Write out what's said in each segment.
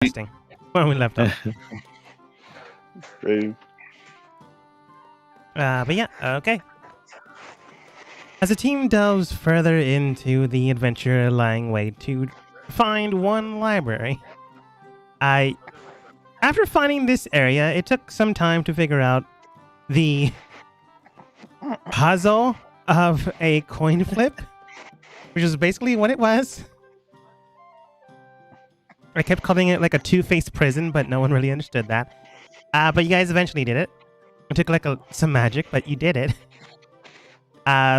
Interesting. When we left off. True. But yeah, okay. As the team delves further into the adventure lying wait to find one library, after finding this area, it took some time to figure out the puzzle of a coin flip, which is basically what it was. I kept calling it like a two-faced prison, but no one really understood that. But you guys eventually did it. It took like some magic, but you did it.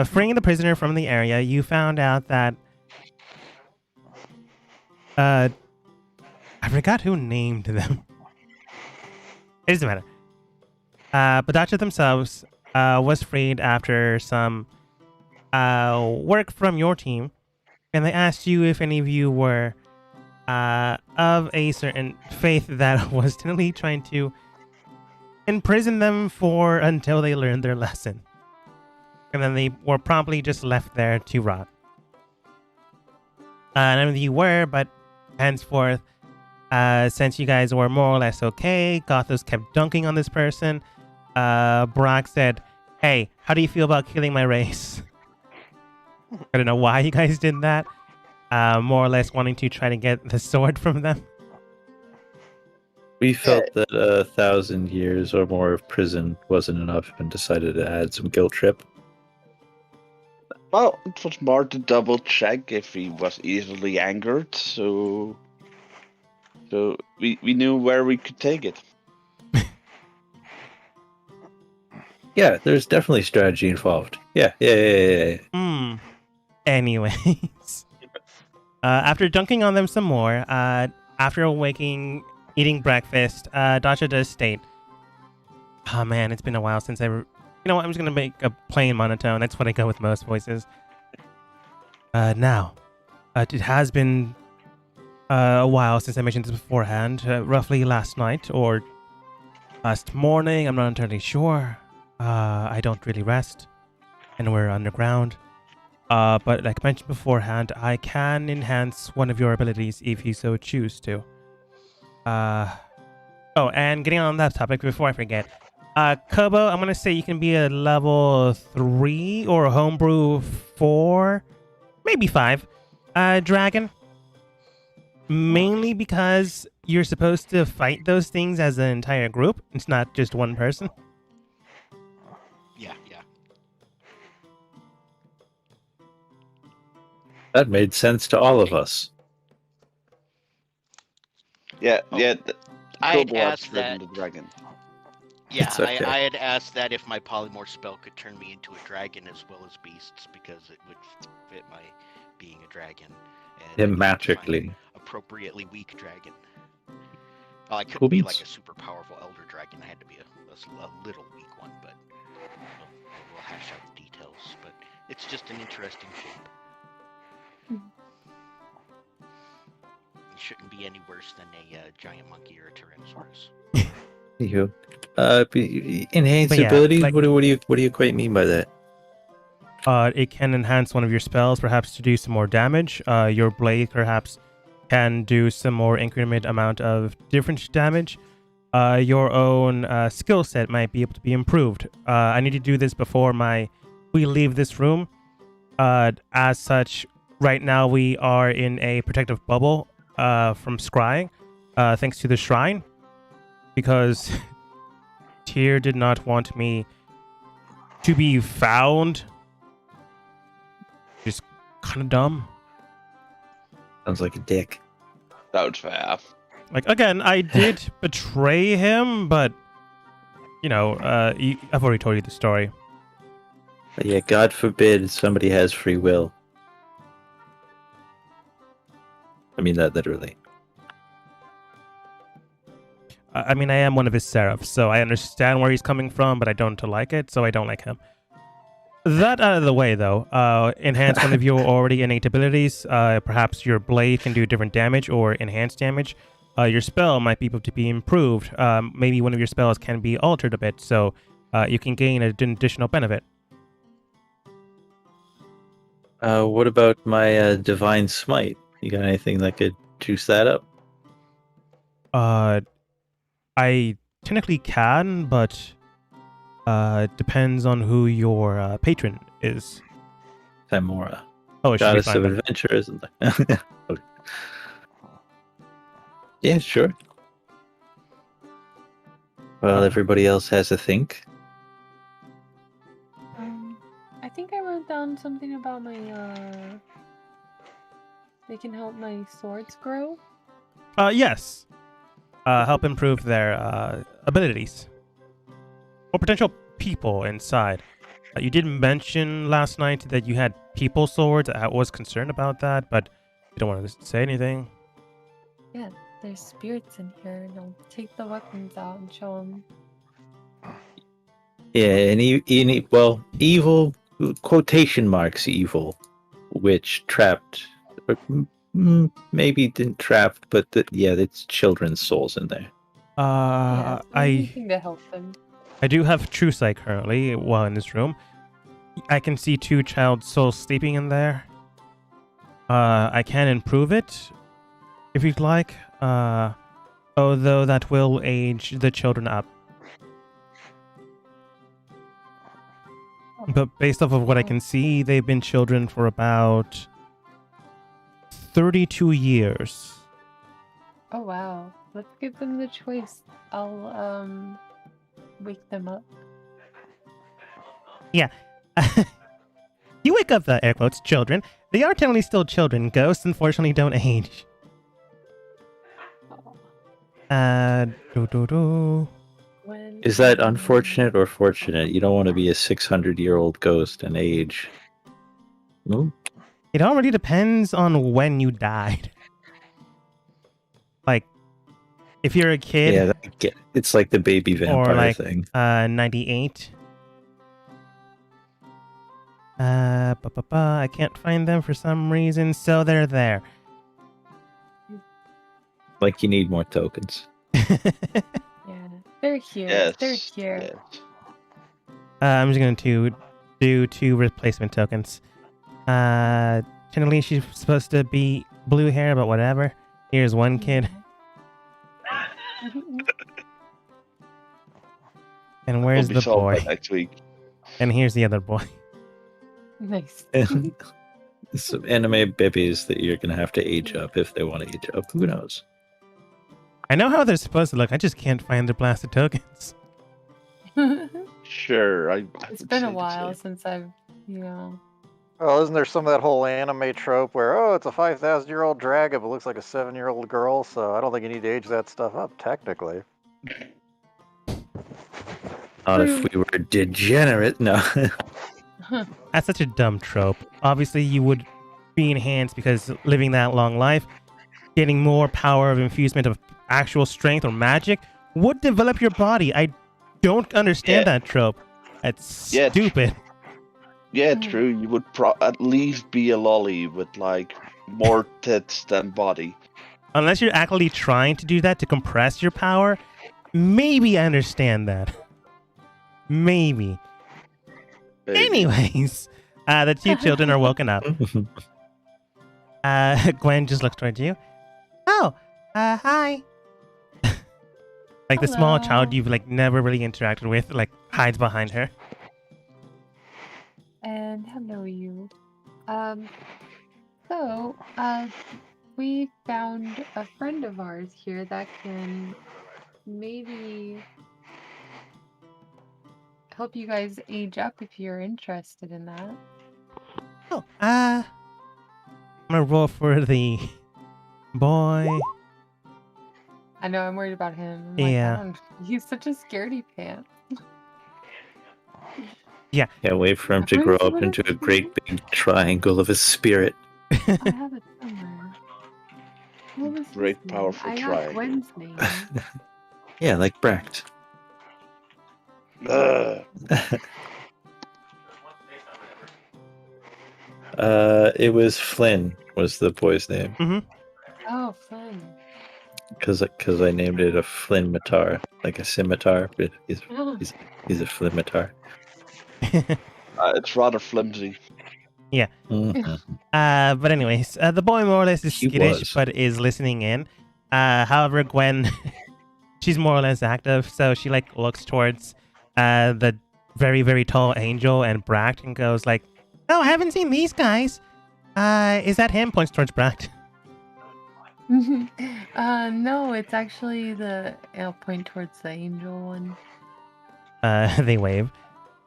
Freeing the prisoner from the area, you found out that I forgot who named them. It doesn't matter. But Dacha themselves was freed after some work from your team, and they asked you if any of you were of a certain faith that was tentatively trying to imprison them for until they learned their lesson. And then they were promptly just left there to rot. None of you were, but henceforth, since you guys were more or less okay, Gothos kept dunking on this person. Brock said, "Hey, how do you feel about killing my race?" I don't know why you guys did that. More or less wanting to try to get the sword from them. We felt that 1,000 years or more of prison wasn't enough and decided to add some guilt trip. Well, it was more to double check if he was easily angered, so we knew where we could take it. Yeah, there's definitely strategy involved. Yeah. Anyways. After dunking on them some more, after awaking, eating breakfast, Dacha does state, "Oh man, it's been a while since you know what, I'm just going to make a plain monotone. That's what I go with most voices. Now, it has been a while since I mentioned this beforehand. Roughly last night or last morning, I'm not entirely sure. I don't really rest, and we're underground. But like I mentioned beforehand, I can enhance one of your abilities if you so choose to. Oh, and getting on that topic before I forget, Kobo, I'm gonna say you can be a level 3 or a homebrew 4, maybe 5, dragon. Mainly because you're supposed to fight those things as an entire group. It's not just one person. Yeah. That made sense to all of us. Yeah. I had Kobold asked ridden that. the dragon. Yeah, It's okay. I had asked that if my polymorph spell could turn me into a dragon as well as beasts, because it would fit my being a dragon. And Him magically. appropriately weak dragon. Well, I couldn't Cool be beans. like a super powerful elder dragon. I had to be a little weak one, but we'll hash out the details. But it's just an interesting shape. It shouldn't be any worse than a giant monkey or a tyrannosaurus. You. Enhance But yeah, abilities? like- What do you quite mean by that? It can enhance one of your spells, perhaps to do some more damage. Your blade, perhaps, can do some more increment amount of different damage. Your own skill set might be able to be improved. I need to do this before we leave this room. As such, right now we are in a protective bubble from scrying, thanks to the shrine, because Tyr did not want me to be found. Just kind of dumb. Sounds like a dick. That was fair. Like, again, I did betray him, but, you know, I've already told you the story. But yeah, God forbid somebody has free will. I mean that literally. I mean, I am one of his seraphs, so I understand where he's coming from, but I don't like it, so I don't like him. That out of the way, though, enhance one of your already innate abilities. Perhaps your blade can do different damage or enhanced damage. Your spell might be able to be improved. Maybe one of your spells can be altered a bit, so you can gain an additional benefit. What about my divine smite? You got anything that could juice that up? I technically can, but depends on who your patron is. Timora, Oh, it should be goddess fine of then. adventure, isn't there? Okay. Yeah, sure. Well, everybody else has a think. I think I wrote down something about my they can help my swords grow. Yes. Help improve their abilities or potential people inside. You did mention last night that you had people swords. I was concerned about that, but you don't want to say anything. Yeah, there's spirits in here, and I'll take the weapons out and show them. Yeah, and evil, quotation marks evil, which trapped, or, maybe didn't trap, but it's children's souls in there. Anything to help them. I do have True Sight currently while in this room. I can see 2 child souls sleeping in there. I can improve it if you'd like, although that will age the children up. But based off of what I can see, they've been children for about 32 years. Oh wow, let's give them the choice. I'll wake them up. Yeah. You wake up the air quotes children. They are technically still children. Ghosts unfortunately don't age. When Is that unfortunate or fortunate? You don't want to be a 600-year-old ghost and age. No? It already depends on when you died. Like, if you're a kid, it's like the baby vampire or like thing. 98. I can't find them for some reason, so they're there. Like you need more tokens. Yeah, they're here. Yes. They're here. Yes. I'm just going to do 2 replacement tokens. Generally, she's supposed to be blue hair, but whatever. Here's one kid. And where's Will be the solved boy? by next week. And here's the other boy. Nice. Some anime babies that you're going to have to age up if they want to age up. Who knows? I know how they're supposed to look. I just can't find their blasted tokens. Sure, It's been a while since I've, Well, isn't there some of that whole anime trope where, it's a 5,000-year-old dragon but looks like a 7-year-old girl, so I don't think you need to age that stuff up, technically. Not if we were degenerate. No. That's such a dumb trope. Obviously, you would be enhanced because living that long life, getting more power of infusement of actual strength or magic would develop your body. I don't understand that trope. That's stupid. Yeah, true. You would at least be a lolly with like more tits than body. Unless you're actually trying to do that to compress your power, maybe I understand that. Maybe. Anyways, the 2 children are woken up. Gwen just looks towards you. Oh, hi. Like the small child you've like never really interacted with, like hides behind her. And hello, you. So, we found a friend of ours here that can maybe help you guys age up if you're interested in that. Oh, I'm gonna roll for the boy. I know, I'm worried about him. He's such a scaredy pants. Yeah. Can't wait for him to grow up into a great big triangle of a spirit. I have it somewhere. What was Great his name? powerful I got triangle. Gwen's name. Yeah, like Bract. It was Flynn was the boy's name. Mm-hmm. Oh, Flynn. Because I named it a Flynn Matar, like a scimitar, but he's a Flynn-matar. It's rather flimsy. Yeah. Mm-hmm. But anyways, the boy more or less is He skittish, was. but is listening in. However, Gwen, she's more or less active, so she like looks towards the very, very tall angel and Bract and goes like, "Oh, I haven't seen these guys. Is that him?" Points towards Bract. No, it's actually I'll point towards the angel one. They wave.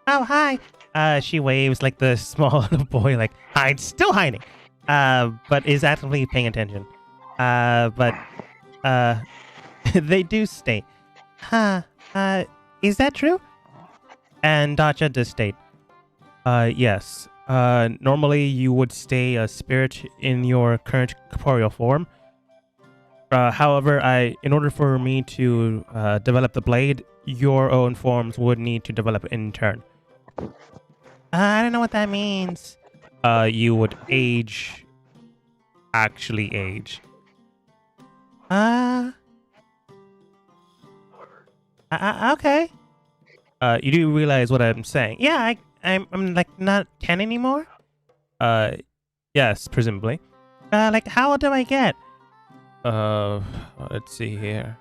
"Oh, hi." She waves like the small little boy, like, "Hide," still hiding. But is actively paying attention. But they do state, is that true? And Dacha does state, yes. Normally you would stay a spirit in your current corporeal form. However, in order for me to develop the blade, your own forms would need to develop in turn. I don't know what that means. You would age. Actually age. Okay. You do realize what I'm saying? Yeah, I'm like not 10 anymore. Yes, presumably. Like how old do I get? Let's see here.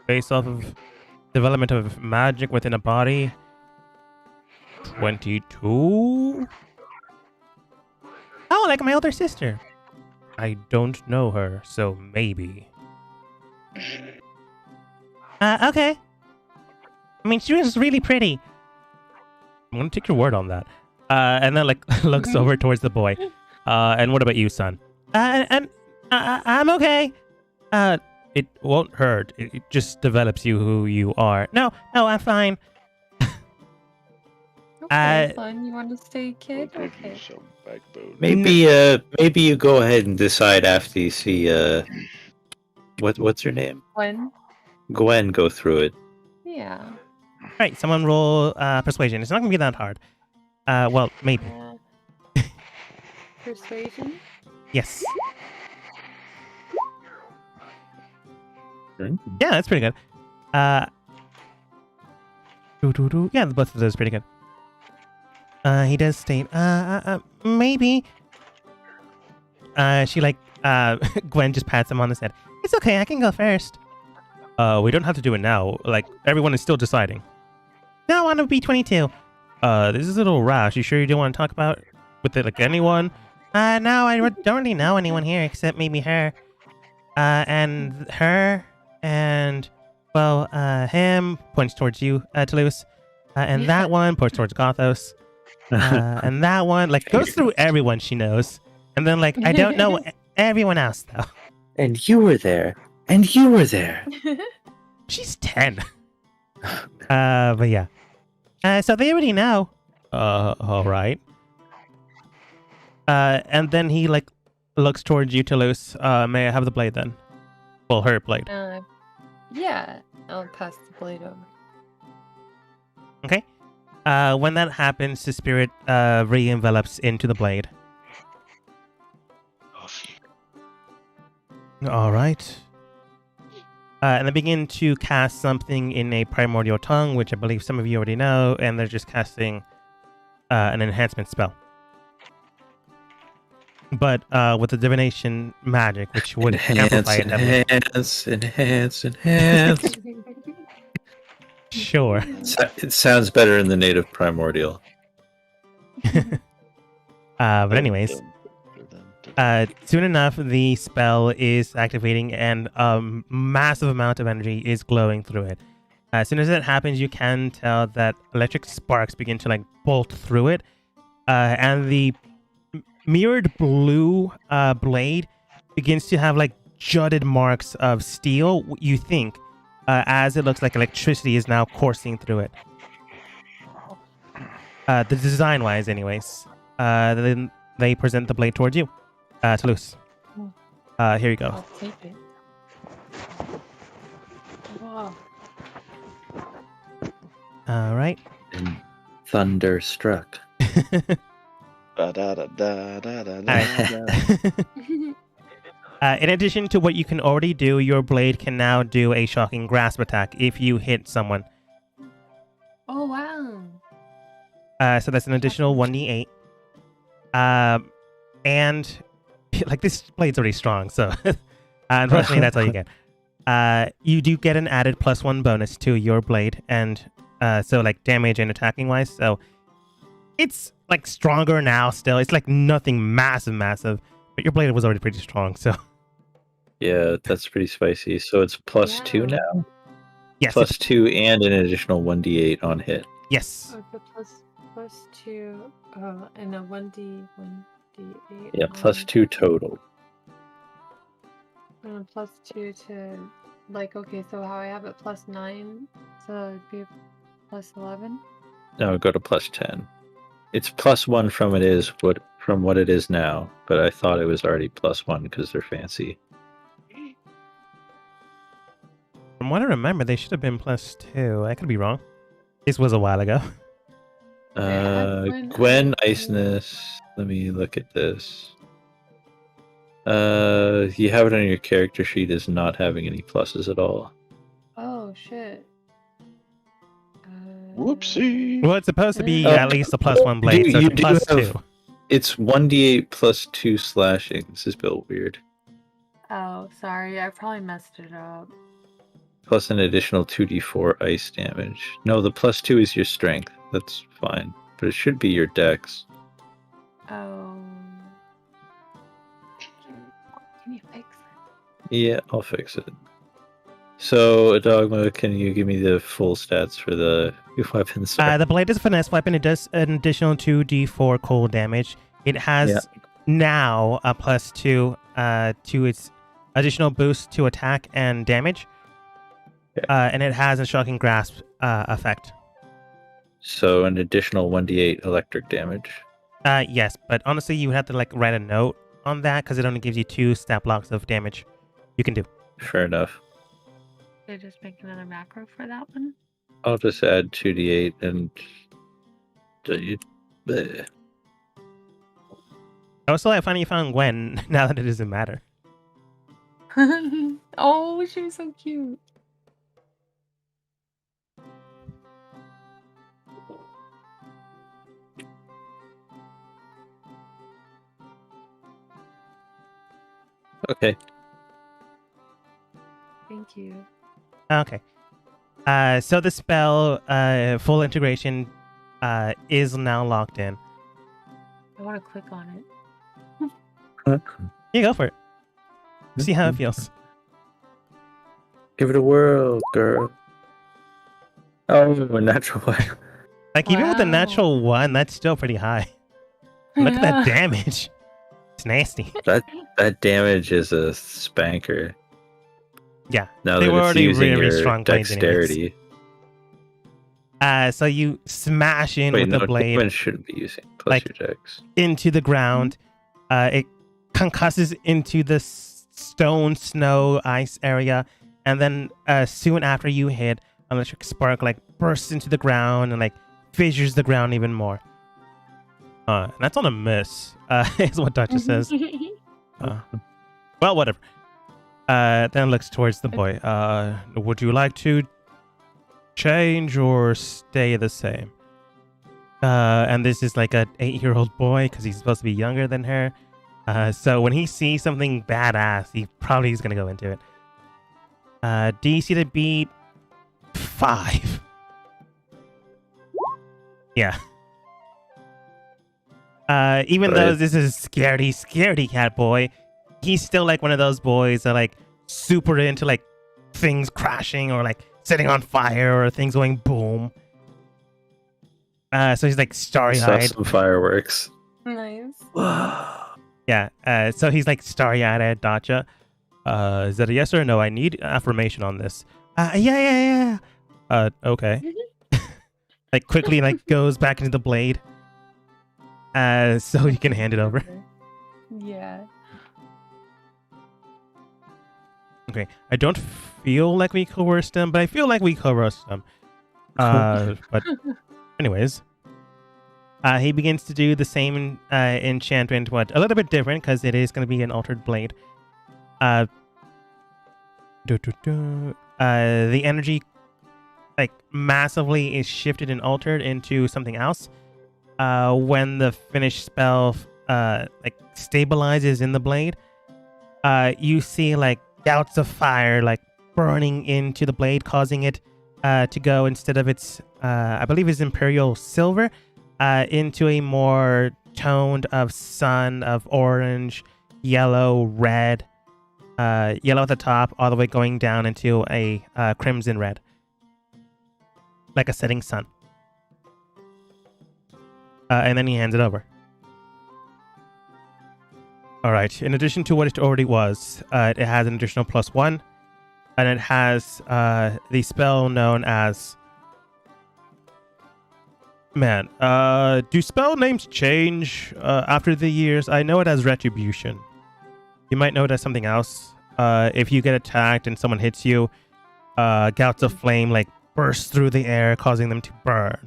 Based off of development of magic within a body. 22? Oh, like my older sister. I don't know her, so maybe. Okay. I mean, she was really pretty. I'm gonna take your word on that. And then like looks over towards the boy. And what about you, son? I'm okay. It won't hurt. It just develops you who you are. No, I'm fine. Okay, son, you want to stay kid? We'll give you Okay. some backbone. Maybe you go ahead and decide after you see what's her name? When? Gwen go through it. Yeah. Right, someone roll persuasion. It's not gonna be that hard. Well, maybe. Persuasion? Yes. Hmm. Yeah, that's pretty good. Yeah, both of those are pretty good. He does state, maybe. She like, Gwen just pats him on the head. It's okay, I can go first. We don't have to do it now. Like, everyone is still deciding. No, I want to be 22. This is a little rash. You sure you don't want to talk about with it, like, anyone? No, I don't really know anyone here except maybe her. And her, and, well, him, points towards you, Toulouse. And that one points towards Gothos. And that one, like, goes through everyone she knows. And then, like, I don't know everyone else, though. And you were there. And you were there. She's 10. But yeah. So they already know. All right. And then he, like, looks towards you, Toulouse. May I have the blade, then? Well, her blade. Yeah, I'll pass the blade over. Okay. When that happens, the spirit re-envelops into the blade. All right. And they begin to cast something in a primordial tongue, which I believe some of you already know, and they're just casting an enhancement spell. But with the divination magic, which would amplify it heavily. Enhance. Sure. It sounds better in the native primordial. But anyways, soon enough, the spell is activating and a massive amount of energy is glowing through it. As soon as that happens, you can tell that electric sparks begin to like bolt through it. And the mirrored blue blade begins to have like jutted marks of steel, you think, as it looks like electricity is now coursing through it. The design-wise, anyways. Then they present the blade towards you. Toulouse. Here you go. I'll take it. Wow. All right. And thunder struck. In addition to what you can already do, your blade can now do a shocking grasp attack if you hit someone. Oh, wow. So that's an additional 1d8. And like this blade's already strong, so Unfortunately, that's all you get. You do get an added +1 bonus to your blade, and so like damage and attacking wise. So it's like stronger now. Still, it's like nothing massive, but your blade was already pretty strong. So Yeah, that's pretty spicy. So it's +2 Yeah. now? yes, +2 and an additional 1d8 on hit. yes. Oh, it's a +2. Oh, and a 1d8. Yeah, on- +2 total. And a +2 to, like, okay, so how I have it +9, so it'd be +11. No, go to +10. It's +1 from what it is now, but I thought it was already +1 because they're fancy. From what I remember, they should have been +2. I could be wrong. This was a while ago. Gwen Iceness. Let me look at this. You have it on your character sheet as not having any pluses at all. Oh, shit. Whoopsie. Well, it's supposed to be Oh. at least a +1 blade, so You it's do have- +2. It's 1d8 +2 slashing. This is built weird. Oh, sorry, I probably messed it up. Plus an additional 2d4 ice damage. No, the +2 is your strength. That's fine. But it should be your dex. Oh. Can you fix it? Yeah, I'll fix it. So, Dogma, can you give me the full stats for the weapons? The blade is a finesse weapon. It does an additional 2d4 cold damage. It has now a +2 to its additional boost to attack and damage. Okay. And it has a shocking grasp effect. So, an additional 1d8 electric damage. Yes, but honestly, you would have to like write a note on that because it only gives you 2 stat blocks of damage you can do. Fair enough. Should I just make another macro for that one? I'll just add 2d8 and. Bleh. Also, I finally found Gwen now that it doesn't matter. Oh, she was so cute. Okay. Thank you. Okay. So the spell, full integration, is now locked in. I want to click on it. You go for it. See how it feels. Give it a whirl, girl. Oh, a natural one. Like, even with the Wow. natural 1, that's still pretty high. Look at that damage. It's nasty. That damage is a spanker. Yeah. Now They that were it's already using very your strong blades anyways. dexterity. So you smash in Wait, with no, the blade demon shouldn't be using plus Like- your dex. into the ground. It concusses into the stone, snow, ice area. And then soon after you hit, an electric spark like bursts into the ground and like fissures the ground even more. And that's on a miss, is what Duchess says. Well, whatever. Then looks towards the boy. Would you like to change or stay the same? And this is like an 8-year-old boy because he's supposed to be younger than her. So when he sees something badass, he probably is going to go into it. DC to beat 5. Yeah. Even though Right. this is scaredy cat boy, he's still like one of those boys that like super into like things crashing or like setting on fire or things going boom. So he's like Saw starry-eyed. some fireworks. Nice. Yeah. So he's like starry-eyed at Dacha. Is that a yes or a no? I need affirmation on this. Yeah. Okay. Like quickly like goes back into the blade. So you can hand it over. Yeah. Okay. I don't feel like we coerced him, but I feel like we coerced him. But anyways. He begins to do the same enchantment, but a little bit different because it is going to be an altered blade. The energy like massively is shifted and altered into something else. When the finished spell like stabilizes in the blade, you see like gouts of fire like burning into the blade, causing it to go instead of its, I believe, is imperial silver, into a more toned of sun of orange, yellow, red, yellow at the top, all the way going down into a crimson red, like a setting sun. And then he hands it over. All right. In addition to what it already was, it has an additional +1, and it has the spell known as. Man, do spell names change after the years? I know it as Retribution. You might know it as something else. If you get attacked and someone hits you, gouts of flame like burst through the air, causing them to burn.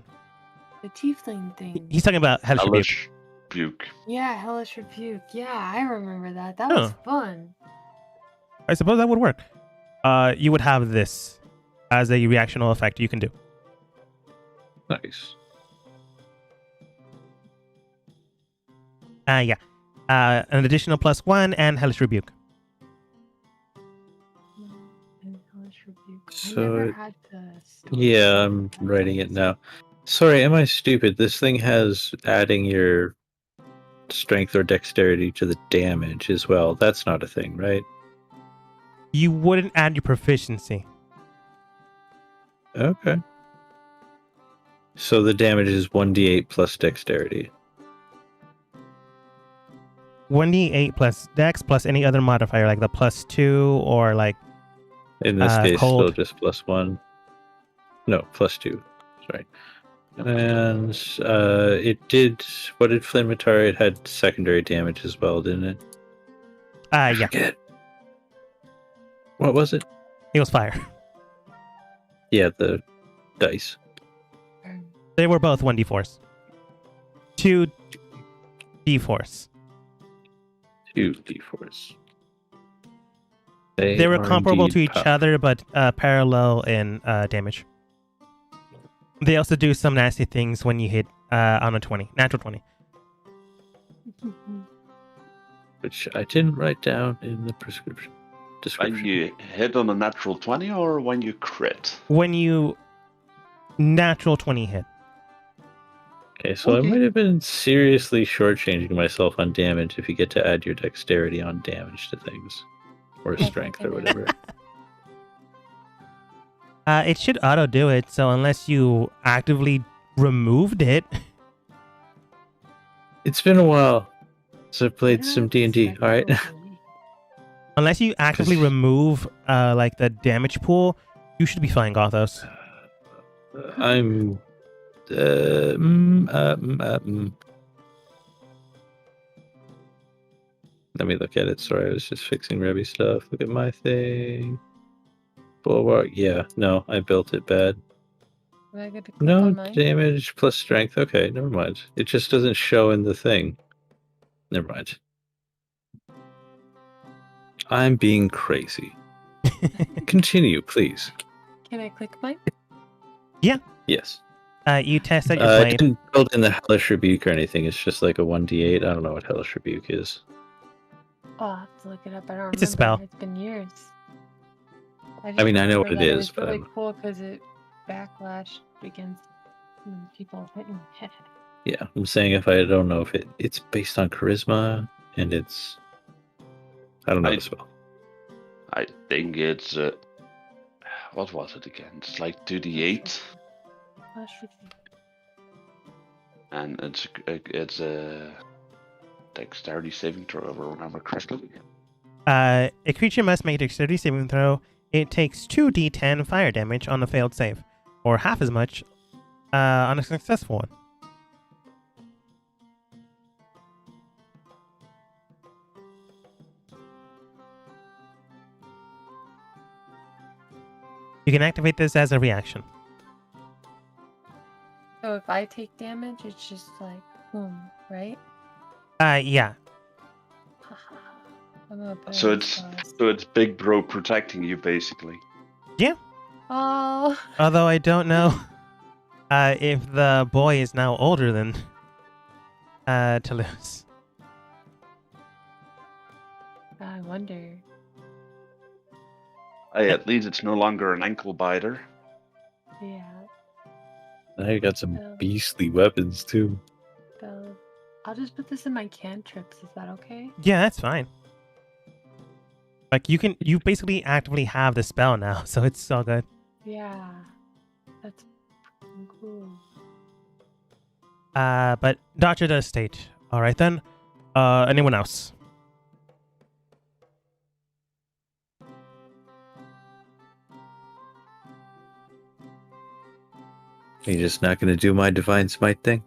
The tiefling thing. He's talking about Hellish Rebuke. Hellish Rebuke. Yeah, Hellish Rebuke. Yeah, I remember that. That was fun. I suppose that would work. You would have this as a reactional effect you can do. Nice. Yeah. An additional +1 and Hellish Rebuke. And Hellish Rebuke. I So never it- had the Yeah, I'm writing it now. Sorry, am I stupid? This thing has adding your strength or dexterity to the damage as well. That's not a thing, right? You wouldn't add your proficiency. Okay. So the damage is 1d8 plus dexterity. 1d8 plus dex plus any other modifier like the +2 or like In this case, cold. still just +1. No, +2. Sorry. And it did. What did Flamitar? It had secondary damage as well, didn't it? yeah, Forget. What was it? it was fire. Yeah, the dice. They were both 1d4s. 2 d4s. 2 d4s. They were are comparable to indeed each other, but parallel in damage. They also do some nasty things when you hit on a 20, natural 20. Which I didn't write down in the When description. you hit on a natural 20 or when you crit? When you natural 20 hit. Okay, so Okay. I might have been seriously shortchanging myself on damage if you get to add your dexterity on damage to things. Or strength or whatever. It should auto do it, so unless you actively removed it. It's been a while since I've played some D&D, alright? Unless you actively 'Cause- remove like the damage pool, you should be fine, Gothos. I'm... Let me look at it. Sorry, I was just fixing Rebby stuff. Look at my thing. Bulwark. Yeah, no, I built it bad. Am I good to click No on mine? damage plus strength. Okay, never mind. It just doesn't show in the thing. Never mind. I'm being crazy. Continue, please. Can I click mine? Yes. You test out your I blade. didn't build in the Hellish Rebuke or anything. It's just like a 1d8. I don't know what Hellish Rebuke is. Oh, I'll have to look it up. I don't It's a remember. spell. It's been years. I mean, I know what remember it that is, It was really but cool because it backlashed against people hitting. yeah, I'm saying if I don't know if it's based on charisma and it's... I don't know I- the spell. I think it's what was it again? It's like 2d8, and it's a dexterity saving throw, if I remember correctly. A creature must make a dexterity saving throw. It takes 2d10 fire damage on a failed save, or half as much on a successful one. You can activate this as a reaction. So if I take damage, it's just like boom, right? Yeah. I'm gonna put So it on it's pause. so it's Big Bro protecting you basically. Oh, Although I don't know if the boy is now older than Toulouse. I wonder. Hey, at least it's no longer an ankle biter. Yeah. Now you got some Oh. beastly weapons too. Spells. I'll just put this in my cantrips. Is that okay? Yeah, that's fine. Like you basically actively have the spell now, so it's all good. Yeah. That's freaking cool. But Doctor does state. All right then. Anyone else? You're just not going to do my divine smite thing?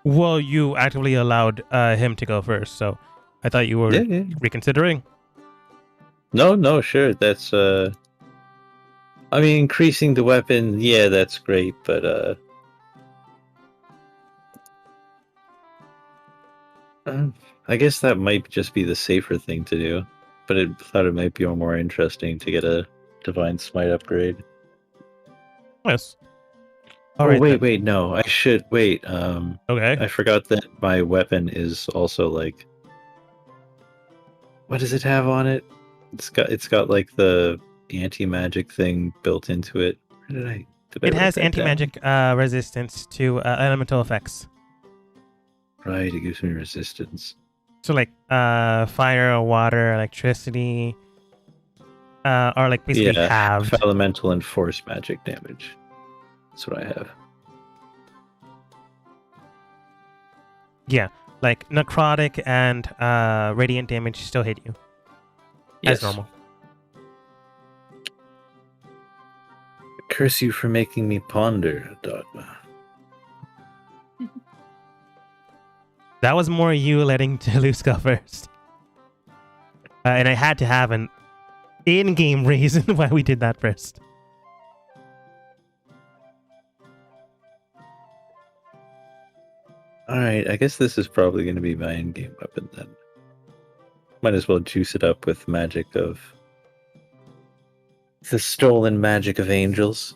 Well, you actively allowed him to go first, so I thought you were Yeah. reconsidering. No, sure. That's I mean, increasing the weapon, yeah, that's great, but I guess that might just be the safer thing to do. But I thought it might be more interesting to get a divine smite upgrade. Yes. Oh, All right. then. wait, no, I should wait. Okay. I forgot that my weapon is also like, what does it have on it? It's got like the anti-magic thing built into it. Where did It write has that down? anti-magic resistance to elemental effects. Right, it gives me resistance. So like fire, water, electricity, are like basically halved. Elemental and force magic damage. That's what I have. Yeah, like necrotic and radiant damage still hit you as normal. Curse you for making me ponder, Dogma. That was more you letting Toulouse go first. And I had to have an in-game reason why we did that first. Alright, I guess this is probably going to be my in-game weapon then. Might as well juice it up with magic of... the stolen magic of angels.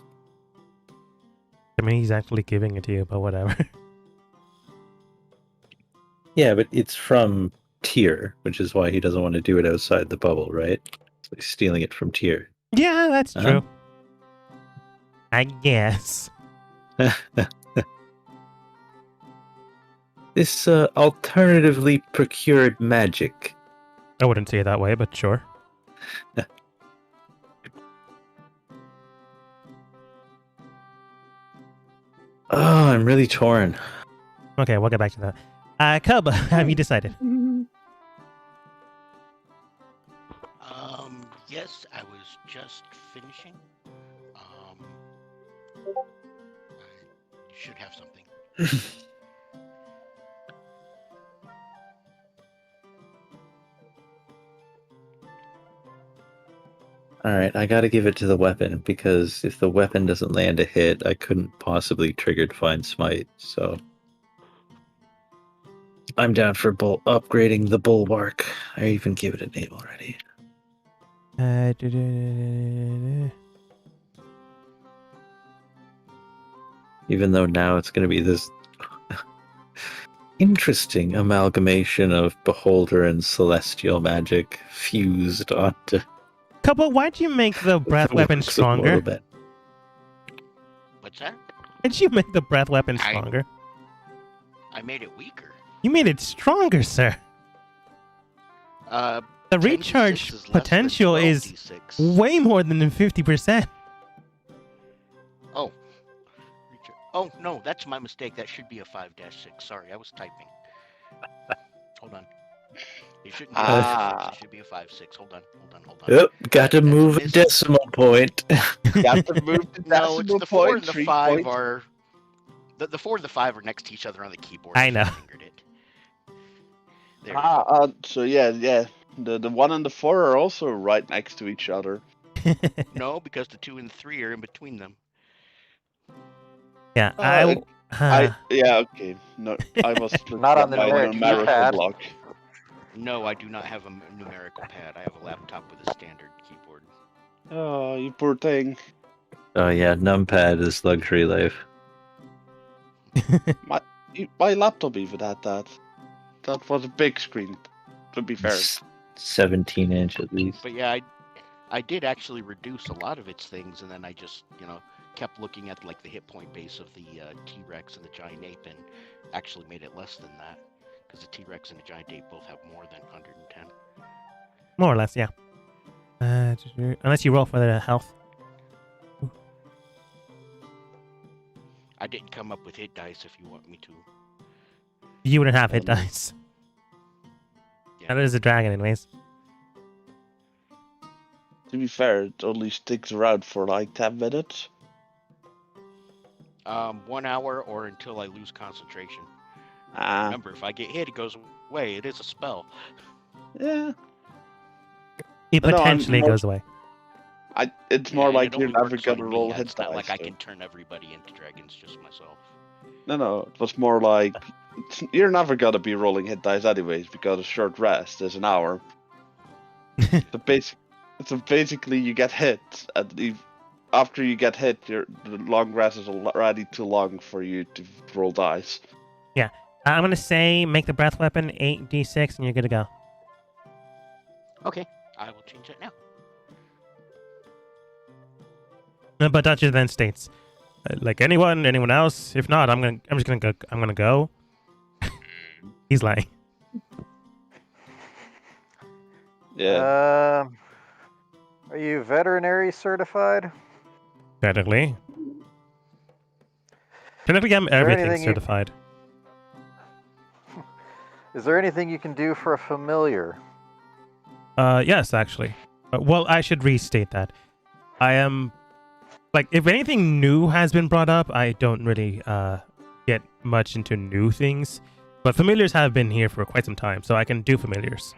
I mean, he's actually giving it to you, but whatever. Yeah, but it's from Tyr, which is why he doesn't want to do it outside the bubble, right? So he's stealing it from Tyr. Yeah, that's Uh-huh. true. I guess. This alternatively procured magic. I wouldn't say it that way, but sure. Oh, I'm really torn. Okay, we'll get back to that. Cub, have you decided? Yes, I was just finishing. You should have something. Alright, I gotta give it to the weapon, because if the weapon doesn't land a hit, I couldn't possibly trigger Divine Smite, so... I'm down for upgrading the Bulwark. I even gave it a name already. Even though now it's gonna be this... interesting amalgamation of Beholder and Celestial magic fused onto... Couple, why'd you make the breath weapon works a little stronger? bit. What's that? Why'd you make the breath weapon I- stronger? I made it weaker. You made it stronger, sir. The 10d6 recharge is less than potential is 12d6. way more than 50%. Oh. Oh, no, that's my mistake. That should be a 5-6. Sorry, I was typing. Hold on. It shouldn't be a 5-6. It should be a 5-6. Hold on. Yep, gotta That's move a this- decimal point. You have to move the No, it's decimal the 4 point, and the 3 5 points. are... The 4 and the 5 are next to each other on the keyboard. I if know. you fingered it. There you go. So yeah. The 1 and the 4 are also right next to each other. No, because the 2 and the 3 are in between them. Yeah, Okay. No, I was looking Not at on the my numeric numerical keypad. block. No, I do not have a numerical pad. I have a laptop with a standard keyboard. Oh, you poor thing. Oh yeah, numpad is luxury life. My laptop even had that. That was a big screen, to be fair. 17 inch at least. But yeah, I did actually reduce a lot of its things, and then I just, kept looking at like the hit point base of the T-Rex and the giant ape, and actually made it less than that, because the T-Rex and the giant ape both have more than 110. More or less, yeah. Unless you roll for the health. I didn't come up with hit dice if you want me to. You wouldn't have hit dice. Yeah. That is a dragon, anyways. To be fair, it only sticks around for like 10 minutes. 1 hour or until I lose concentration. Ah, Remember, if I get hit, it goes away. It is a spell. yeah. It No, I'm potentially more- goes away. It's Yeah, more and like it you're only never works gonna on me. roll Yeah, hit it's not dice. like I so- can turn everybody into dragons, just myself. No, it was more like you're never gonna be rolling hit dice anyways because a short rest is an hour. So basically, you get hit, and after you get hit, the long rest is already too long for you to roll dice. I'm going to say make the breath weapon 8d6 and you're good to go. Okay, I will change it now. But Dutcher then states, like anyone else? If not, I'm just gonna go. He's lying. Yeah. Are you veterinary certified? Technically, I'm there everything anything you- certified. Is there anything you can do for a familiar? Yes, actually. Well, I should restate that. I am, like, if anything new has been brought up, I don't really get much into new things. But familiars have been here for quite some time, so I can do familiars.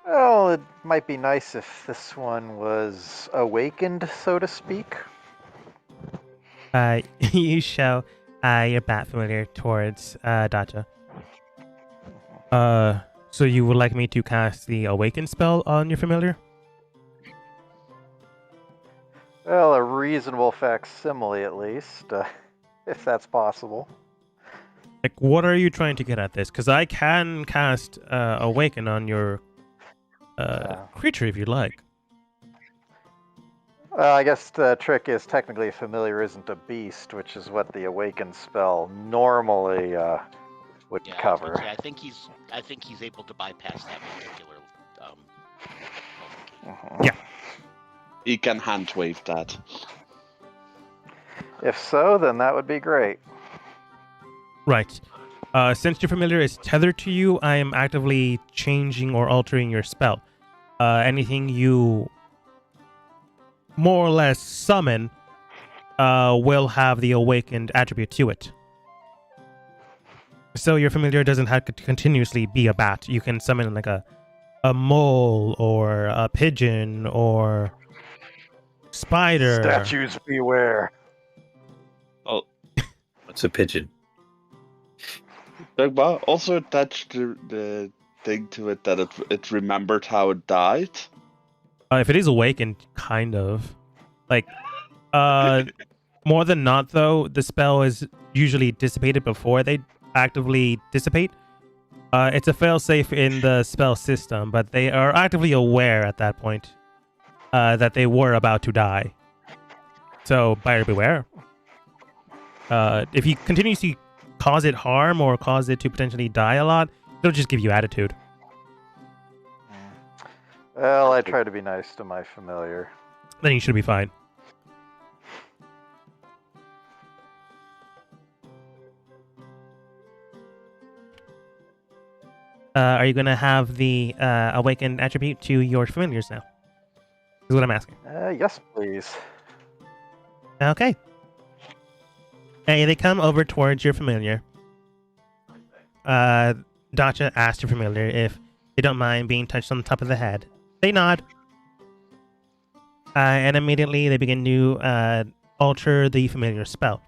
Well, it might be nice if this one was awakened, so to speak. You show your bat familiar towards Dacha. So you would like me to cast the Awaken spell on your familiar? Well, a reasonable facsimile at least, if that's possible. Like, what are you trying to get at this? Because I can cast Awaken on your creature if you'd like. Well, I guess the trick is technically familiar isn't a beast, which is what the Awaken spell normally would Yeah, cover. I think he's able to bypass that particular. Mhm. Yeah. You can hand wave that. If so, then that would be great. Right. Since your familiar is tethered to you, I am actively changing or altering your spell. Anything you more or less summon will have the awakened attribute to it. So your familiar doesn't have to continuously be a bat. You can summon like a mole or a pigeon or spider. Statues beware. What's a pigeon? Dogma also attached the thing to it that it remembered how it died. If it is awakened, kind of. Like, more than not, though, the spell is usually dissipated before they actively dissipate. It's a failsafe in the spell system, but they are actively aware at that point that they were about to die. So, buyer beware. If you continuously cause it harm or cause it to potentially die a lot, it'll just give you attitude. Well, I try to be nice to my familiar. Then you should be fine. Are you going to have the awakened attribute to your familiars now? Is what I'm asking. Yes, please. Okay. Hey, they come over towards your familiar. Dacha asked your familiar if they don't mind being touched on the top of the head. They nod. And immediately they begin to alter the familiar spell.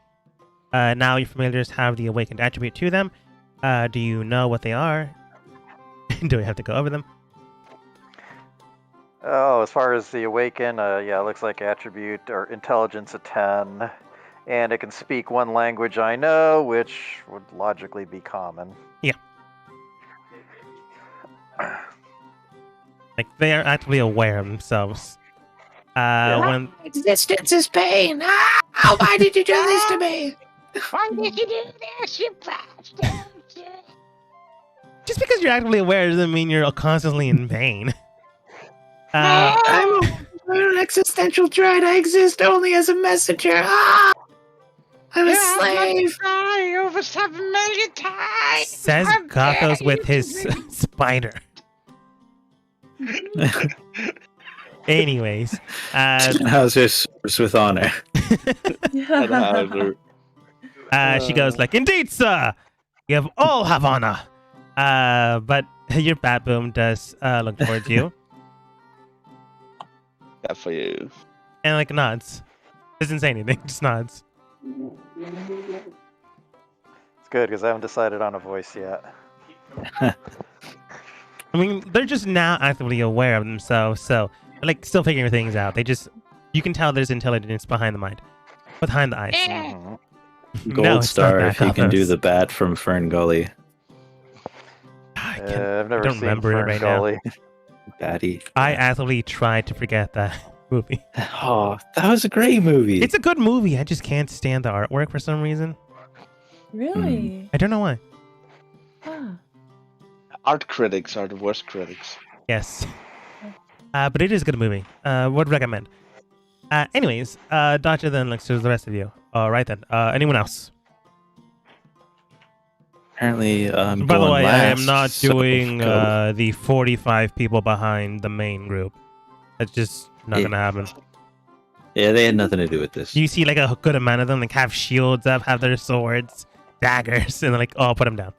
Now your familiars have the awakened attribute to them. Do you know what they are? Do we have to go over them? Oh, as far as the awaken, yeah, it looks like attribute or intelligence a 10. And it can speak one language I know, which would logically be common. Yeah. like they are actively aware of themselves. When Existence is pain. Ah, why did you do this to me? Why did you do this, you bastard? just because you're actively aware doesn't mean you're constantly in pain. I'm an existential dread. I exist only as a messenger. Ah, I'm a slave. Die over 7 million times. Says Gothos with his spider. Anyways, How's your source with honor? she goes like, "Indeed, sir, you have all have honor." But your bat boom does look towards you That for you. and like nods. Doesn't say anything, just nods. It's good because I haven't decided on a voice yet. I mean, they're just now actively aware of themselves, so they're like still figuring things out. You can tell there's intelligence behind the mind, behind the eyes. Mhm. Gold No, it's star not if he can do Gothos. the bat from Fern Gully. I can't- I've never don't seen remember it Fern right now. Gully. Batty. I actively tried to forget that movie. Oh, that was a great movie. It's a good movie. I just can't stand the artwork for some reason. Really? I don't know why. Huh. Art critics are the worst critics. Yes. But it is a good movie. Would recommend. Anyways, Dacha then looks to the rest of you. All right then. Anyone else? Apparently, By the going way, I am last, not so doing go. the 45 people behind the main group. That's just not Yeah. gonna happen. Yeah, they had nothing to do with this. You see like a good amount of them like have shields up, have their swords, daggers, and they're like, oh, put them down.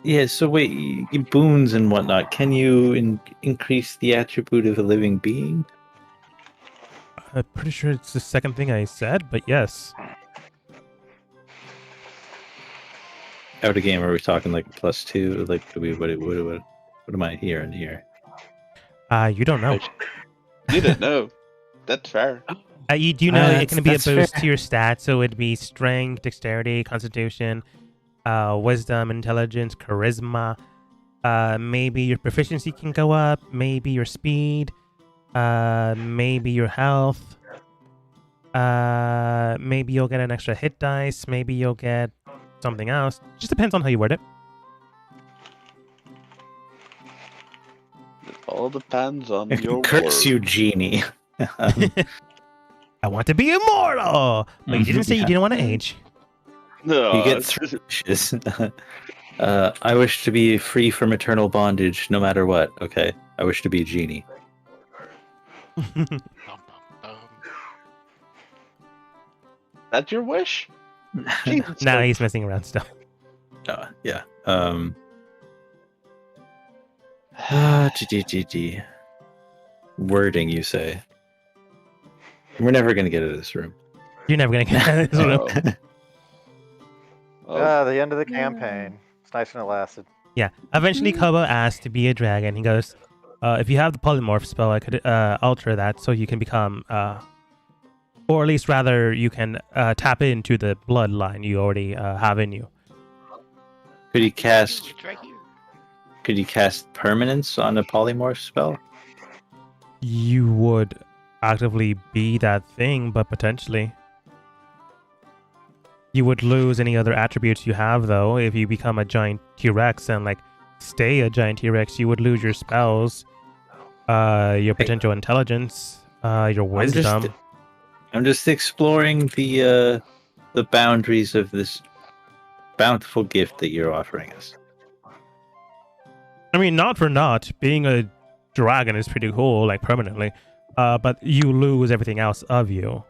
Yeah, so wait, boons and whatnot. Can you increase the attribute of a living being? I'm pretty sure it's the second thing I said, but yes. Out of game, are we talking like +2? Like, what am I hearing here? You don't know. You didn't know. That's fair. You do know it can be a that's boost fair. to your stats, so it'd be strength, dexterity, constitution, wisdom, intelligence, charisma. Maybe your proficiency can go up. Maybe your speed. Maybe your health. Maybe you'll get an extra hit dice. Maybe you'll get something else. Just depends on how you word it. It all depends on your Curse word. you, genie. I want to be immortal. But you didn't say you Yeah. didn't want to age. No, You get 3 wishes. I wish to be free from eternal bondage, no matter what. Okay, I wish to be a genie. Bum, bum, bum. That's your wish? Jesus, Now so- he's messing around still. Yeah. GGGG. Wording, you say? We're never gonna get out of this room. You're never gonna get out of this room. Oh, The end of the Yeah. campaign. It's nice when it lasted. Yeah. Eventually, Kobo asked to be a dragon. He goes, if you have the polymorph spell, I could alter that so you can become, or at least rather, you can tap into the bloodline you already have in you. Could you cast? It's right here. Could you cast permanence on a polymorph spell? You would actively be that thing, but potentially. You would lose any other attributes you have, though. If you become a giant T-Rex and, like, stay a giant T-Rex, you would lose your spells, your potential intelligence, your wisdom. I'm just exploring the boundaries of this bountiful gift that you're offering us. I mean, not for not. Being a dragon is pretty cool, like, permanently. But you lose everything else of you.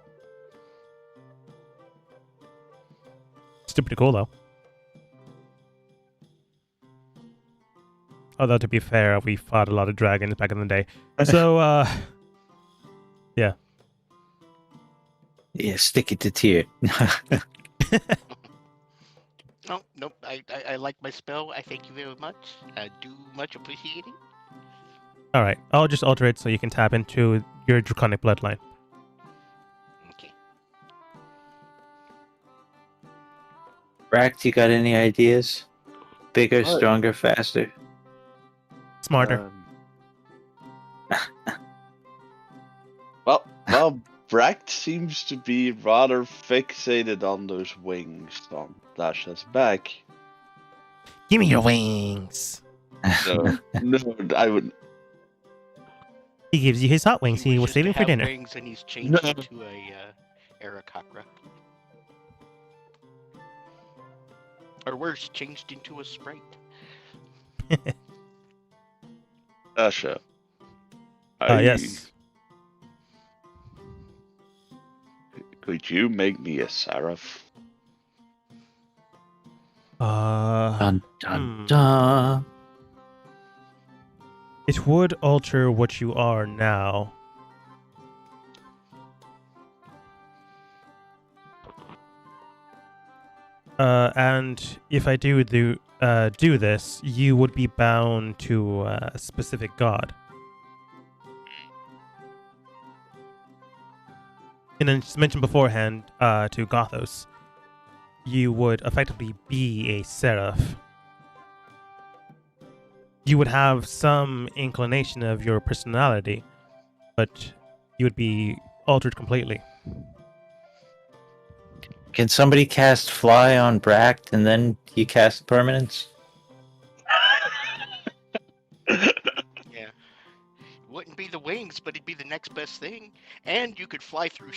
Still pretty cool, though. Although, to be fair, we fought a lot of dragons back in the day. So, yeah. Yeah, stick it to tier. Oh, nope. I like my spell. I thank you very much. I do much appreciate it. All right. I'll just alter it so you can tap into your draconic bloodline. Okay. Racked, you got any ideas? Bigger, What? stronger, faster. Smarter. Well, Bract seems to be rather fixated on those wings on Dasha's back. Give me your wings. So, no, I would. He gives you his hot wings. He was wishes to saving for have dinner. Wings and he's changed No. into a Arakocra. Or worse, changed into a Sprite. Dasha. Yes. Could you make me a seraph? Dun dun Hmm. dun. It would alter what you are now. And if I do this, you would be bound to a specific god. And then just mentioned beforehand to Gothos, you would effectively be a seraph. You would have some inclination of your personality, but you would be altered completely. Can somebody cast Fly on Bract and then he cast Permanence? Yeah. Wouldn't be the wings, but it'd be the next best thing. And you could fly through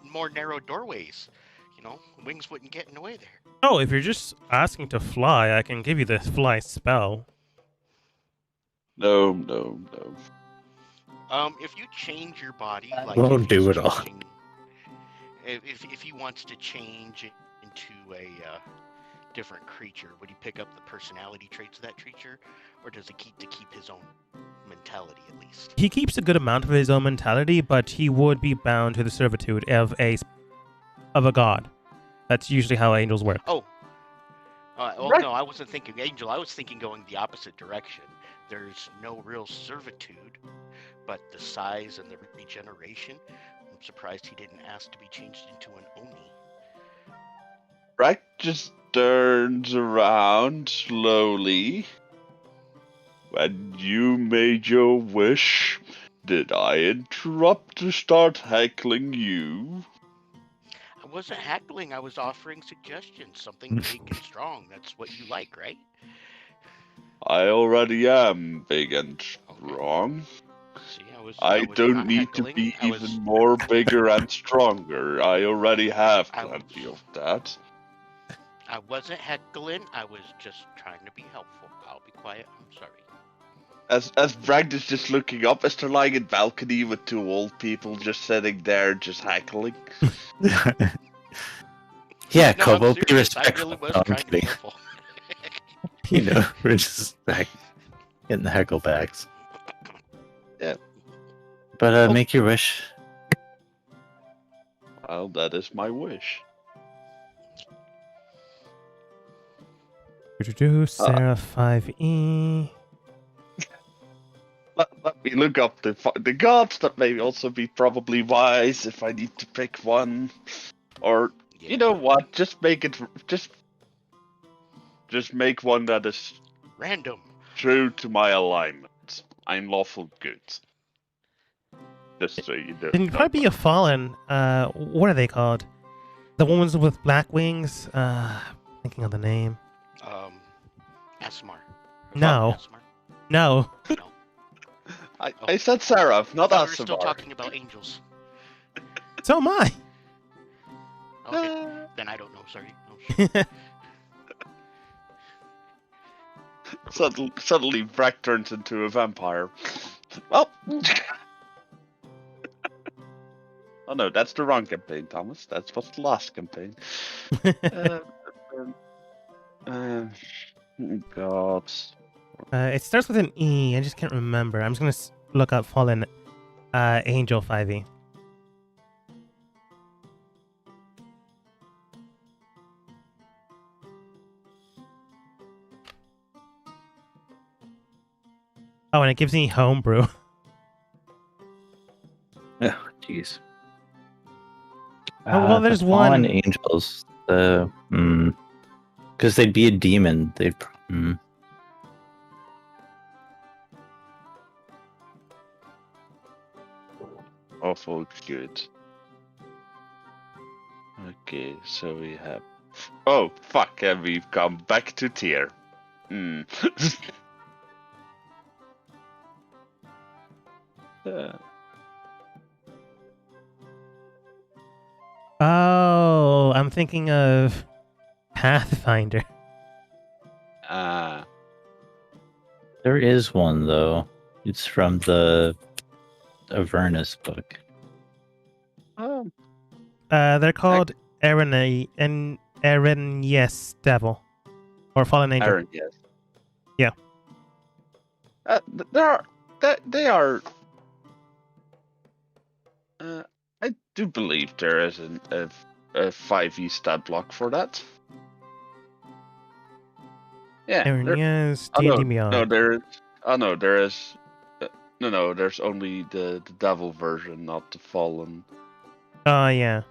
more narrow doorways. You know, wings wouldn't get in the way there. Oh, if you're just asking to fly, I can give you the fly spell. No. If you change your body, like Won't if do he's it all. changing- If he wants to change it into a different creature, would he pick up the personality traits of that creature, or does he keep his own mentality at least? He keeps a good amount of his own mentality, but he would be bound to the servitude of a god. That's usually how angels work. Oh. Right. No, I wasn't thinking angel. I was thinking going the opposite direction. There's no real servitude, but the size and the regeneration. I'm surprised he didn't ask to be changed into an Oni. Bract just turns around slowly. When you made your wish, did I interrupt to start heckling you? I wasn't heckling. I was offering suggestions. Something big and strong. That's what you like, right? I already am big and strong. See, I was don't not need to heckling. be I was- even more bigger and stronger. I already have I plenty was- of that. I wasn't heckling. I was just trying to be helpful. I'll be quiet. I'm sorry. As Bract is just looking up, is there like a balcony with two old people just sitting there just heckling? Yeah, No, Kobo, I'm be serious. I respectful. really was No, I'm trying to be kidding. helpful. You know, we're just like getting the hecklebacks. Yeah. But make your wish. Well, that is my wish. Sarah 5e. Let me look up the gods. That may also be probably wise if I need to pick one. Or Yeah. you know what? Just make it. Just make one that is Random. true to my alignment. I'm lawful good. Just so you know. Then you'd probably be a fallen. What are they called? The ones with black wings? Thinking of the name. Asmar. No. Asmar. No. No. I said Seraph, not We're still Asimar. talking about angels. So am I. Okay. Then I don't know. Sorry. Oh, Suddenly, Brack turns into a vampire. Well. Oh no, that's the wrong campaign, Thomas. That's what's the last campaign. God. It starts with an E. I just can't remember. I'm just gonna look up fallen angel 5e. Oh, and it gives me homebrew. Oh, jeez. well, there's the fallen one. angels. Because they'd be a demon. They'd Hmm. Awful good. Okay, so we have. Oh fuck! And we've come back to tier. Hmm. Oh, I'm thinking of Pathfinder. There is one though. It's from the Avernus book. Oh. They're called Eren Yes Devil. Or Fallen Angel. Aaron, yes. Yeah. They are. I do believe there is a 5e stat block for that. Yeah. Eren Yes, Oh, D&D Beyond. no, there is. Oh no, there is. No, there's only the devil version, not the fallen. Oh, yeah.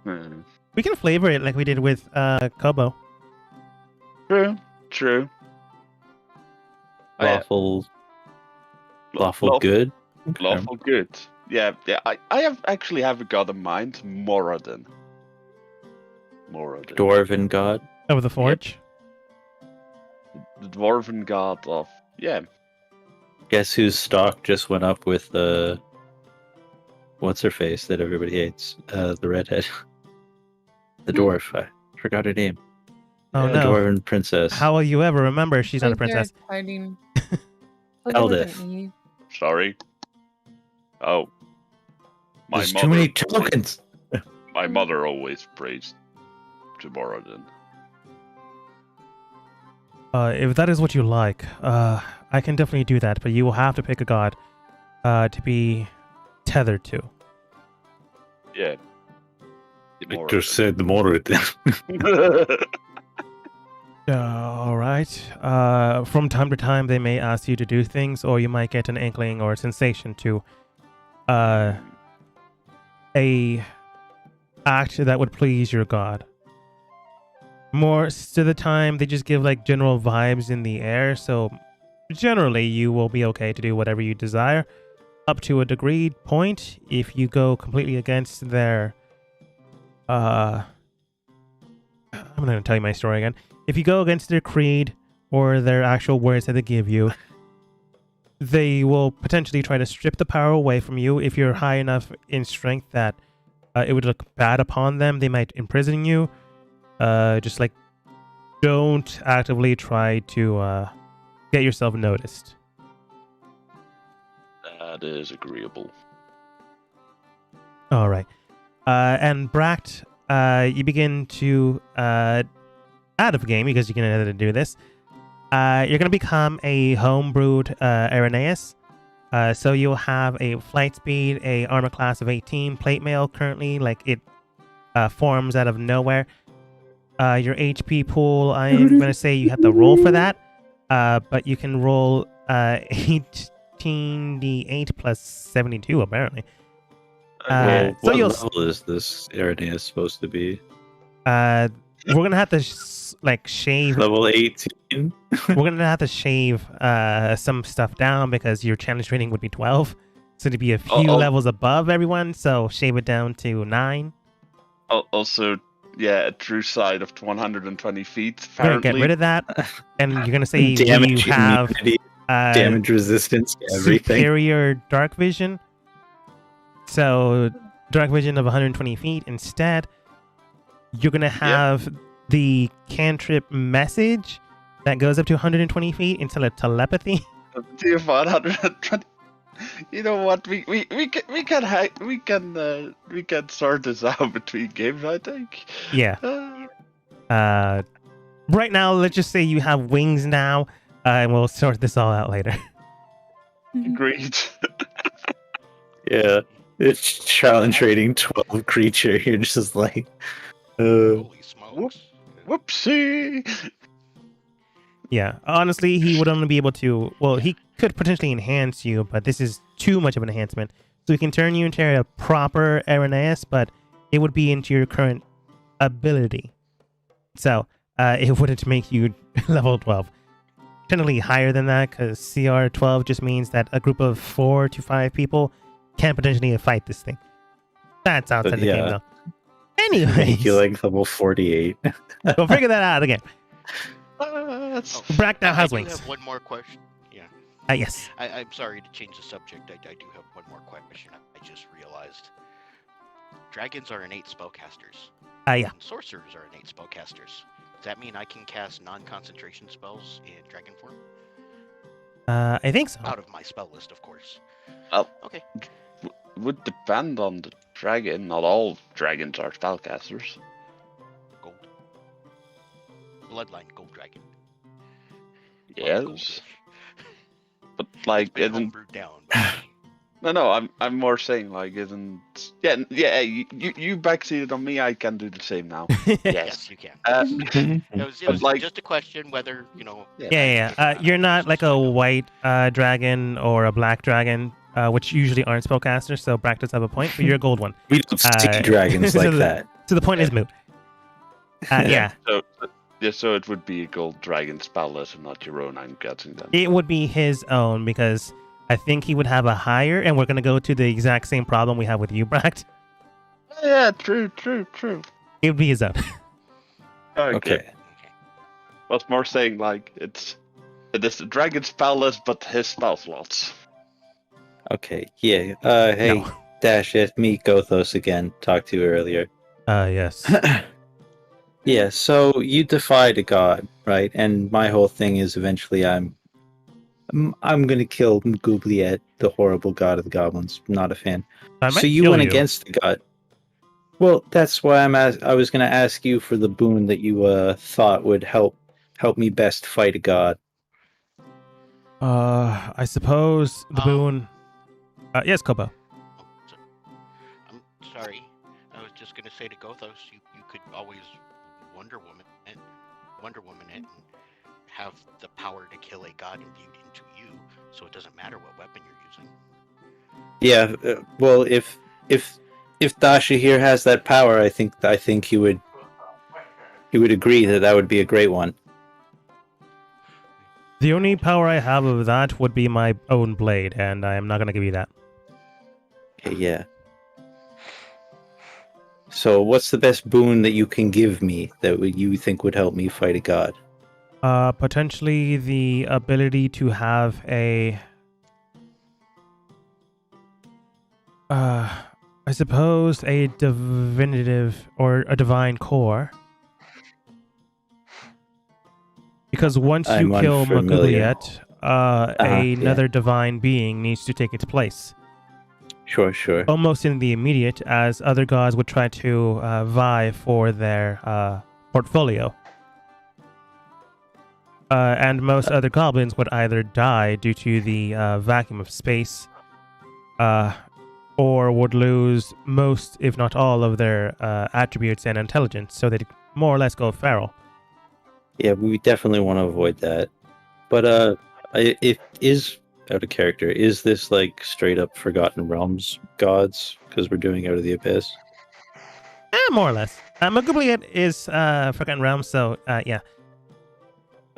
Hmm. We can flavor it like we did with Kobo. True. Lawful good. Okay. Lawful good. Yeah. I haven't got in mind Moradin. Dwarven god. Of the Forge. The dwarven god of Guess whose stock just went up with what's her face that everybody hates? The redhead. The dwarf. I forgot her name. Oh Yeah, The no. dwarven princess. How will you ever remember she's not a Like they're princess? Hiding. Eldith. Sorry. Oh. My There's mother. too many tokens. My mother always praised to Moradin. If that is what you like, I can definitely do that, but you will have to pick a god to be tethered to. Yeah. said the Moradin. Alright. From time to time, they may ask you to do things, or you might get an inkling or a sensation to a act that would please your god. Most of the time, they just give like general vibes in the air, so generally you will be okay to do whatever you desire up to a degree point. If you go completely against their I'm not going to tell you my story again. If you go against their creed or their actual words that they give you, they will potentially try to strip the power away from you. If you're high enough in strength that it would look bad upon them, they might imprison you. Just like, don't actively try to get yourself noticed. That is agreeable. All right. And Bract, you begin to, out of game, because you can edit and do this, you're going to become a homebrewed Irenaeus. So you'll have a flight speed, a armor class of 18, plate mail currently, like it forms out of nowhere. Your HP pool, I'm going to say you have to roll for that, but you can roll 18d8 plus 72, apparently. So what you'll level is this Irenaeus supposed to be? we're gonna have to shave. Level 18. We're gonna have to shave some stuff down because your challenge rating would be 12, so to be a few levels above everyone. So shave it down to 9. Also, yeah, a true side of 120 feet. We're gonna get rid of that, and you're gonna say Damage you have immunity, damage resistance, everything. superior dark vision. So dark vision of 120 feet instead. You're gonna have the cantrip message that goes up to 120 feet instead of telepathy. To 120. You know what? We can sort this out between games, I think. Yeah. Right now, let's just say you have wings now, and we'll sort this all out later. Agreed. Yeah. It's challenge rating 12 creature. You're just like, Holy smokes. Whoopsie. Yeah, honestly, he would only be able to. Well, he could potentially enhance you, but this is too much of an enhancement. So he can turn you into a proper Irenaeus, but it would be into your current ability. So it wouldn't make you level 12. generally higher than that because CR 12 just means that a group of 4 to 5 people can potentially fight this thing. That's outside But the game, yeah. though. Make Anyways, you like level 48. we'll figure that out again. That's- Brack now I has do wings. have one more question. Yeah, Yes. I'm sorry to change the subject. I do have one more question. I just realized dragons are innate spellcasters. Yeah. And sorcerers are innate spellcasters. Does that mean I can cast non-concentration spells in dragon form? I think so. Out of my spell list, of course. Oh. Okay. would depend on the dragon. Not all dragons are spellcasters. Gold. Bloodline gold dragon. Or Yes, goldish. but like Been isn't homebrewed down. But no. I'm more saying like isn't you backseated on me. I can do the same now. Yes. yes, you can. It was But like- just a question whether, Yeah. You're not like a white dragon or a black dragon, which usually aren't spellcasters, so Brack does have a point, but you're a gold one. We don't see dragons so like the- that. So the point is moot. Yeah. So it would be a gold dragon spell list and not your own. I'm guessing then. It would be his own because I think he would have a higher, and we're going to go to the exact same problem we have with you, Brack. Yeah, true. It would be his own. Okay. Was more saying like it is the dragon spell list, but his spell slots. Okay. Yeah. Hey, No. Dash, it's me, Gothos again. Talked to you earlier. Yes. Yeah, so you defied a god, right? And my whole thing is eventually I'm gonna kill Goobliet, the horrible god of the goblins. Not a fan. I might So you kill went against the god. Well, that's why I was gonna ask you for the boon that you thought would help me best fight a god. I suppose the boon. Yes, Kobo. I'm sorry. I was just gonna say to Gothos, you could always Wonder Woman it, and have the power to kill a god imbued into you, so it doesn't matter what weapon you're using. Yeah, well, if Dasha here has that power, I think he would agree that would be a great one. The only power I have of that would be my own blade, and I am not going to give you that. Okay, yeah. So, what's the best boon that you can give me that you think would help me fight a god? Potentially the ability to have a... I suppose a divinative or a divine core. Because once you I'm kill unfamiliar. Maguliet, another divine being needs to take its place. Sure. Almost in the immediate, as other gods would try to vie for their portfolio. And most other goblins would either die due to the vacuum of space, or would lose most, if not all, of their attributes and intelligence, so they'd more or less go feral. Yeah, we definitely want to avoid that. But it is out of character. Is this like straight up Forgotten Realms gods? Because we're doing Out of the Abyss. More or less. Maguliet is Forgotten Realms, so yeah.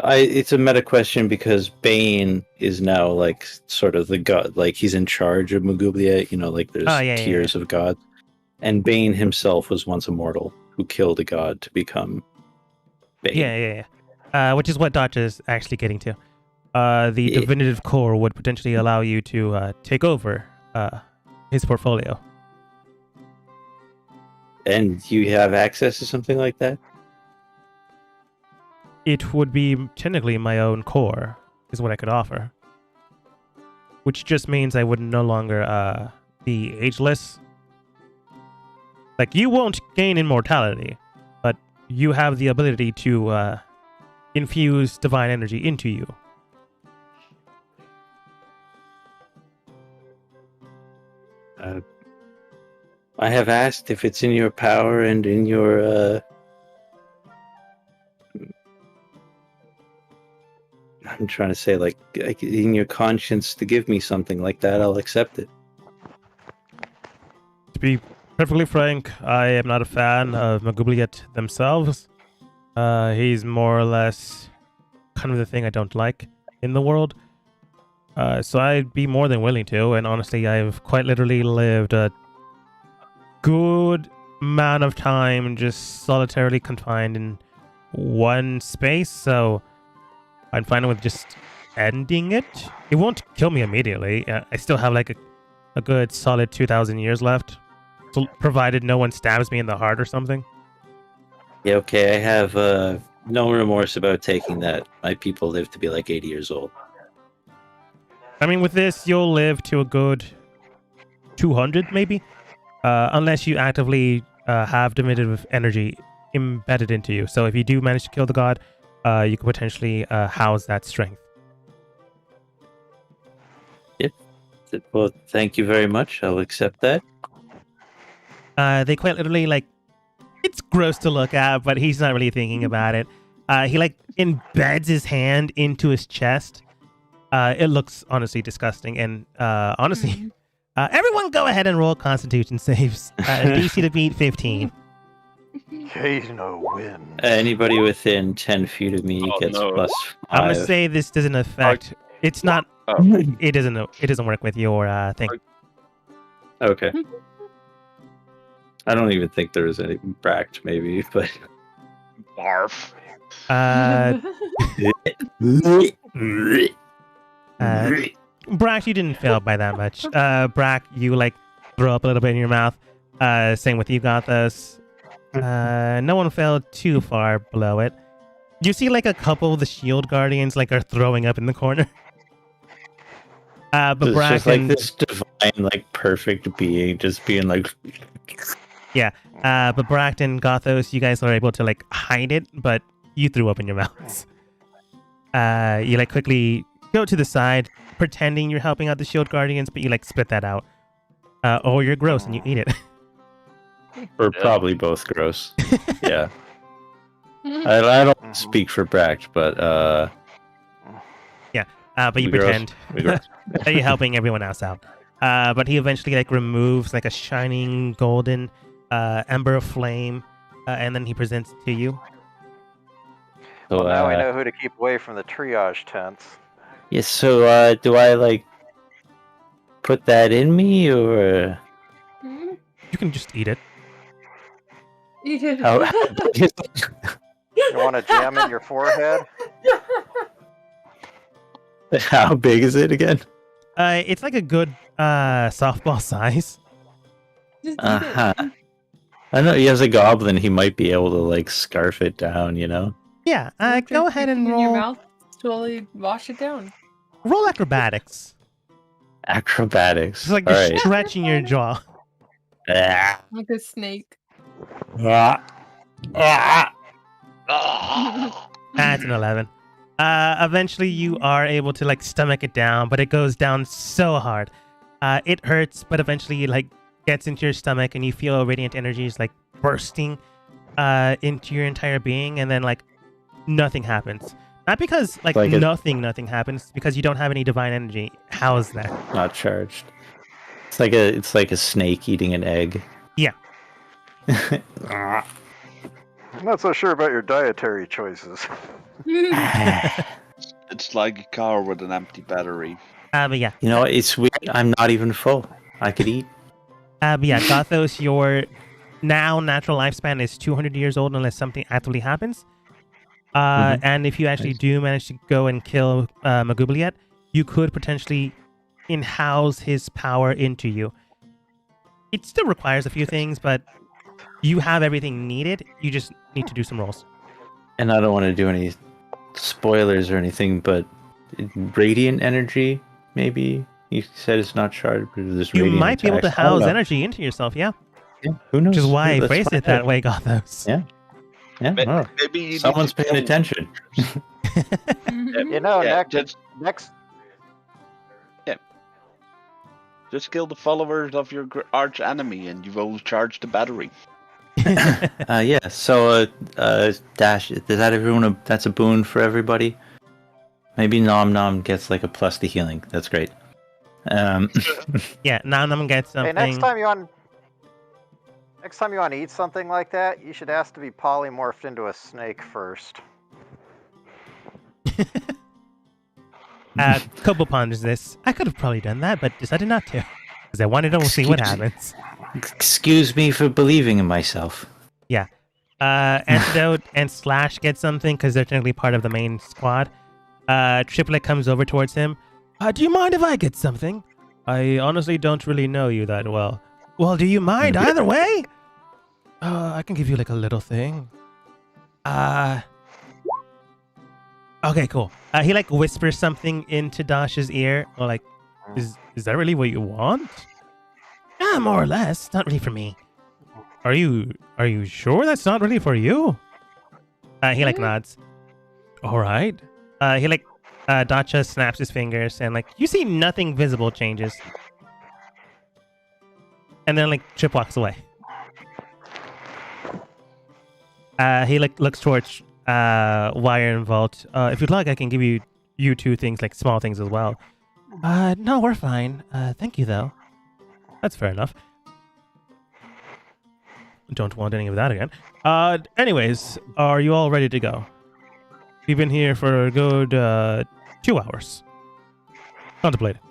It's a meta question because Bane is now like sort of the god, like he's in charge of Magubliet. You know, like there's tiers of gods, and Bane himself was once a mortal who killed a god to become Bane. Yeah. Which is what Dodge is actually getting to. The divinative core would potentially allow you to take over his portfolio. And you have access to something like that? It would be technically my own core, is what I could offer. Which just means I would no longer be ageless. Like, you won't gain immortality, but you have the ability to infuse divine energy into you. I have asked if it's in your power and in your I'm trying to say like in your conscience to give me something like that. I'll accept it. To be perfectly frank, I am not a fan of Magubliet themselves. He's more or less kind of the thing I don't like. in the world. So I'd be more than willing to, and honestly, I've quite literally lived a good amount of time just solitarily confined in one space, so I'm fine with just ending it. It won't kill me immediately. I still have like a good solid 2,000 years left, so provided no one stabs me in the heart or something. Yeah, okay, I have no remorse about taking that. My people live to be like 80 years old. I mean, with this, you'll live to a good 200 maybe, unless you actively have diminutive energy embedded into you. So if you do manage to kill the god, you could potentially house that strength. Well, thank you very much. I'll accept that. They quite literally, like, it's gross to look at, but he's not really thinking about it. He like embeds his hand into his chest. It looks honestly disgusting, and honestly, everyone go ahead and roll Constitution saves. DC to beat 15. Kano wins. Anybody within 10 feet of me gets no. plus 5. I'm gonna say this doesn't affect. It's not. It doesn't. It doesn't work with your thing. Okay. I don't even think there was any bracked, maybe, but. Barf. Brack, you didn't fail by that much. Brack, you like throw up a little bit in your mouth. Same with you, Gothos. No one fell too far below it. You see like a couple of the shield guardians like are throwing up in the corner. But It's Brack just like and this divine, like, perfect being just being like. but Brack and Gothos, you guys are able to like hide it, but you threw up in your mouths. You like quickly go to the side, pretending you're helping out the shield guardians, but you like spit that out. Or you're gross and you eat it. We're probably both gross. Yeah. I don't speak for Bracked, but but you we gross. pretend We gross. that you're helping everyone else out. But he eventually like removes like a shining golden ember of flame, and then he presents it to you. So, Well, now we know who to keep away from the triage tents. Yeah, so do I like put that in me or You can just eat it. Eat it. how You want to jam in your forehead? how big is it again? It's like a good softball size. Just eat Uh-huh. it. I know he has a goblin, he might be able to like scarf it down, you know? Yeah, Just go put ahead it and in your roll mouth, slowly wash it down. roll acrobatics. Acrobatics. It's like All you're right. stretching your jaw. Ah. Like a snake. Ah. Ah. That's an 11. Eventually you are able to like stomach it down, but it goes down so hard. It hurts, but eventually it like gets into your stomach and you feel radiant energy is like bursting into your entire being, and then like nothing happens. Not because like Like a- nothing happens, because you don't have any divine energy. How is that? Not charged. It's like a snake eating an egg. Yeah. Ah. I'm not so sure about your dietary choices. It's like a car with an empty battery. But yeah. You know, it's weird. I'm not even full. I could eat. But yeah, Gothos, your now natural lifespan is 200 years old unless something actively happens. And if you actually Nice. do manage to go and kill Magubliet, you could potentially in-house his power into you. It still requires a few things, but you have everything needed. You just need to do some rolls. And I don't want to do any spoilers or anything, but radiant energy, maybe? You said it's not charged, but there's You radiant might be able to attacks. I don't house know. energy into yourself, yeah. Yeah, who knows? Which is why I Let's phrased find it that out. way, Gothos. Yeah. Yeah, But well, maybe you need someone's to paying kill- attention. You know, Yeah, next, just kill the followers of your arch enemy, and you will charge the battery. Yeah, so Dash, is that everyone? That's a boon for everybody. Maybe Nom Nom gets like a plus to healing. That's great. Yeah, now I'm gonna get hey, something. next time you want to eat something like that, you should ask to be polymorphed into a snake first. Kobo ponders this. I could have probably done that, but decided not to. Because I wanted to see what happens. Excuse me for believing in myself. Antidote and Slash get something because they're technically part of the main squad. Triplet comes over towards him. Do you mind if I get something? I honestly don't really know you that well. Well, do you mind either way? I can give you like a little thing. Okay, cool. He like whispers something into Dash's ear. Or like, is that really what you want? Yeah, more or less. Not really for me. Are you sure that's not really for you? He like nods. All right. He like Dacha snaps his fingers and like you see nothing visible changes. And then like Chip walks away. He like looks towards Wire and Vault. If you'd like, I can give you two things, like small things as well. No, we're fine. Thank you though. That's fair enough. Don't want any of that again. Anyways, are you all ready to go? We've been here for a good 2 hours. Contemplating.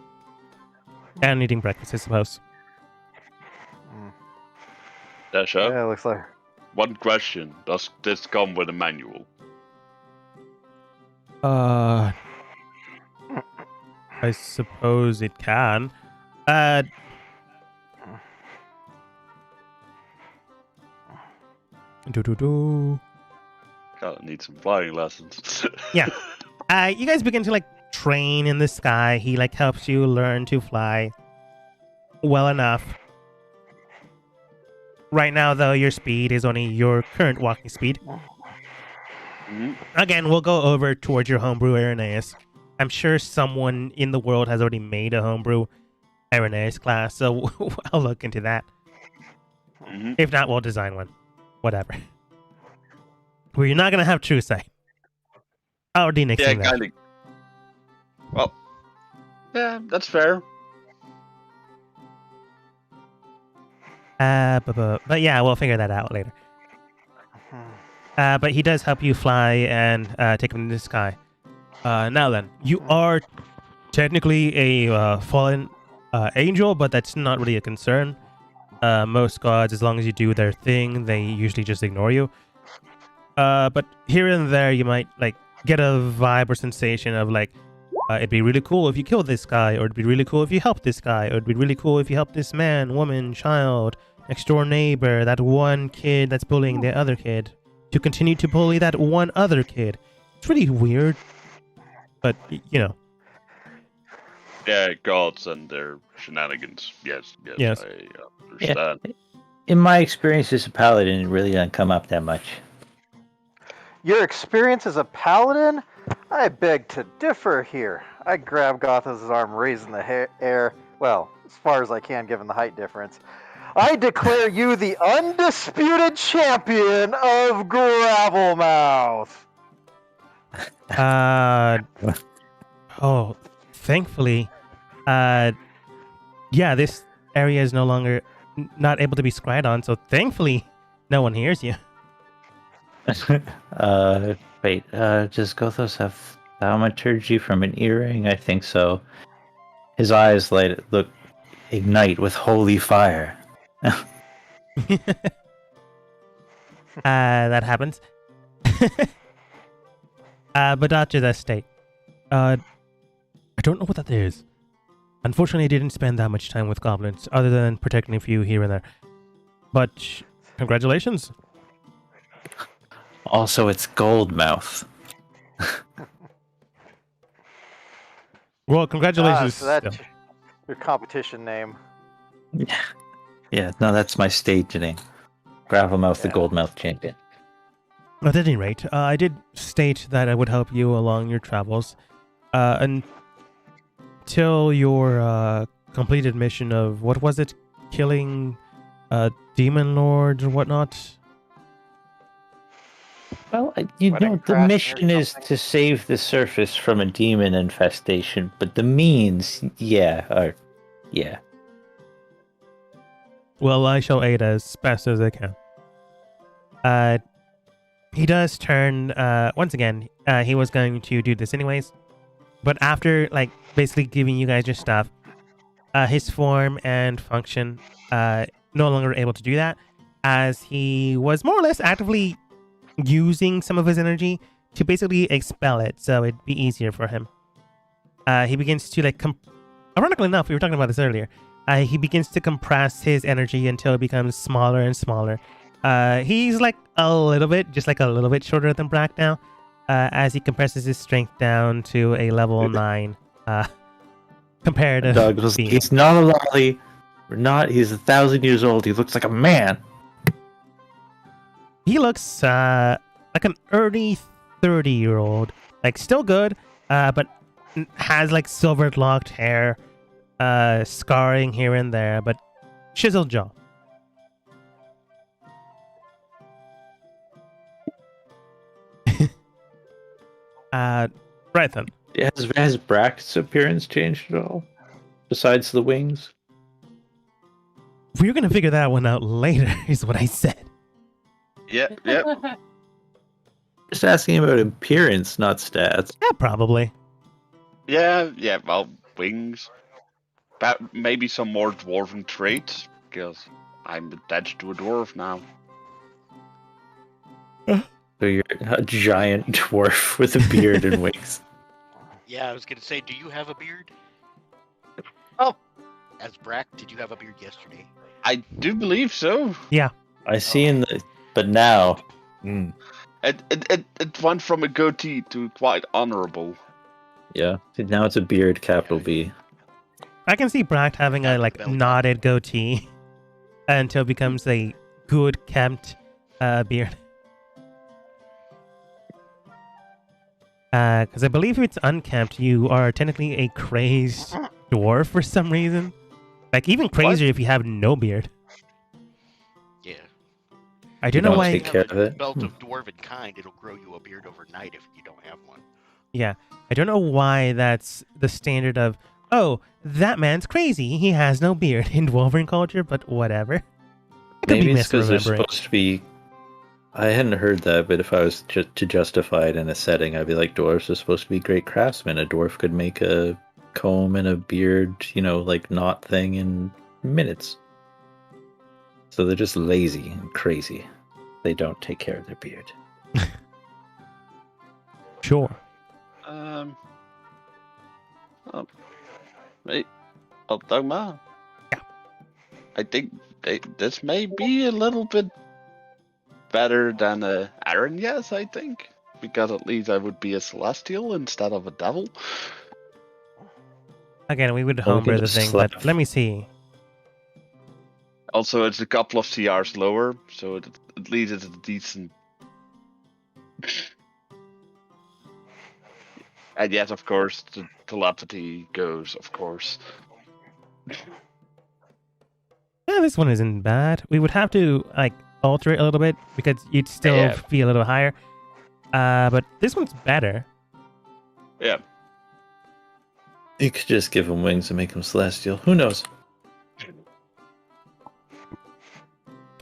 And eating breakfast, I suppose. Dasha, Yeah, looks like. one question. Does this come with a manual? I suppose it can. Gotta need some flying lessons. Yeah. You guys begin to like train in the sky. He like helps you learn to fly well enough. Right now, though, your speed is only your current walking speed. Mhm. Again, we'll go over towards your homebrew Irenaeus. I'm sure someone in the world has already made a homebrew Irenaeus class, so I'll look into that. Mhm. If not, we'll design one. Whatever. Well, you're not going to have true sight. Already nixing Yeah, that. kind of. Well, yeah, that's fair. But yeah, we'll figure that out later. But he does help you fly and take him into the sky. Now then, you are technically a fallen angel, but that's not really a concern. Most gods, as long as you do their thing, they usually just ignore you. But here and there, you might like get a vibe or sensation of like, it'd be really cool if you killed this guy, or it'd be really cool if you helped this guy, or it'd be really cool if you helped this man, woman, child, next door neighbor, that one kid that's bullying the other kid, to continue to bully that one other kid. It's really weird, but you know. Yeah, gods and their shenanigans. Yes. Yes. I understand. In my experience as a paladin, it really doesn't come up that much. Your experience as a paladin? I beg to differ here. I grab Gothas' arm, raising the air. Well, as far as I can, given the height difference. I declare you the undisputed champion of Gravelmouth. Oh, thankfully, yeah, this area is no longer not able to be scryed on, so thankfully, no one hears you. Wait, does Gothos have thaumaturgy from an earring? I think so. His eyes ignite with holy fire. That happens. But Dacha does state, I don't know what that is. Unfortunately, I didn't spend that much time with goblins, other than protecting a few here and there. But congratulations. Also, it's Goldmouth. Well, congratulations. So that's still. your competition name. Yeah, no, that's my stage name. Gravelmouth, the Yeah. Goldmouth champion. At any rate, I did state that I would help you along your travels until your completed mission of, what was it? Killing demon lords or whatnot? Well, Wedding the crashing or mission is something. to save the surface from a demon infestation, but the means, yeah. Well, I shall aid as best as I can. He does turn, once again, he was going to do this anyways. But after like basically giving you guys your stuff, his form and function no longer able to do that, as he was more or less actively using some of his energy to basically expel it, so it'd be easier for him. He begins to like ironically enough, we were talking about this earlier. He begins to compress his energy until it becomes smaller and smaller. He's like a little bit shorter than Brack now, as he compresses his strength down to a level 9 comparative Doug was, being. he's not a lolly. He's 1,000 years old. He looks like a man. He looks like an early 30-year-old, like still good, but has like silvered locked hair, scarring here and there, but chiseled jaw. Right then. Has Brack's appearance changed at all? Besides the wings? We're gonna figure that one out later, is what I said. Yep. Just asking about appearance, not stats. Yeah, probably. Yeah. Well, wings. But maybe some more dwarven traits, because I'm attached to a dwarf now. So you're a giant dwarf with a beard and wings. Yeah, I was gonna say, do you have a beard? Oh. As Brack, did you have a beard yesterday? I do believe so. I see but now. It went from a goatee to quite honorable. Yeah. Now it's a beard, capital B. I can see Brack having a like knotted goatee until it becomes a good kempt beard. Because I believe if it's unkempt, you are technically a crazed dwarf for some reason. Like even crazier if you have no beard. Yeah. I don't know don't why. take care of it. Belt of dwarven kind, it'll grow you a beard overnight if you don't have one. Yeah, I don't know why that's the standard of, oh, that man's crazy. He has no beard in dwarven culture, but whatever. I could Maybe be it's because they're misremembering. supposed to be. I hadn't heard that, but if I was to justify it in a setting, I'd be like, dwarves are supposed to be great craftsmen. A dwarf could make a comb and a beard, like knot thing in minutes. So they're just lazy and crazy. They don't take care of their beard. Sure. Wait, Dogma. Yeah. I think this may be a little bit better than Aaron. Yes, I think, because at least I would be a celestial instead of a devil. Again, we would Well, we homebrew could the just thing, slap. but let me see. Also, it's a couple of CRs lower, so at least it's a decent. And yes, of course, the telepathy goes, of course. Yeah, this one isn't bad. We would have to like alter it a little bit because you'd still Yeah. be a little higher. But this one's better. Yeah. You could just give him wings and make him celestial. Who knows?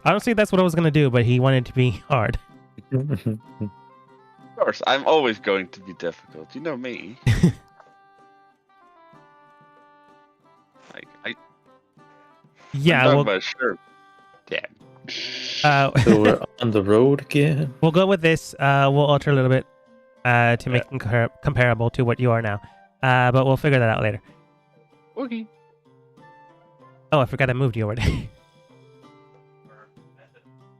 Honestly, that's what I was gonna do, but he wanted to be hard. Of course, I'm always going to be difficult. You know me. Yeah, I'm we'll, about sure. Yeah. So we're on the road again. we'll go with this. We'll alter a little bit to make him comparable to what you are now. But we'll figure that out later. Okay. Oh, I forgot I moved you already.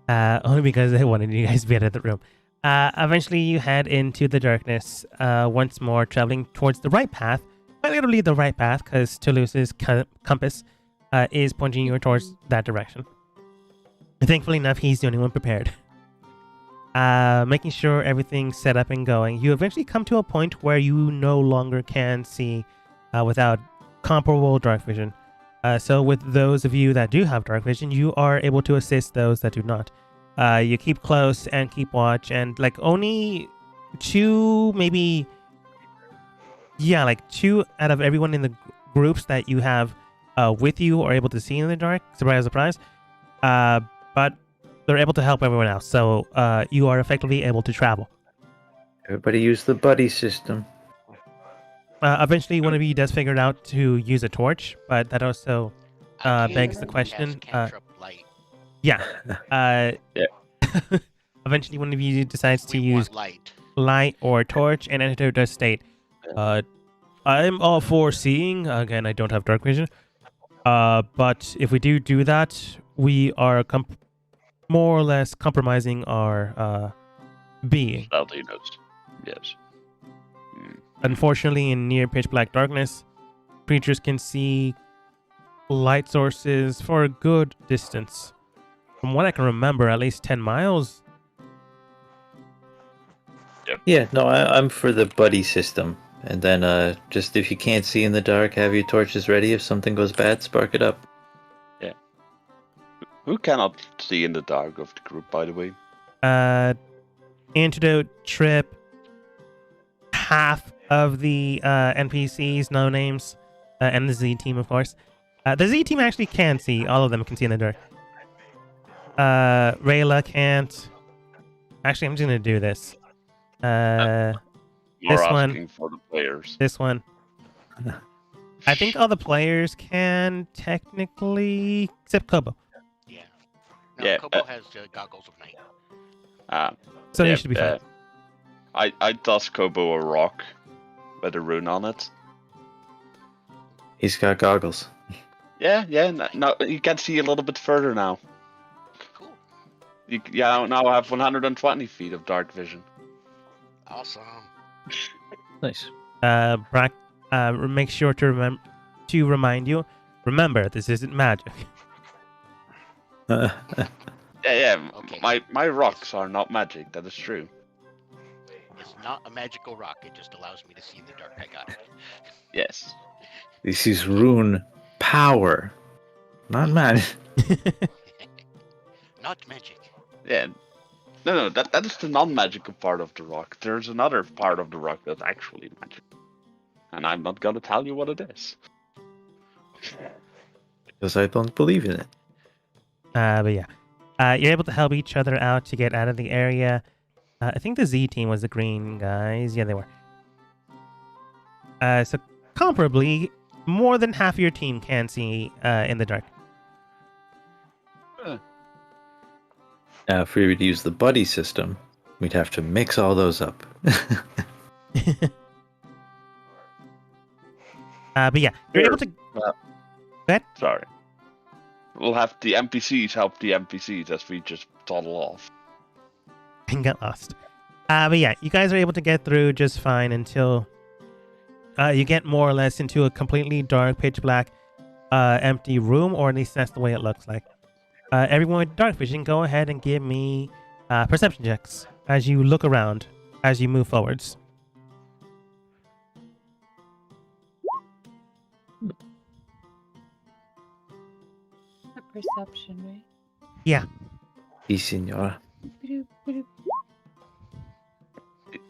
Only because I wanted you guys to be out of the room. Eventually, you head into the darkness once more, traveling towards the right path. Quite literally the right path, because Toulouse's compass is pointing you towards that direction. Thankfully enough, he's the only one prepared. Making sure everything's set up and going, you eventually come to a point where you no longer can see without comparable dark vision. So with those of you that do have dark vision, you are able to assist those that do not. You keep close and keep watch, and like only two, maybe, yeah, like 2 out of everyone in the groups that you have with you are able to see in the dark. Surprise, surprise. But they're able to help everyone else, so you are effectively able to travel. Everybody use the buddy system. Eventually, one of you does figure it out to use a torch, but that also I begs the can't question. cast cantrip light. Yeah. Yeah. Eventually, one of you decides to We use want light. light or torch, and Antidote does state, I'm all for seeing. Again, I don't have dark vision. But if we do that, we are more or less compromising our being. Stealthiness. Yes. Mm. Unfortunately, in near pitch black darkness, creatures can see light sources for a good distance. From what I can remember, at least 10 miles. Yeah, no, I'm for the buddy system. And then just if you can't see in the dark, have your torches ready. If something goes bad, spark it up. Who cannot see in the dark of the group, by the way? Antidote, Trip, half of the NPCs, no names, and the Z team, of course. The Z team actually can see. All of them can see in the dark. Rayla can't. Actually, I'm just going to do this. You're This one. asking for the players. This one. I think all the players can technically, except Kobo. Yeah. No, Yeah, Kobo has goggles of night. So Yeah, you should be fine. I toss Kobo a rock with a rune on it. He's got goggles. Yeah, now you can see a little bit further now. Cool. You now have 120 feet of dark vision. Awesome. Nice. Brack, make sure to remind you. Remember, this isn't magic. Yeah, Okay. my rocks are not magic. That is true. It's not a magical rock. It just allows me to see in the dark. I got it. Yes. This is rune power, not magic. Not magic. Yeah. No, that is the non-magical part of the rock. There's another part of the rock that's actually magic. And I'm not gonna tell you what it is. Because I don't believe in it. But yeah. You're able to help each other out to get out of the area. I think the Z team was the green guys. Yeah, they were. So comparably, more than half your team can see in the dark. Now, if we would use the buddy system, we'd have to mix all those up. But yeah, you're able to. Sorry. We'll have the NPCs help the NPCs as we just toddle off. And get lost. But yeah, you guys are able to get through just fine until you get more or less into a completely dark, pitch black, empty room, or at least that's the way it looks like. Everyone with dark vision, go ahead and give me perception checks as you look around, as you move forwards. A perception, right? Yeah. Si, senora.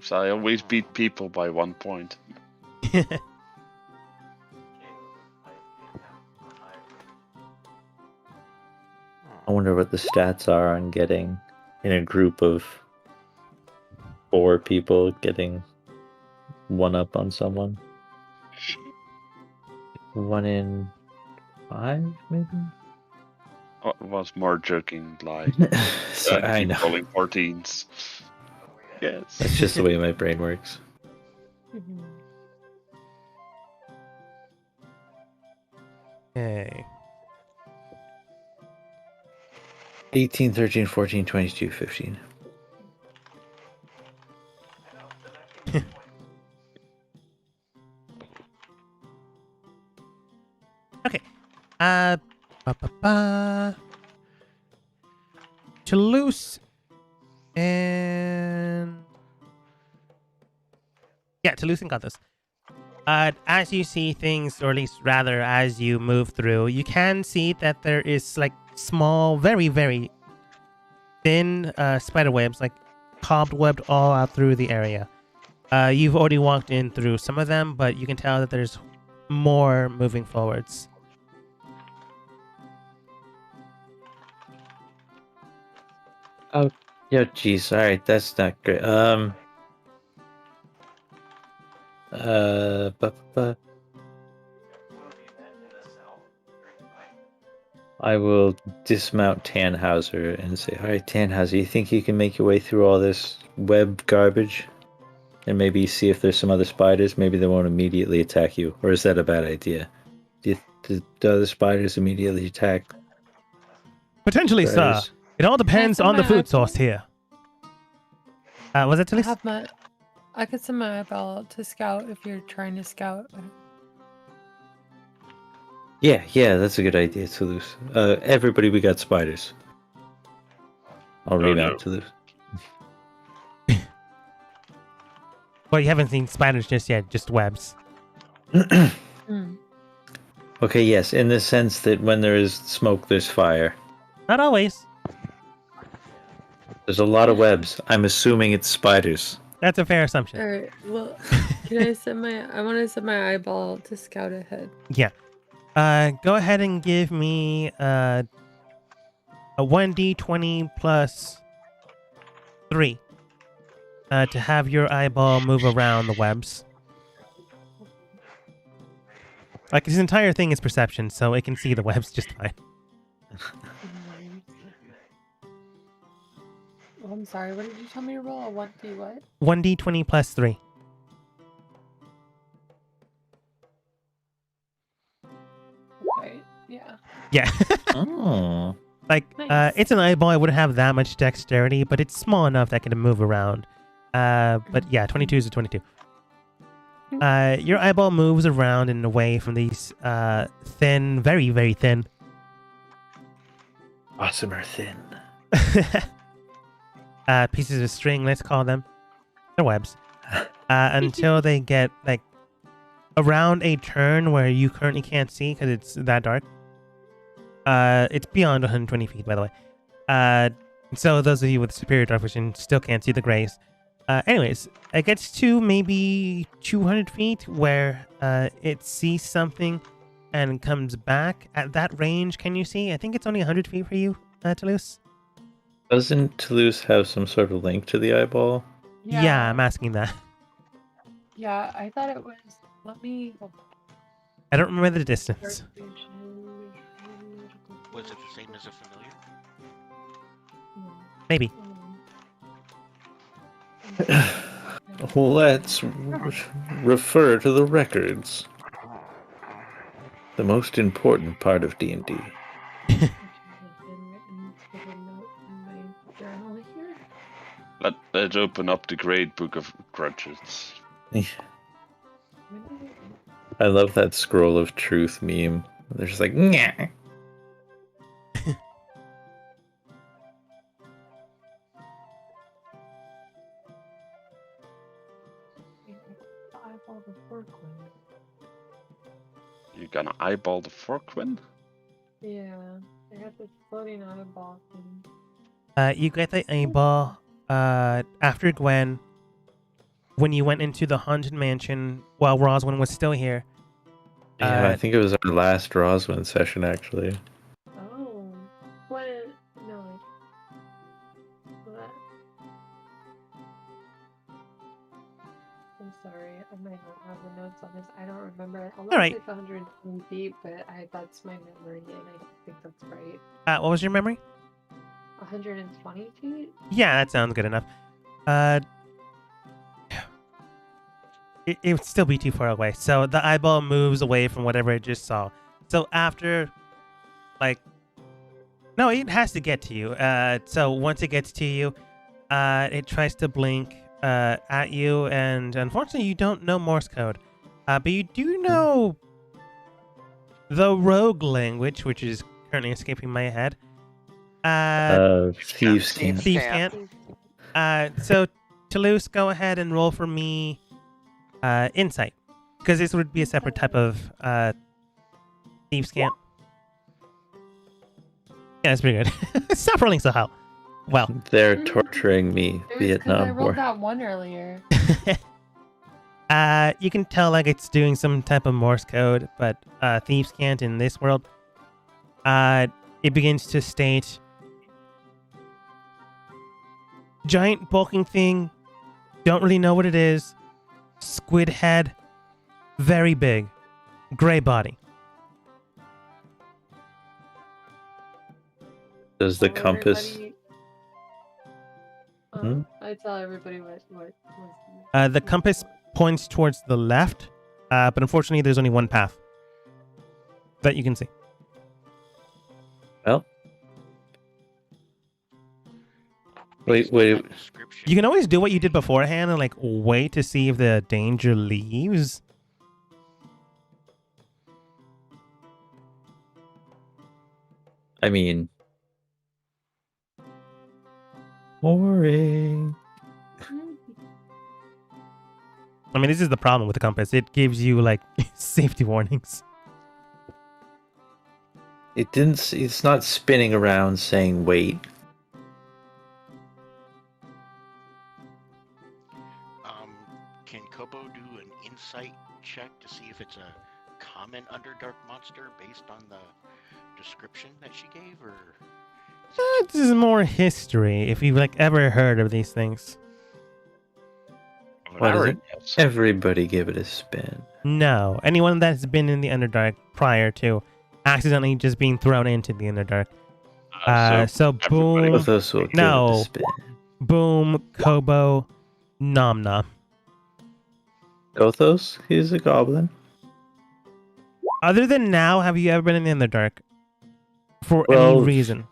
So I always beat people by 1 point. I wonder what the stats are on getting in a group of 4 people getting 1 up on someone. 1 in 5, maybe? Was more joking, like So, I keep know. rolling 14s. Yes. That's just the way my brain works. Mhm. Okay. 18, 13, 14, 22, 15. Okay. Toulouse and yeah, Toulouse got this. As you see things, or at least rather as you move through, you can see that there is like small, very, very thin spider webs, like cobwebbed all out through the area. You've already walked in through some of them, but you can tell that there's more moving forwards. Oh, yeah, geez. All right, that's not great. I will dismount Tannhauser and say, all right, Tannhauser, you think you can make your way through all this web garbage? And maybe see if there's some other spiders? Maybe they won't immediately attack you. Or is that a bad idea? Do other spiders immediately attack? Potentially, sir. spiders? It all depends send on the my food eyeball? source here. Was it I Talise? have I could send my eyeball to scout if you're trying to scout. Yeah, that's a good idea, Toulouse. Everybody, we got spiders. I'll read out Toulouse. Well, you haven't seen spiders just yet, just webs. Okay, yes, in the sense that when there is smoke, there's fire. Not always. There's a lot of webs. I'm assuming it's spiders. That's a fair assumption. All right. Well, can I send I want to send my eyeball to scout ahead. Yeah. Go ahead and give me a 1d20 plus 3 to have your eyeball move around the webs. Like, this entire thing is perception, so it can see the webs just fine. Oh, I'm sorry. What did you tell me to roll? A 1d what? 1d20 plus 3. Okay. Yeah. Yeah. Oh. Like, Nice. it's an eyeball. It wouldn't have that much dexterity, but it's small enough that it can move around. But yeah, 22 is a 22. Your eyeball moves around and away from these thin, very, very thin. Awesome or thin. Pieces of string, let's call them. They're webs. Until they get, like, around a turn where you currently can't see because it's that dark. It's beyond 120 feet, by the way. So those of you with superior dark vision still can't see the grays. Anyways, it gets to maybe 200 feet where it sees something and comes back. At that range, can you see? I think it's only 100 feet for you, Toulouse. Doesn't Toulouse have some sort of link to the eyeball? Yeah, I'm asking that. Yeah, I thought it was. Let me. I don't remember the distance. Was it the same as a familiar? Maybe. Let's refer to the records. The most important part of D&D. Let's open up the Great Book of Grudges. I love that scroll of truth meme. They're just like, nyah. You gonna eyeball the Forquin? Yeah, I got this floating eyeball thing. You get the eyeball after Gwen. When you went into the haunted mansion while Roswin was still here. Yeah, I think it was our last Roswin session, actually. Oh, what? No. What? I'm sorry, I might not have the notes on this. I don't remember. I want to All right. say 120 feet, but that's my memory, and I don't think that's right. What was your memory? 120 feet? Yeah, that sounds good enough. It would still be too far away. So the eyeball moves away from whatever it just saw. So after, like, no, it has to get to you. So once it gets to you, it tries to blink at you, and unfortunately, you don't know Morse code. But you do know the rogue language, which is currently escaping my head. Thieves can't. Thieves can't. So Toulouse, go ahead and roll for me. Insight, because this would be a separate type of thieves can't. Yeah, that's pretty good. Stop rolling so high. Well, They're torturing me, It was 'cause I Vietnam rolled War. that one earlier. you can tell like it's doing some type of Morse code, but thieves can't in this world. It begins to state giant bulking thing. Don't really know what it is. Squid head, Very big. Gray body. Does the Tell compass? everybody- Hmm? I tell everybody what was. The compass points towards the left, but unfortunately there's only one path that you can see. Well, Based wait. on that description, You can always do what you did beforehand and like wait to see if the danger leaves. I mean, boring. I mean, this is the problem with the compass. It gives you like safety warnings. It didn't. It's not spinning around saying wait. Can Kobo do an insight check to see if it's a common Underdark monster based on the description that she gave, or This is more history. If you've like ever heard of these things. What is Aaron, it? yes. Everybody give it a spin. No, anyone that's been in the Underdark prior to accidentally just being thrown into the Underdark. So everybody boom, Both those will give it No. a spin. boom, Kobo, nom nom. Gothos, he's a goblin. Other than now, have you ever been in the Underdark for Well, any reason?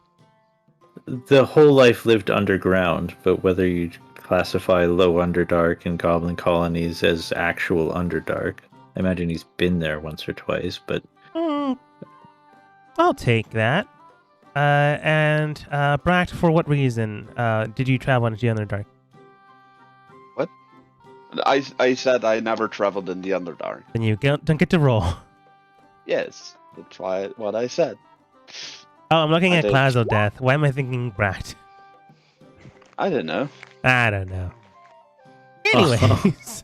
The whole life lived underground, but whether you classify low underdark and goblin colonies as actual underdark, I imagine he's been there once or twice, but I'll take that. And Bract, for what reason did you travel into the Underdark? I said I never traveled in the Underdark. Then you don't get to roll. Yes, that's what I said. Oh, I'm looking I at did. Clouds of Death. Why am I thinking Bract? I don't know. I don't know. Anyways,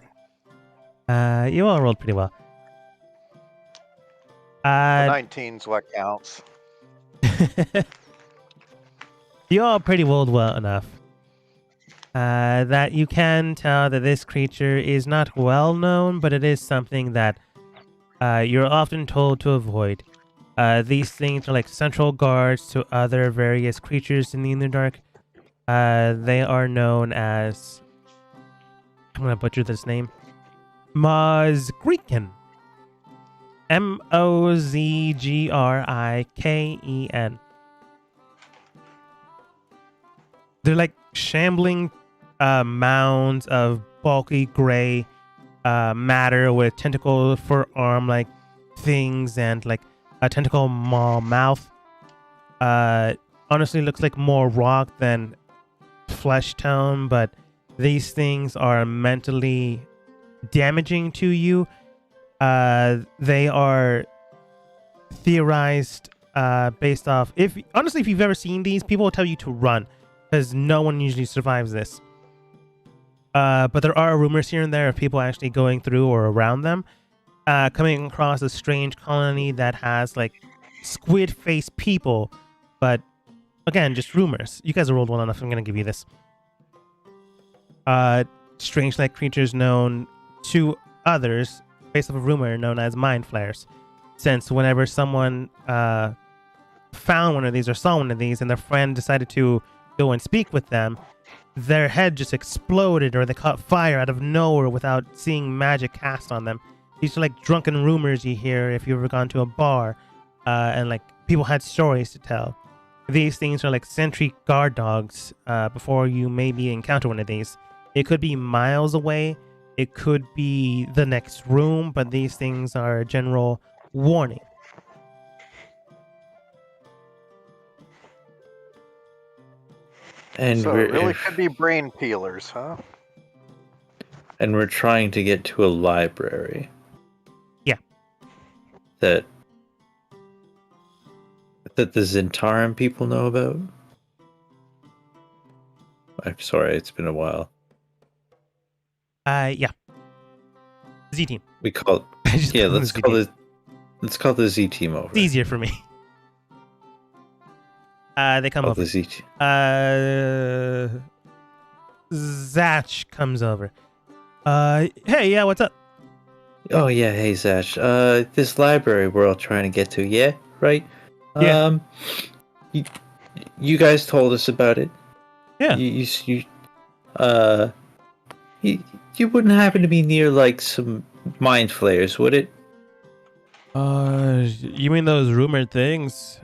you all rolled pretty well. The 19's what counts. You all pretty rolled well enough that you can tell that this creature is not well known, but it is something that you're often told to avoid. These things are like central guards to other various creatures in the Underdark. They are known as, I'm gonna butcher this name, Mozgriken. Mozgriken. They're like shambling mounds of bulky gray matter with tentacle for arm-like things and like a tentacle maw mouth. Honestly, looks like more rock than flesh tone, but these things are mentally damaging to you. They are theorized based off, if you've ever seen these, people will tell you to run because no one usually survives this. But there are rumors here and there of people actually going through or around them, coming across a strange colony that has like squid face people, but again, just rumors. You guys have rolled well enough. I'm gonna give you this. Strange like creatures known to others based off a rumor known as mind flayers. Since whenever someone found one of these or saw one of these and their friend decided to go and speak with them, their head just exploded or they caught fire out of nowhere without seeing magic cast on them. These are like drunken rumors you hear if you've ever gone to a bar and like people had stories to tell. These things are like sentry guard dogs before you maybe encounter one of these. It could be miles away. It could be the next room, but these things are a general warning. And So we're, it really could be brain peelers, huh? and we're trying to get to a library. Yeah. That the Zentaran people know about. I'm sorry, it's been a while. Yeah. Z team. We call it. I just Yeah, call them let's Z call team. it. Let's call the Z team over. It's easier for me. They come Call over. the Z team. Zach comes over. Hey, yeah, what's up? Oh yeah, hey Zach. This library we're all trying to get to, yeah, right? Yeah. You, you guys told us about it. Yeah. Uh, you, you wouldn't happen to be near like some mind flayers, would it? You mean those rumored things?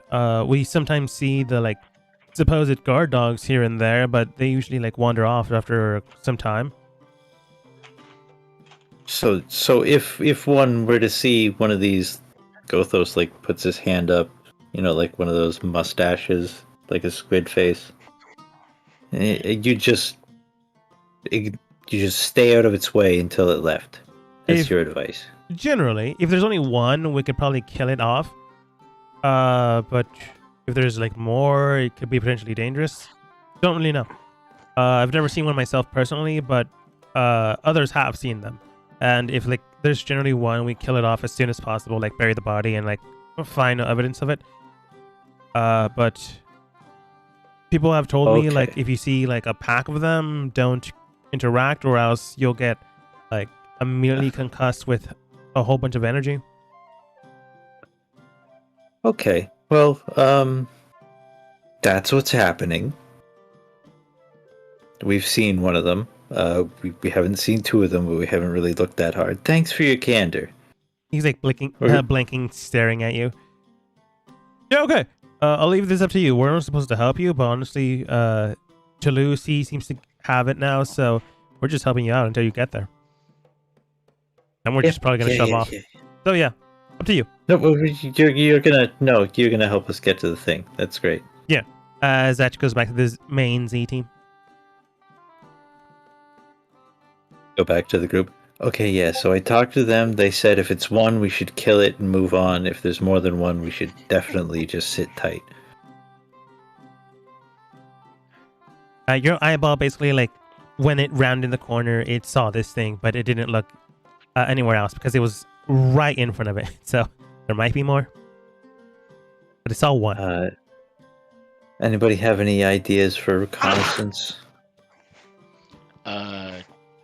We sometimes see the like supposed guard dogs here and there, but they usually like wander off after some time. So if one were to see one of these, Gothos like puts his hand up, like one of those mustaches, like a squid face. You just stay out of its way until it left. That's If- your advice. Generally, if there's only one, we could probably kill it off. But if there's like more, it could be potentially dangerous. Don't really know. I've never seen one myself personally, but others have seen them. And if like there's generally one, we kill it off as soon as possible, like bury the body and like find no evidence of it. But people have told me like Okay. if you see like a pack of them, don't interact, or else you'll get like immediately concussed with a whole bunch of energy. Okay. Well, that's what's happening. We've seen one of them. We haven't seen two of them, but we haven't really looked that hard. Thanks for your candor. He's like blinking, Okay. blinking, staring at you. Yeah, okay. I'll leave this up to you. We're not supposed to help you, but honestly, Toulouse seems to have it now, so we're just helping you out until you get there. And we're just probably gonna shove off. Yeah. So yeah, up to you. No, well, you're gonna help us get to the thing. That's great. Zach goes back to this main Z team. Go back to the group. Okay, yeah. So I talked to them. They said if it's one, we should kill it and move on. If there's more than one, we should definitely just sit tight. Your eyeball basically like when it rounded the corner, it saw this thing, but it didn't look anywhere else because it was right in front of it. So there might be more, but it saw one. Anybody have any ideas for reconnaissance?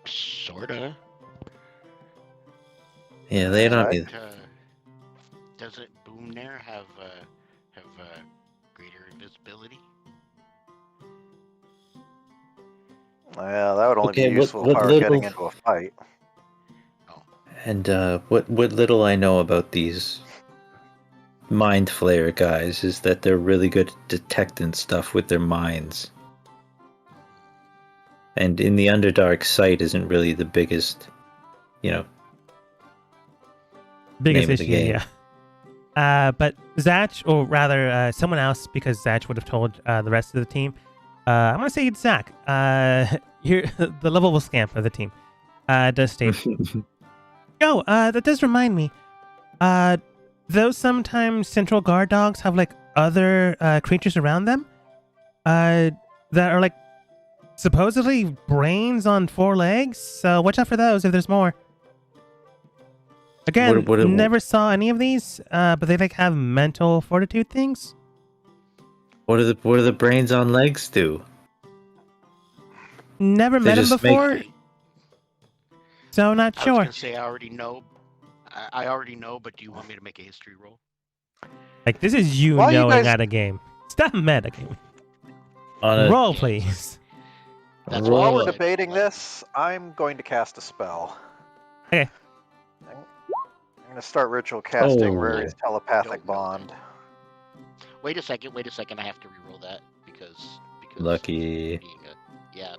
Sorta. Yeah, they don't Right. need. Doesn't Boomnair have greater invisibility? Yeah, that would only Okay, be what- useful what if I were little- getting into a fight. And what little I know about these mind flayer guys is that they're really good at detecting stuff with their minds. And in the Underdark, sight isn't really the biggest, Biggest name of the issue, game. yeah. But Zach, or rather someone else, because Zach would have told the rest of the team. I'm gonna say it's Zach. Here, the lovable scamp of the team, does state. Oh, that does remind me. Though sometimes central guard dogs have like other creatures around them, that are like supposedly brains on 4 legs. So watch out for those if there's more. Again, What- never saw any of these, but they like have mental fortitude things. What do the brains on legs do? Never They met them just make- before, so not I was sure. gonna say I already know. I already know, but do you want me to make a history roll? Like this is you While you knowing guys- at a game. Stop metagaming. On a Roll, please. That's Roll what I While we're it. said. debating this, I'm going to cast a spell. Okay. I'm going to start ritual casting Oh. Rory's telepathic Don't know bond. Wait a second. I have to reroll that because Lucky.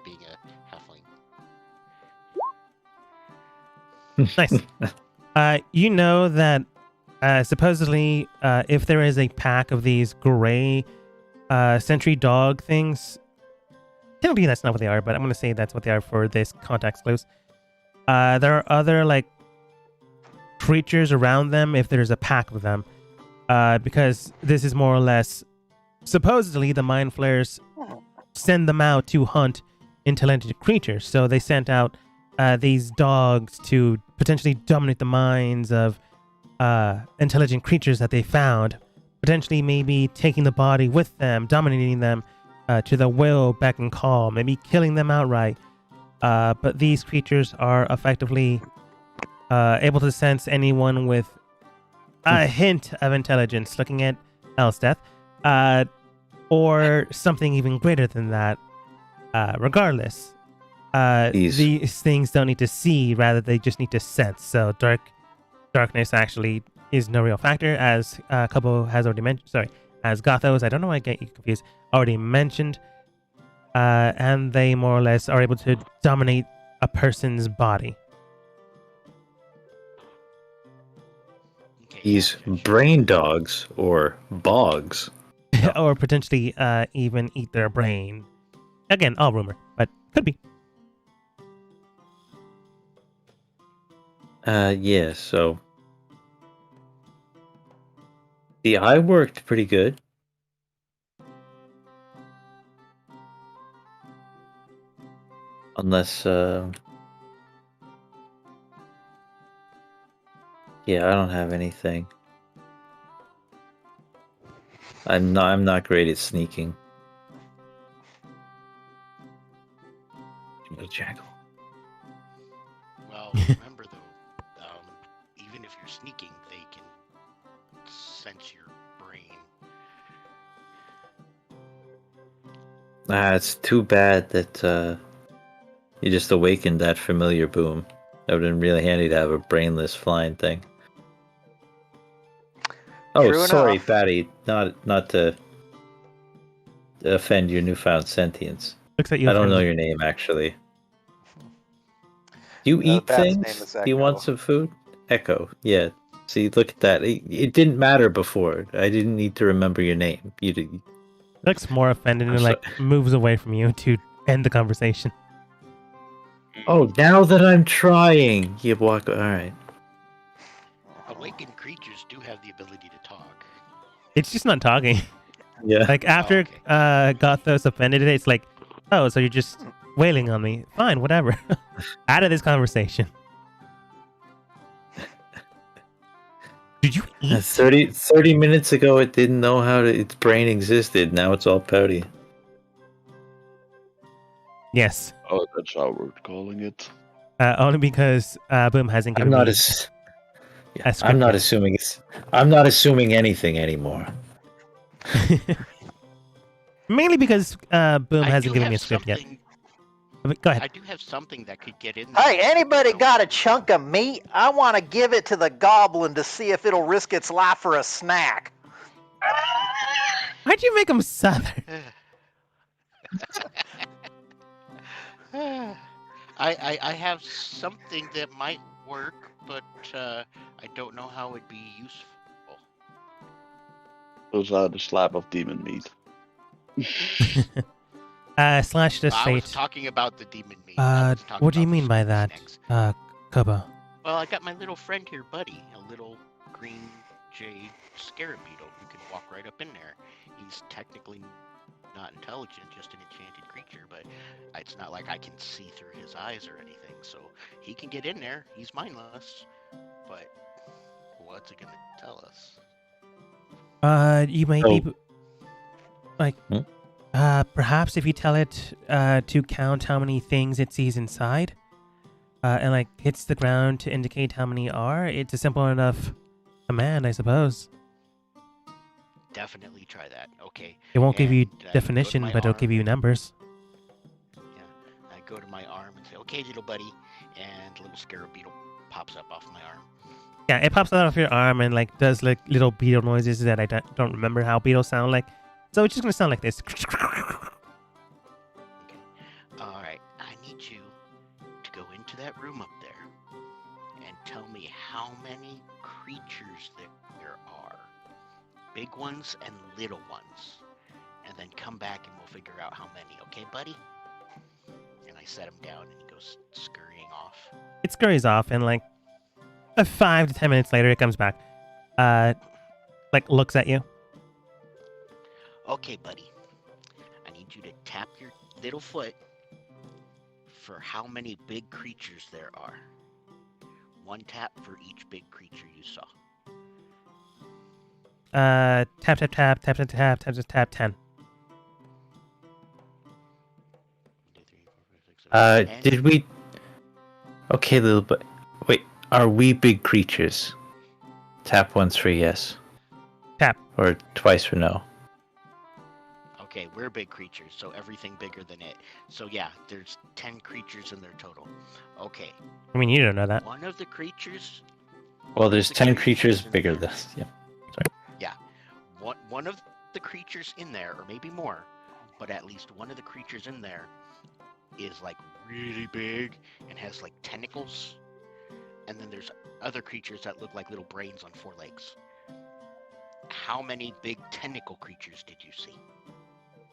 being a halfling. Nice. You know that supposedly if there is a pack of these gray sentry dog things, technically that's not what they are, but I'm going to say that's what they are for this context clues. There are other like creatures around them if there's a pack of them, because this is more or less supposedly the mind flayers send them out to hunt intelligent creatures. So they sent out these dogs to potentially dominate the minds of intelligent creatures that they found, potentially maybe taking the body with them, dominating them to the will, beck and call, maybe killing them outright. But these creatures are effectively able to sense anyone with a hint of intelligence looking at Elspeth, or something even greater than that. Regardless, these things don't need to see, rather they just need to sense. So darkness actually is no real factor, as Kobo has already mentioned. Sorry, as Gothos, I don't know why I get you confused, already mentioned. And they more or less are able to dominate a person's body. Okay, These yeah, brain dogs or bogs. Or potentially even eat their brain. Again, all rumor, but could be. Yeah, so the eye worked pretty good. Unless yeah, I don't have anything. I'm not great at sneaking. Jackal. Well, remember though, even if you're sneaking, they can sense your brain. It's too bad that you just awakened that familiar boom. That would have been really handy to have a brainless flying thing. Oh, True sorry, enough. Fatty. Not to offend your newfound sentience. Looks at you. I don't know friendly. your name, actually. Do you The eat bat's name things? is Do you want Echo. some food? Echo. Yeah. See, look at that. It didn't matter before. I didn't need to remember your name. You did. Looks more offended I'm and like moves away from you to end the conversation. Oh, now that I'm trying, you walk. All right. Awakened creatures do have the ability to talk. It's just not talking. Yeah. Like after okay. Gothos offended it, it's like, oh, so you're just wailing on me. Fine, whatever. Out of this conversation. Did you eat? 30 minutes ago, it didn't know its brain existed. Now it's all pouty. Yes. Oh, that's how we're calling it. Only because Boom hasn't given I'm not me as. Yeah, a I'm script not yet. assuming it's. I'm not assuming anything anymore. Mainly because Boom I hasn't do given me a have script yet. something. But go ahead. I do have something that could get in there. Hey, anybody So- got a chunk of meat? I want to give it to the goblin to see if it'll risk its life for a snack. Why'd you make him southern? I have something that might work, but I don't know how it'd be useful. Those are the slab of demon meat. Slash the I was state. talking about the demon meat. I was talking What do you about the mean by that, snacks. Kobo? Well, I got my little friend here, Buddy, a little green jade scarab beetle who can walk right up in there. He's technically not intelligent, just an enchanted creature, but it's not like I can see through his eyes or anything, so he can get in there. He's mindless, but what's it gonna tell us? You may Oh. be like, Hmm? perhaps if you tell it to count how many things it sees inside, and like hits the ground to indicate how many are, it's a simple enough command, I suppose. Definitely try that. Okay. It won't give you And, go to definition, my but it'll arm. give you numbers. Yeah, I go to my arm and say, "Okay, little buddy," and little scarab beetle pops up off my arm. Yeah, it pops out of your arm and like does like little beetle noises that I don't remember how beetles sound like. So it's just gonna sound like this. Okay. All right. I need you to go into that room up there and tell me how many creatures there are, big ones and little ones, and then come back and we'll figure out how many. Okay, buddy? And I set him down and he goes scurrying off. It scurries off and like 5 to 10 minutes later it comes back. Like looks at you. Okay, buddy. I need you to tap your little foot for how many big creatures there are. One tap for each big creature you saw. Tap tap tap tap tap tap tap tap tap 10. 1, 2, 3, 4, 5, 6, 7, 8, Did we? Okay, little but wait. Are we big creatures? Tap once for yes. Tap. Or twice for no. Okay, we're big creatures, so everything bigger than it. So yeah, there's 10 creatures in their total. Okay. I mean, you don't know that. One of the creatures. Well, one there's of the 10 creatures in bigger there- than us. Yeah. One of the creatures in there, or maybe more, but at least one of the creatures in there is like really big and has like tentacles. And then there's other creatures that look like little brains on 4 legs. How many big tentacle creatures did you see?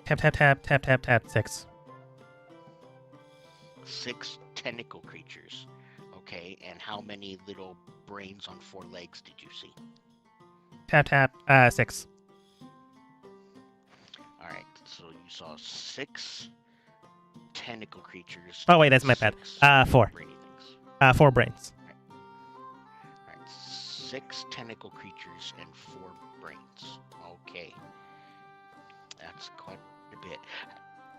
Tap, tap, tap, tap, tap, tap. 6. 6 tentacle creatures. Okay, and how many little brains on 4 legs did you see? Tap, tap. 6. Alright, so you saw 6 tentacle creatures. Oh, wait, that's my bad. 6 4. brainy things. 4 brains. Alright, 6 tentacle creatures and 4 brains. Okay. That's quite a bit.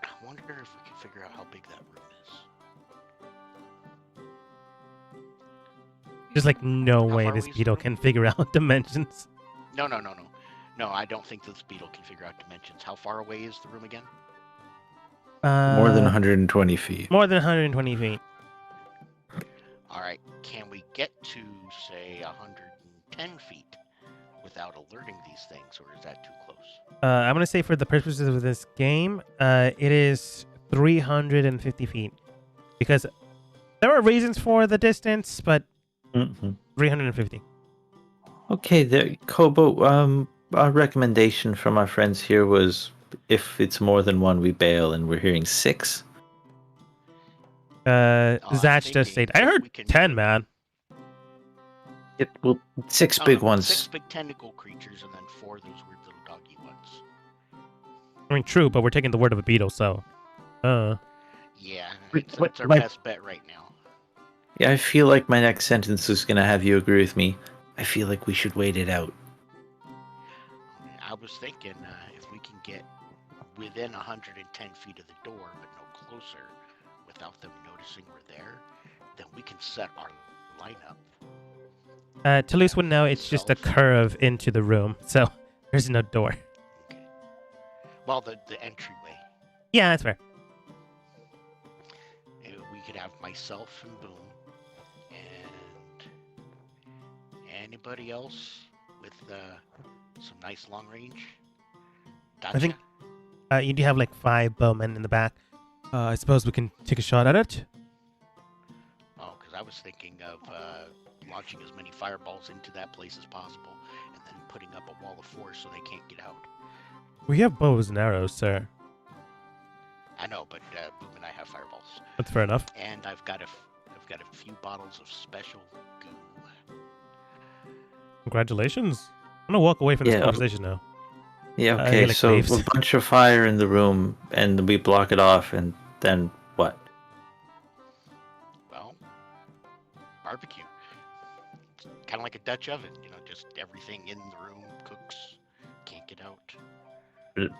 I wonder if we can figure out how big that room is. There's like no How way far this away is the beetle room? can figure out dimensions. No. No, I don't think this beetle can figure out dimensions. How far away is the room again? More than 120 feet. More than 120 feet. Alright, can we get to, say, 110 feet without alerting these things, or is that too close? I'm gonna say for the purposes of this game, it is 350 feet, because there are reasons for the distance, but Mm-hmm. 350. Okay, there, Kobo. Our recommendation from our friends here was if it's more than 1, we bail, and we're hearing 6. I'm Zach just thinking said, I if heard we can- 10, man. Well, 6 Oh, big no, ones. 6 big tentacle creatures and then 4 of those weird little doggy ones. I mean, true, but we're taking the word of a beetle, so. Yeah, Wait, it's our my- best bet right now. Yeah, I feel like my next sentence is going to have you agree with me. I feel like we should wait it out. I was thinking if we can get within 110 feet of the door, but no closer, without them noticing we're there, then we can set our lineup. Toulouse would know it's just a Self. curve into the room, so there's no door. Okay. Well, the entryway. Yeah, that's fair. We could have myself and Boom, and anybody else with some nice long range. I think you do have like 5 bowmen in the back. I suppose we can take a shot at it. Oh, because I was thinking of launching as many fireballs into that place as possible, and then putting up a wall of force so they can't get out. We have bows and arrows, sir. I know, but Boom and I have fireballs, That's fair enough. and I've got a few bottles of special goo. Congratulations. I'm gonna walk away from this Yeah. conversation now. Yeah, I okay, like so waves. a bunch of fire in the room, and we block it off, and then what? Well, barbecue. It's kind of like a Dutch oven, just everything in the room cooks, can't get out.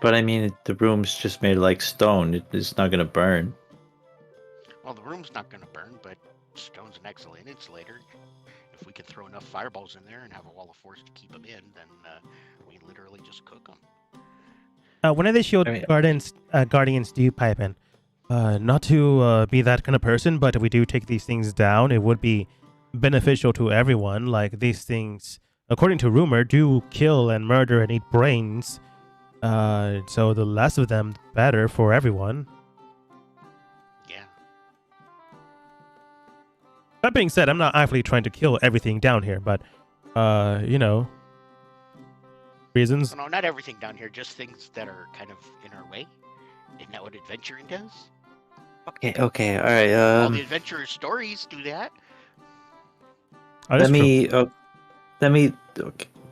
But I mean, the room's just made like stone. It's not going to burn. Well, the room's not going to burn, but stone's an excellent insulator. If we can throw enough fireballs in there and have a wall of force to keep them in, then we literally just cook them. When are the shield I mean- guardians do pipe in? Not to be that kind of person, but if we do take these things down, it would be beneficial to everyone. Like, these things, according to rumor, do kill and murder and eat brains. So the less of them, the better for everyone. Yeah. That being said, I'm not actively trying to kill everything down here, but, reasons. No, not everything down here, just things that are kind of in our way. Isn't that what adventuring does? Okay, all right. All the adventurer stories do that. Oh, that's true.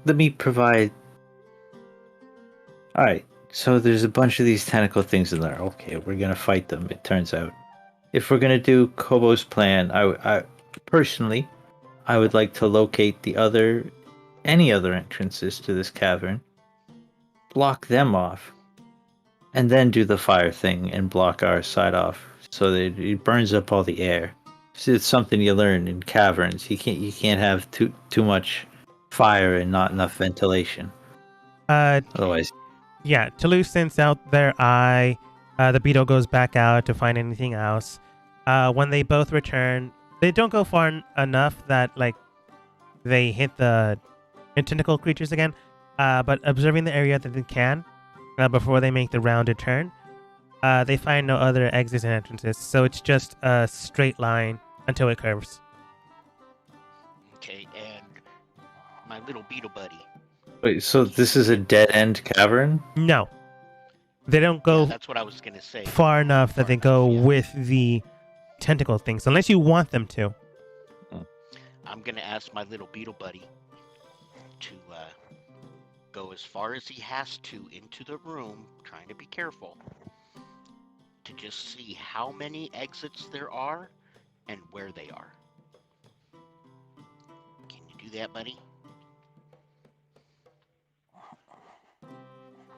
Let me provide. All right, so there's a bunch of these tentacle things in there. Okay, we're gonna fight them. It turns out, if we're gonna do Kobo's plan, I personally, I would like to locate any other entrances to this cavern, block them off, and then do the fire thing and block our side off so that it burns up all the air. it's something you learn in caverns. You can't have too much fire and not enough ventilation. Otherwise, Yeah, Toulouse sends out their eye. The beetle goes back out to find anything else. When they both return, they don't go far enough that like they hit the tentacle creatures again. But observing the area that they can before they make the rounded turn, they find no other exits and entrances. So it's just a straight line until it curves. Okay, and my little beetle buddy. wait. So this is a dead end cavern? No, they don't go Yeah, that's what I was gonna say. far enough that Far they enough, go yeah. with the tentacle things, unless you want them to. I'm gonna ask my little beetle buddy to go as far as he has to into the room, trying to be careful, to just see how many exits there are and where they are. Can you do that, buddy?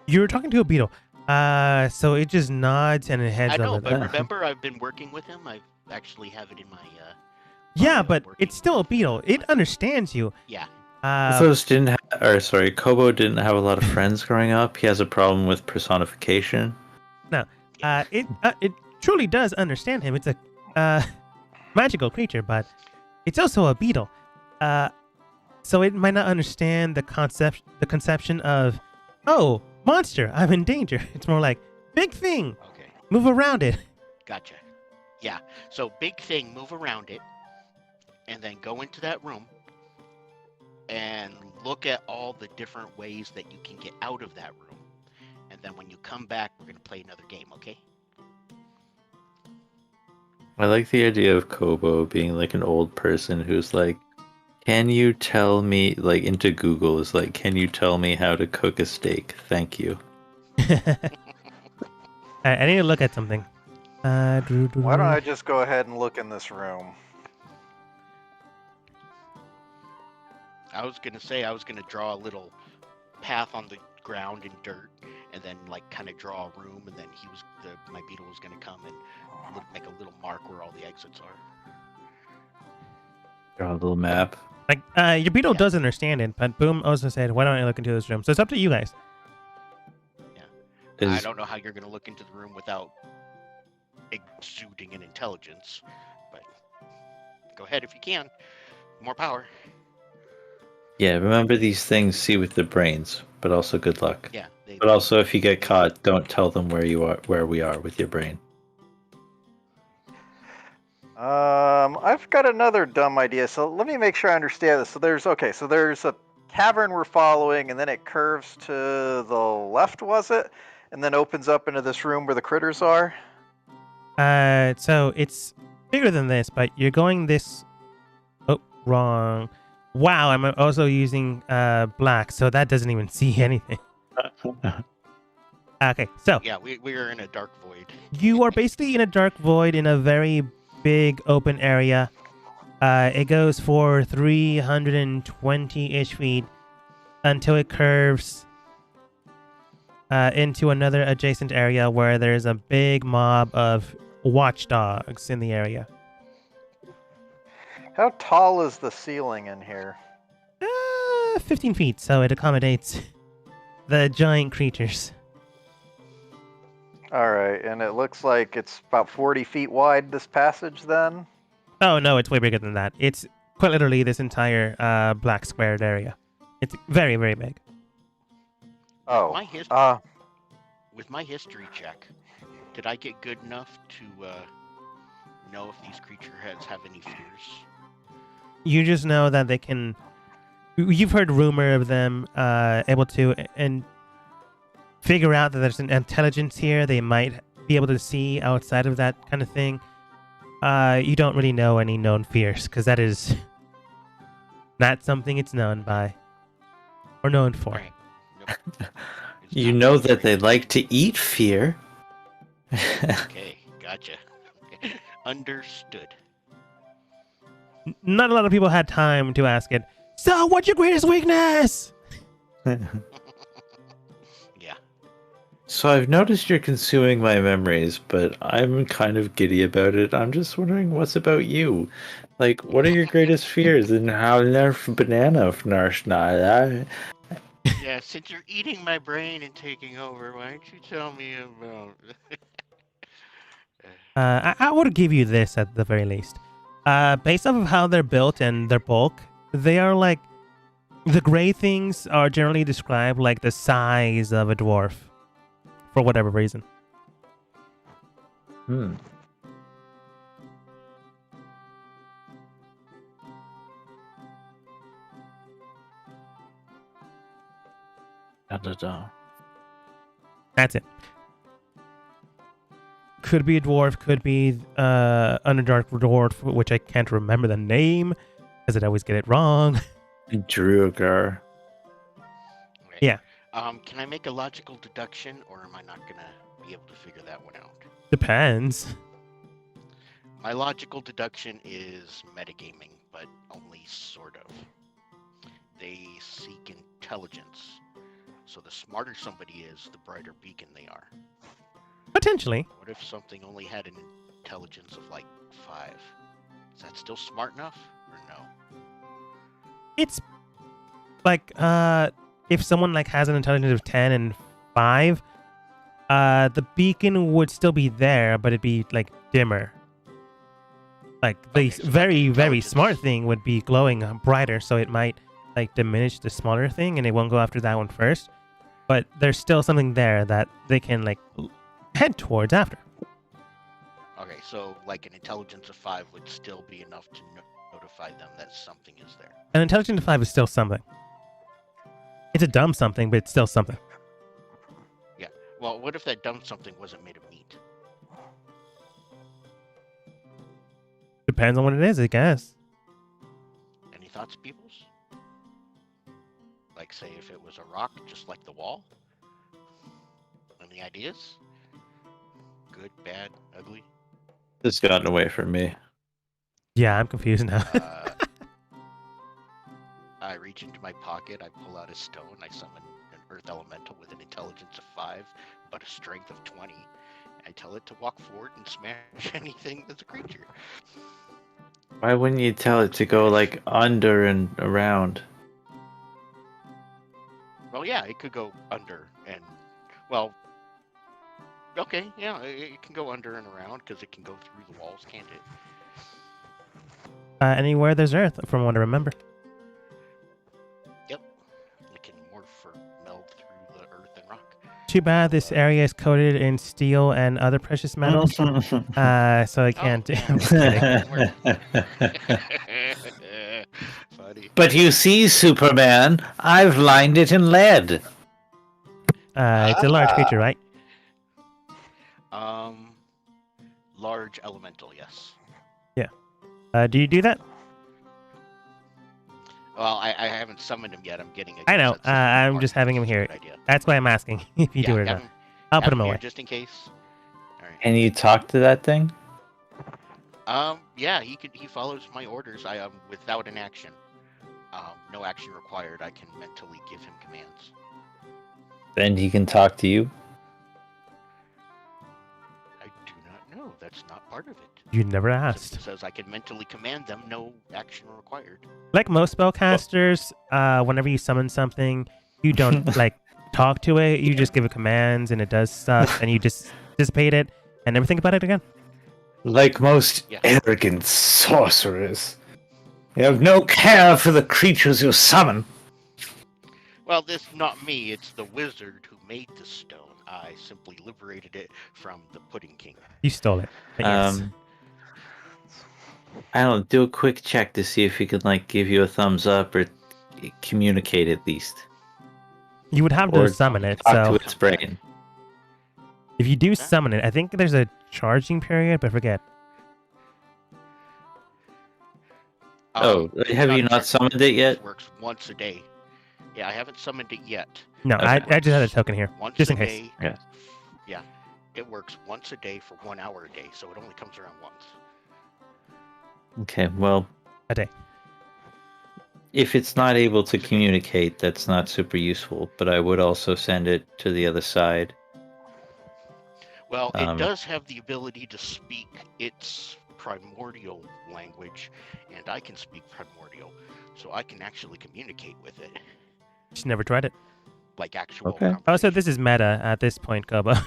You were talking to a beetle. So it just nods and it heads I know, over but there. remember, I've been working with him. I actually have it in my Yeah, bio but working. it's still a beetle. It understands you. Yeah. Those Kobo didn't have a lot of friends growing up. He has a problem with personification. It truly does understand him. It's a magical creature, but it's also a beetle. So it might not understand the conception of, oh, monster, I'm in danger. It's more like, big thing, Okay. move around it. Gotcha. Yeah. So big thing, move around it, and then go into that room and look at all the different ways that you can get out of that room. And then when you come back, we're gonna play another game, okay? I like the idea of Kobo being like an old person who's like, can you tell me, like into Google is like, can you tell me how to cook a steak? Thank you. Alright, I need to look at something. Why don't I just go ahead and look in this room? I was gonna say I was gonna draw a little path on the ground in dirt, and then like kind of draw a room, and then my beetle was gonna come and make a little mark where all the exits are. Draw a little map. Like, your beetle Yeah. does understand it, but Boom also said, why don't I look into this room? So it's up to you guys. I Is don't know how you're gonna look into the room without exuding an intelligence, but go ahead if you can. More power. yeah, remember these things see with the brains, but also good luck. Yeah. But also if you get caught, don't tell them where we are with your brain. I've got another dumb idea. So let me make sure I understand this. So there's a cavern we're following, and then it curves to the left, was it? And then opens up into this room where the critters are. So it's bigger than this, but you're going this. Oh, wrong. Wow, I'm also using black, so that doesn't even see anything. Okay, so Yeah, we are in a dark void. you are basically in a dark void in a very big open area. It goes for 320-ish feet until it curves into another adjacent area where there's a big mob of watchdogs in the area. How tall is the ceiling in here? 15 feet, so it accommodates the giant creatures. All right, and it looks like it's about 40 feet wide, this passage, then? Oh, no, it's way bigger than that. It's quite literally this entire black squared area. It's very, very big. Oh, With my history check, did I get good enough to know if these creature heads have any fears? You just know that they can... You've heard rumor of them able to and figure out that there's an intelligence here they might be able to see outside of that kind of thing. You don't really know any known fears, because that is not something it's known by or known for. Right. Nope. It's You not know fear. that they like to eat fear. Okay, gotcha. Understood. Not a lot of people had time to ask it. So, what's your greatest weakness? Yeah. So I've noticed you're consuming my memories, but I'm kind of giddy about it. I'm just wondering what's about you. Like, what are your greatest fears and how nerf banana narsh. Yeah, since you're eating my brain and taking over, why don't you tell me about? I would give you this at the very least. Based off of how they're built and their bulk, they are like the gray things are generally described like the size of a dwarf, for whatever reason. Hmm. Da. That's it. Could be a dwarf, could be Underdark dwarf, which I can't remember the name because I'd always get it wrong. Druagar. Okay. Yeah. Can I make a logical deduction, or am I not gonna be able to figure that one out? Depends. My logical deduction is metagaming, but only sort of. They seek intelligence. So the smarter somebody is, the brighter beacon they are. Potentially. What if something only had an intelligence of like 5? Is that still smart enough, or no? It's like if someone like has an intelligence of 10 and 5, the beacon would still be there, but it'd be like dimmer. Like the Okay, so very, like very intelligence. smart thing would be glowing brighter, so it might like diminish the smaller thing and it won't go after that one first. But there's still something there that they can like head towards after. Okay, so like an intelligence of 5 would still be enough to notify them that something is there. An intelligence of 5 is still something. It's a dumb something, but it's still something. Yeah. Well, what if that dumb something wasn't made of meat? Depends on what it is, I guess. Any thoughts, peoples? Like, say, if it was a rock, just like the wall? Any ideas? Good, bad, ugly? It's gotten away from me. Yeah, I'm confused now. I reach into my pocket, I pull out a stone, I summon an earth elemental with an intelligence of 5, but a strength of 20. I tell it to walk forward and smash anything that's a creature. Why wouldn't you tell it to go like under and around? Well, yeah, it could go under and, well, okay, yeah, it can go under and around because it can go through the walls, can't it? Anywhere there's earth, from what I remember. Yep. It can morph or meld through the earth and rock. Too bad this area is coated in steel and other precious metals, so I can't. yeah. I'm just kidding. Funny. But you see, Superman, I've lined it in lead. It's a large creature, right? Large elemental, yes. Do you do that? Well, I haven't summoned him yet. I'm getting a I know. set summoning I'm mark, just having him which is a here. good idea. That's why I'm asking if you do it or have not. him- I'll have put him here away. just in case. All right. Can you talk to that thing? Yeah, he follows my orders. I without an action. No action required. I can mentally give him commands. Then he can talk to you. I do not know. That's not part of it. You never It asked. says I can mentally command them. No action required. Like most spellcasters, whenever you summon something, you don't like talk to it. You just give it commands, and it does stuff, and you just dissipate it, and never think about it again. Like most Yeah. arrogant sorcerers, you have no care for the creatures you summon. Well, this not me. It's the wizard who made the stone. I simply liberated it from the Pudding King. You stole it. But yes. I don't know, do a quick check to see if he can like give you a thumbs up or communicate at least. You would have or to summon it. Talk So to its brain. if you do summon it, I think there's a charging period, but forget. It's have you a not check. summoned it yet? It works once a day. Yeah, I haven't summoned it yet. No, Okay. I just had a token here, Once just a in case. day. Yeah. Yeah. It works once a day for 1 hour a day, so it only comes around once. Okay, well, A day. if it's not able to communicate, that's not super useful, but I would also send it to the other side Well, it does have the ability to speak its primordial language, and I can speak primordial, so I can actually communicate with it, Just never tried it. like actual Okay. Oh, so conversation. this is meta at this point, Koba.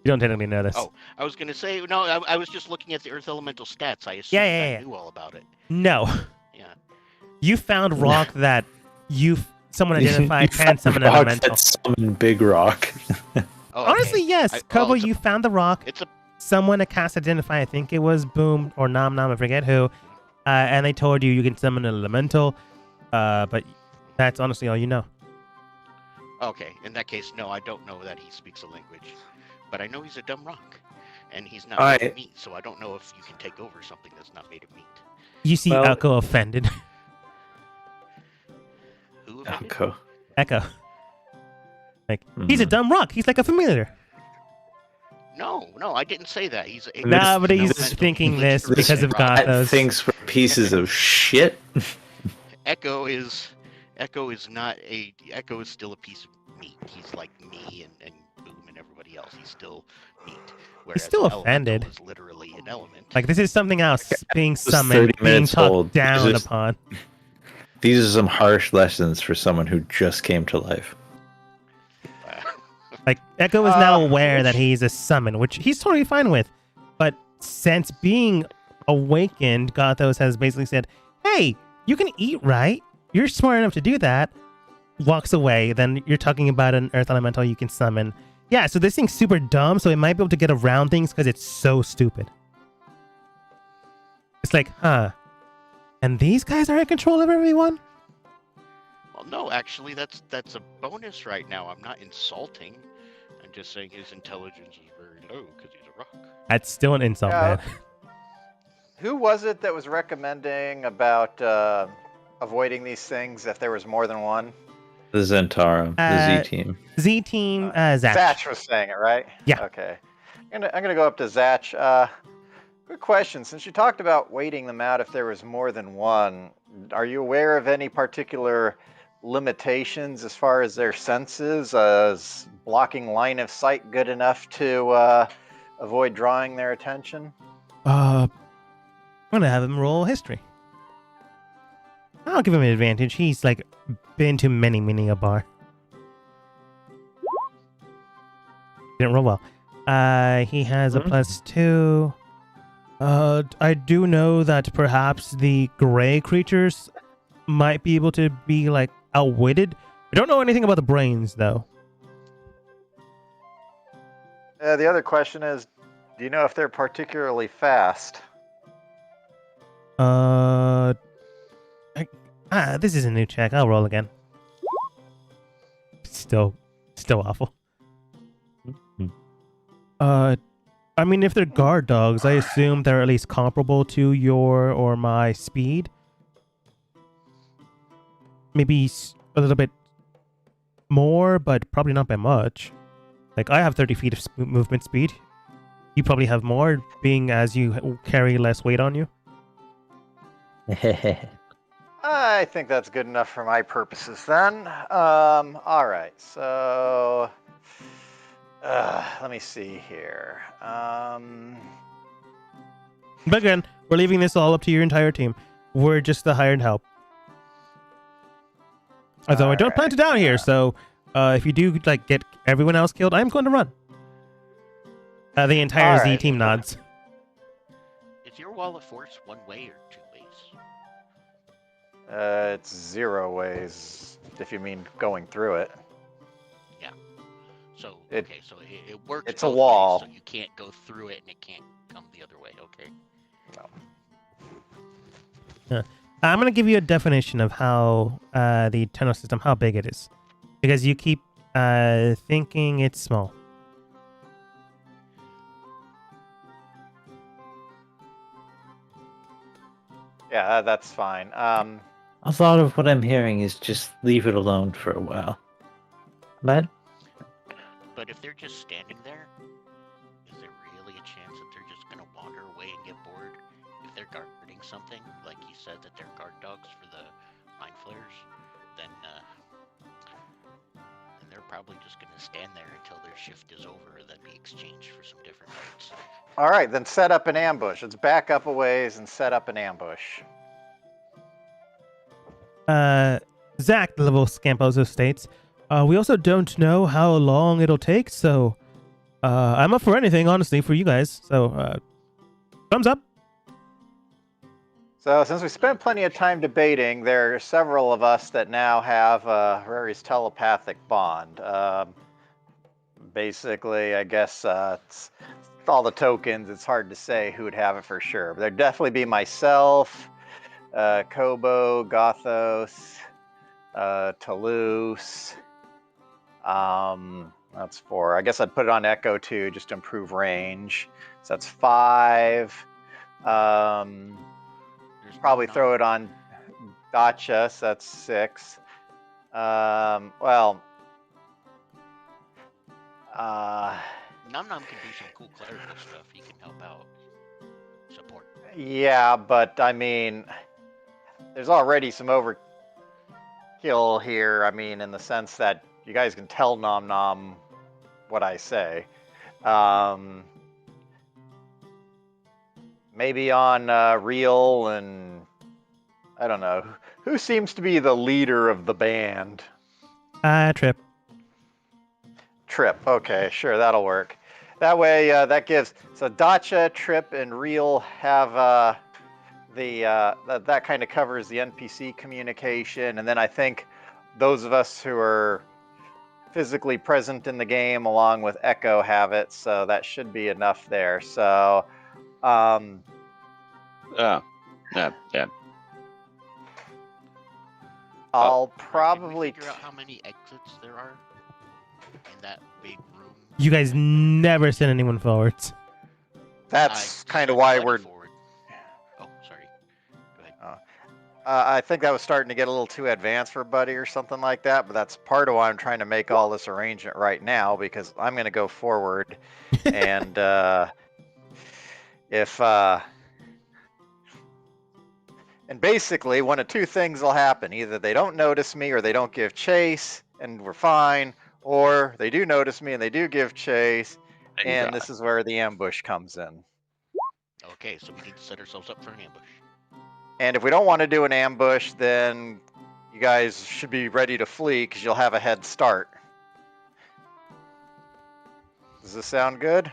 You don't technically know this. Oh, I was gonna say no. I was just looking at the Earth Elemental stats. I assumed Yeah. I knew all about it. No. Yeah. You found rock that someone identified can summon rock elemental. that summoned Big Rock. Oh, Honestly, okay. yes. Kobo, it's a- you found the rock. It's a Someone a cast identify, I think it was Boom or Nom Nom, I forget who. And they told you can summon an elemental. But that's honestly all you know. okay. In that case, no, I don't know that he speaks a language, but I know he's a dumb rock, and he's not made of meat. So I don't know if you can take over something that's not made of meat. You see Well- Echo offended. Who offended? Echo. Echo. Like, he's a dumb rock. He's like a familiar. No, I didn't say that. He's a Nah, but he's elemental. thinking this He's because a of rock. God. That thinks we're pieces of shit. Echo is still a piece of meat. He's like me and Boom and everybody else. He's still meat. Whereas still an elemental offended. is literally an element. Like, this is something else being was summoned, 30 being minutes talked old. down Just- upon. These are some harsh lessons for someone who just came to life. Like, Echo is now aware that he's a summon, which he's totally fine with. But since being awakened, Gothos has basically said, hey, you can eat, right? You're smart enough to do that. Walks away. Then you're talking about an earth elemental you can summon. Yeah, so this thing's super dumb, so it might be able to get around things because it's so stupid. It's like, huh. And these guys are in control of everyone? Well, no, actually, that's a bonus right now. I'm not insulting. I'm just saying his intelligence is very low because he's a rock. That's still an insult, Yeah. man. Who was it that was recommending about avoiding these things if there was more than one? The Zentara, the Z team. Z-Team, Zach. Zatch was saying it, right? Yeah. Okay. I'm gonna go up to Zatch. Good question. Since you talked about waiting them out if there was more than one, are you aware of any particular limitations as far as their senses? Is blocking line of sight good enough to avoid drawing their attention? I'm gonna have him roll history. I'll give him an advantage. He's like been to many a bar. Didn't roll well. He has a +2. I do know that perhaps the gray creatures might be able to be like outwitted. I don't know anything about the brains though. The other question is, do you know if they're particularly fast? This is a new check. I'll roll again. Still awful. I mean, if they're guard dogs, I assume they're at least comparable to your or my speed. Maybe a little bit more, but probably not by much. Like, I have 30 feet of movement speed. You probably have more, being as you carry less weight on you. I think that's good enough for my purposes then. All right, so let me see here. But again, we're leaving this all up to your entire team. We're just the hired help. Although I don't plan to down here, so if you do like get everyone else killed, I'm going to run. The entire Z team nods. Is your wall of force one way or two ways? It's 0 ways, if you mean going through it. Yeah. So It- okay, so it works. it's a both ways, wall. so you can't go through it and it can't come the other way. Okay. I'm going to give you a definition of how the tunnel system, how big it is. Because you keep thinking it's small. Yeah, that's fine. A lot of what I'm hearing is just leave it alone for a while. But But if they're just standing there, is there really a chance that they're just gonna wander away and get bored? If they're guarding something, like you said that they're guard dogs for the mind flayers, then they're probably just going to stand there until their shift is over and then be exchanged for some different fights. All right, then set up an ambush. Let's back up a ways and set up an ambush. Zach, the little scamp, also states, we also don't know how long it'll take, so I'm up for anything, honestly, for you guys. So, thumbs up. So since we spent plenty of time debating, there are several of us that now have Rary's telepathic bond. Basically, I guess it's all the tokens. It's hard to say who would have it for sure. But there'd definitely be myself, Kobo, Gothos, Toulouse. That's 4. I guess I'd put it on Echo too, just to improve range. So that's 5. Probably throw it on Dacha, so that's 6. Well, Num Num can do some cool clerical stuff. He can help out support. yeah, but I mean, there's already some overkill here. I mean, in the sense that you guys can tell Nom Nom what I say. Maybe on Real and I don't know. Who seems to be the leader of the band? Trip. Trip. Okay, sure, that'll work. That way, that gives... So Dacha, Trip, and Real have that kind of covers the NPC communication. And then I think those of us who are physically present in the game along with Echo have it. So that should be enough there. So... Yeah. I'll Can we probably... figure out how many exits there are in that big room? You guys never send anyone forwards. That's I kind of sent why Buddy we're... forward. Oh, sorry. Go ahead. I think that was starting to get a little too advanced for Buddy or something like that, but that's part of why I'm trying to make all this arrangement right now, because I'm going to go forward, and and basically one of two things will happen. Either they don't notice me or they don't give chase, and we're fine, or they do notice me and they do give chase, and this is where the ambush comes in. Okay, so we need to set ourselves up for an ambush. And if we don't want to do an ambush, then you guys should be ready to flee because you'll have a head start. Does this sound good?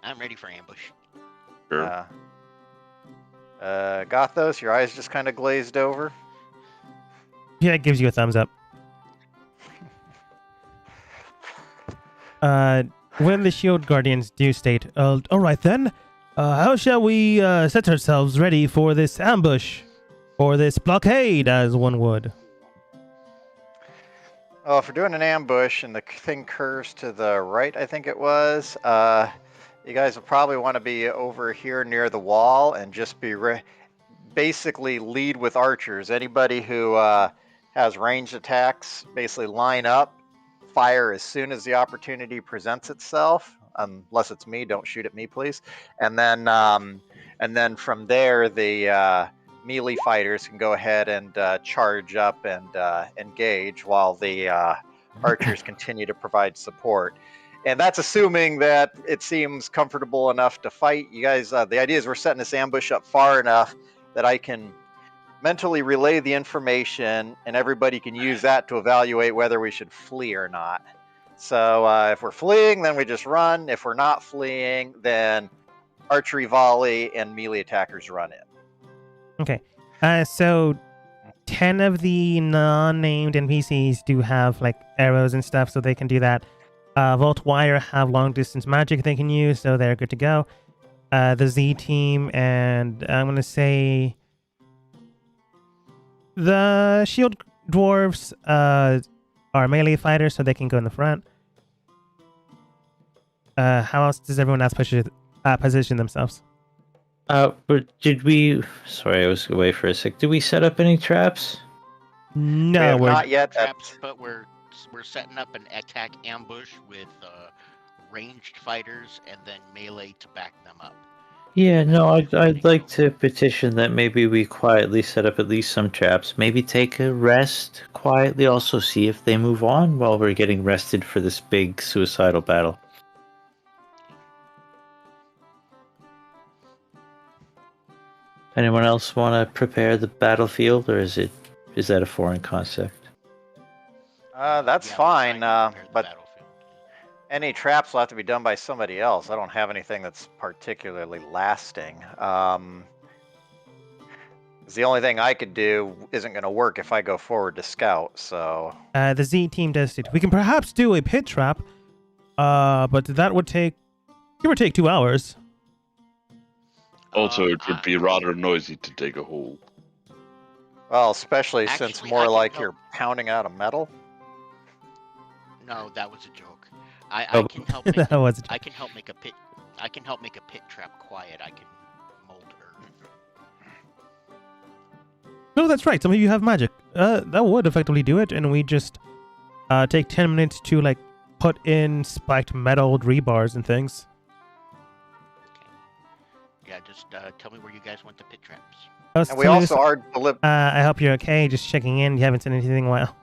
I'm ready for ambush. Sure. Gothos, your eyes just kind of glazed over. Yeah, it gives you a thumbs up. When the Shield Guardians do state, all right then, how shall we set ourselves ready for this ambush? Or this blockade, as one would? Oh, if we're doing an ambush and the thing curves to the right, I think it was, you guys will probably want to be over here near the wall and just be basically lead with archers. Anybody who has ranged attacks, basically line up, fire as soon as the opportunity presents itself. Unless it's me, don't shoot at me, please. And then from there, the melee fighters can go ahead and charge up and engage while the archers continue to provide support. And that's assuming that it seems comfortable enough to fight. You guys, the idea is we're setting this ambush up far enough that I can mentally relay the information and everybody can use that to evaluate whether we should flee or not. So if we're fleeing, then we just run. If we're not fleeing, then archery volley and melee attackers run in. Okay. So 10 of the non-named NPCs do have like arrows and stuff, so they can do that. Volt Wire have long distance magic they can use, so they're good to go. The Z team and I'm gonna say the Shield Dwarves are melee fighters, so they can go in the front. How else does everyone else position themselves? Did we... Sorry, I was away for a sec. Did we set up any traps? No, we have not yet. Traps, but we're setting up an attack ambush with ranged fighters and then melee to back them up. Yeah, no, I'd like to petition that maybe we quietly set up at least some traps. Maybe take a rest quietly. Also, see if they move on while we're getting rested for this big suicidal battle. Anyone else want to prepare the battlefield, or is that a foreign concept? That's Yeah, we're fine, trying to prepare the but battlefield. any traps will have to be done by somebody else. I don't have anything that's particularly lasting. 'Cause the only thing I could do isn't going to work if I go forward to scout, so... The Z team does it. We can perhaps do a pit trap, but that would take, give or take, 2 hours. Also, it would be I- rather noisy to dig a hole. Well, especially since Actually, I more can like help. you're pounding out a metal. No, that was a joke. I Oh. can help. Make That a, was. I can help make a pit. I can help make a pit trap quiet. I can mold earth. No, that's right. Some of you have magic. That would effectively do it, and we just take 10 minutes to like put in spiked metal rebars and things. Yeah, just tell me where you guys want the pit traps. And we also are I hope you're okay. Just checking in. You haven't said anything in a while.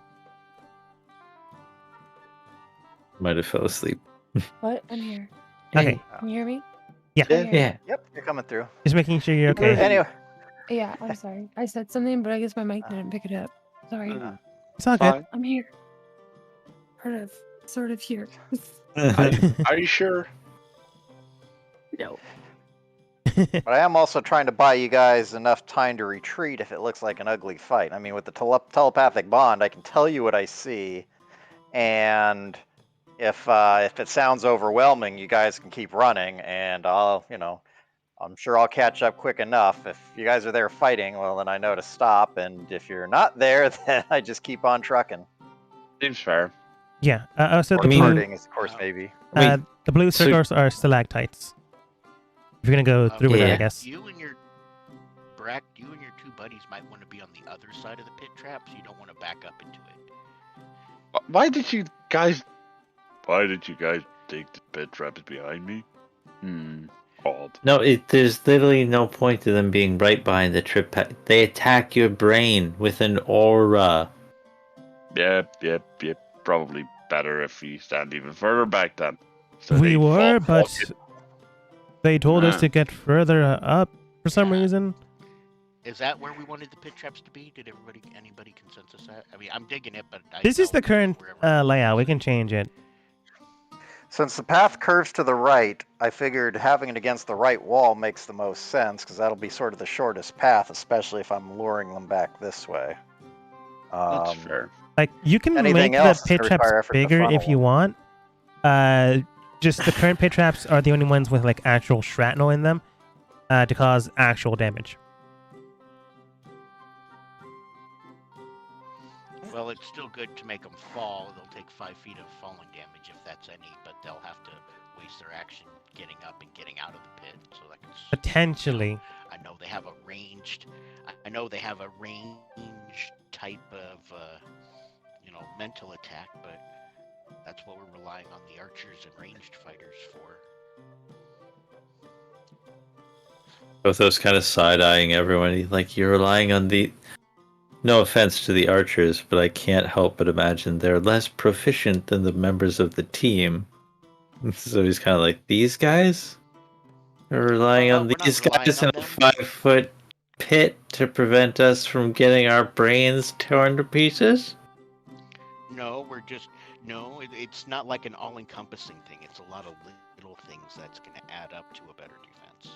Might have fell asleep. What? I'm here. Okay. Can you hear me? Yeah. I'm here. Yeah. Yep, you're coming through. Just making sure you're okay. Anyway, Yeah, I'm sorry. I said something, but I guess my mic didn't pick it up. Sorry. It's all good. Fine. I'm here. Sort of here. Are you sure? No. but I am also trying to buy you guys enough time to retreat if it looks like an ugly fight. I mean, with the telepathic bond, I can tell you what I see, and if it sounds overwhelming, you guys can keep running, and I'm sure I'll catch up quick enough. If you guys are there fighting, well, then I know to stop, and if you're not there, then I just keep on trucking. Seems fair. Yeah. So Or the blue, hurting, of course, maybe. the blue so- circles are stalactites. If you're gonna go through with it, I Yeah. guess. You and your two buddies might want to be on the other side of the pit trap, so you don't want to back up into it. Why did you guys think the pit trap is behind me? Odd. No, there's literally no point to them being right behind the trip. They attack your brain with an aura. Yep. Probably better if we stand even further back then. So We they were, fall- but they told us to get further up for some Yeah. reason. Is that where we wanted the pit traps to be? Did anybody consensus that? I mean, I'm digging it, but This is the know current wherever- layout. We can change it. Since the path curves to the right, I figured having it against the right wall makes the most sense, because that'll be sort of the shortest path, especially if I'm luring them back this way. That's fair. Like you can Anything make the else is pit gonna traps require effort to bigger if funnel you them. want. Just the current pit traps are the only ones with like actual shrapnel in them to cause actual damage. Well, it's still good to make them fall. They'll take 5 feet of falling damage if that's any, but they'll have to waste their action getting up and getting out of the pit. So that can. Potentially. I know they have a ranged. I know they have a range type of, mental attack, but that's what we're relying on the archers and ranged fighters for. Both those kind of side-eyeing everyone. Like, you're relying on the... No offense to the archers, but I can't help but imagine they're less proficient than the members of the team. So he's kind of like, these guys? Are relying on We're not these relying guys on in a them. 5-foot pit to prevent us from getting our brains torn to pieces? No, it's not like an all-encompassing thing. It's a lot of little things that's going to add up to a better defense.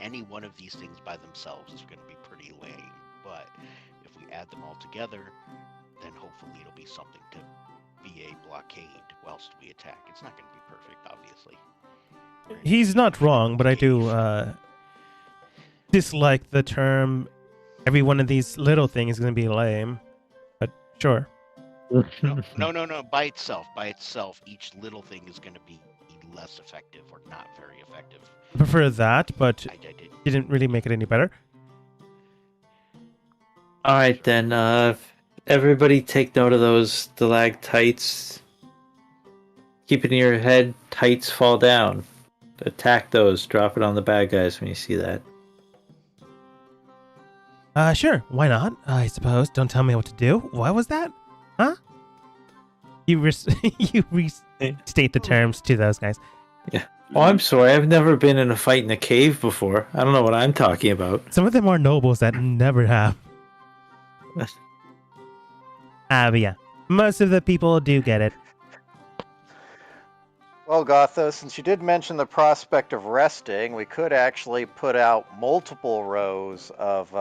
Any one of these things by themselves is going to be pretty lame, but if we add them all together, then hopefully it'll be something to be a blockade whilst we attack. It's not going to be perfect, obviously. He's not wrong, but I do dislike the term. Every one of these little things is going to be lame, but sure. No. By itself, each little thing is going to be less effective or not very effective. I prefer that, but I did. didn't really make it any better. Alright then, everybody take note of those stalactites. Keep it in your head, tights fall down. attack those. Drop it on the bad guys when you see that. Sure. Why not? I suppose. Don't tell me what to do. What was that? Huh? You restate the terms to those guys. Oh, I'm sorry. I've never been in a fight in a cave before. I don't know what I'm talking about. Some of them are nobles that never have. But yeah, most of the people do get it. Well, Gotha, since you did mention the prospect of resting, we could actually put out multiple rows of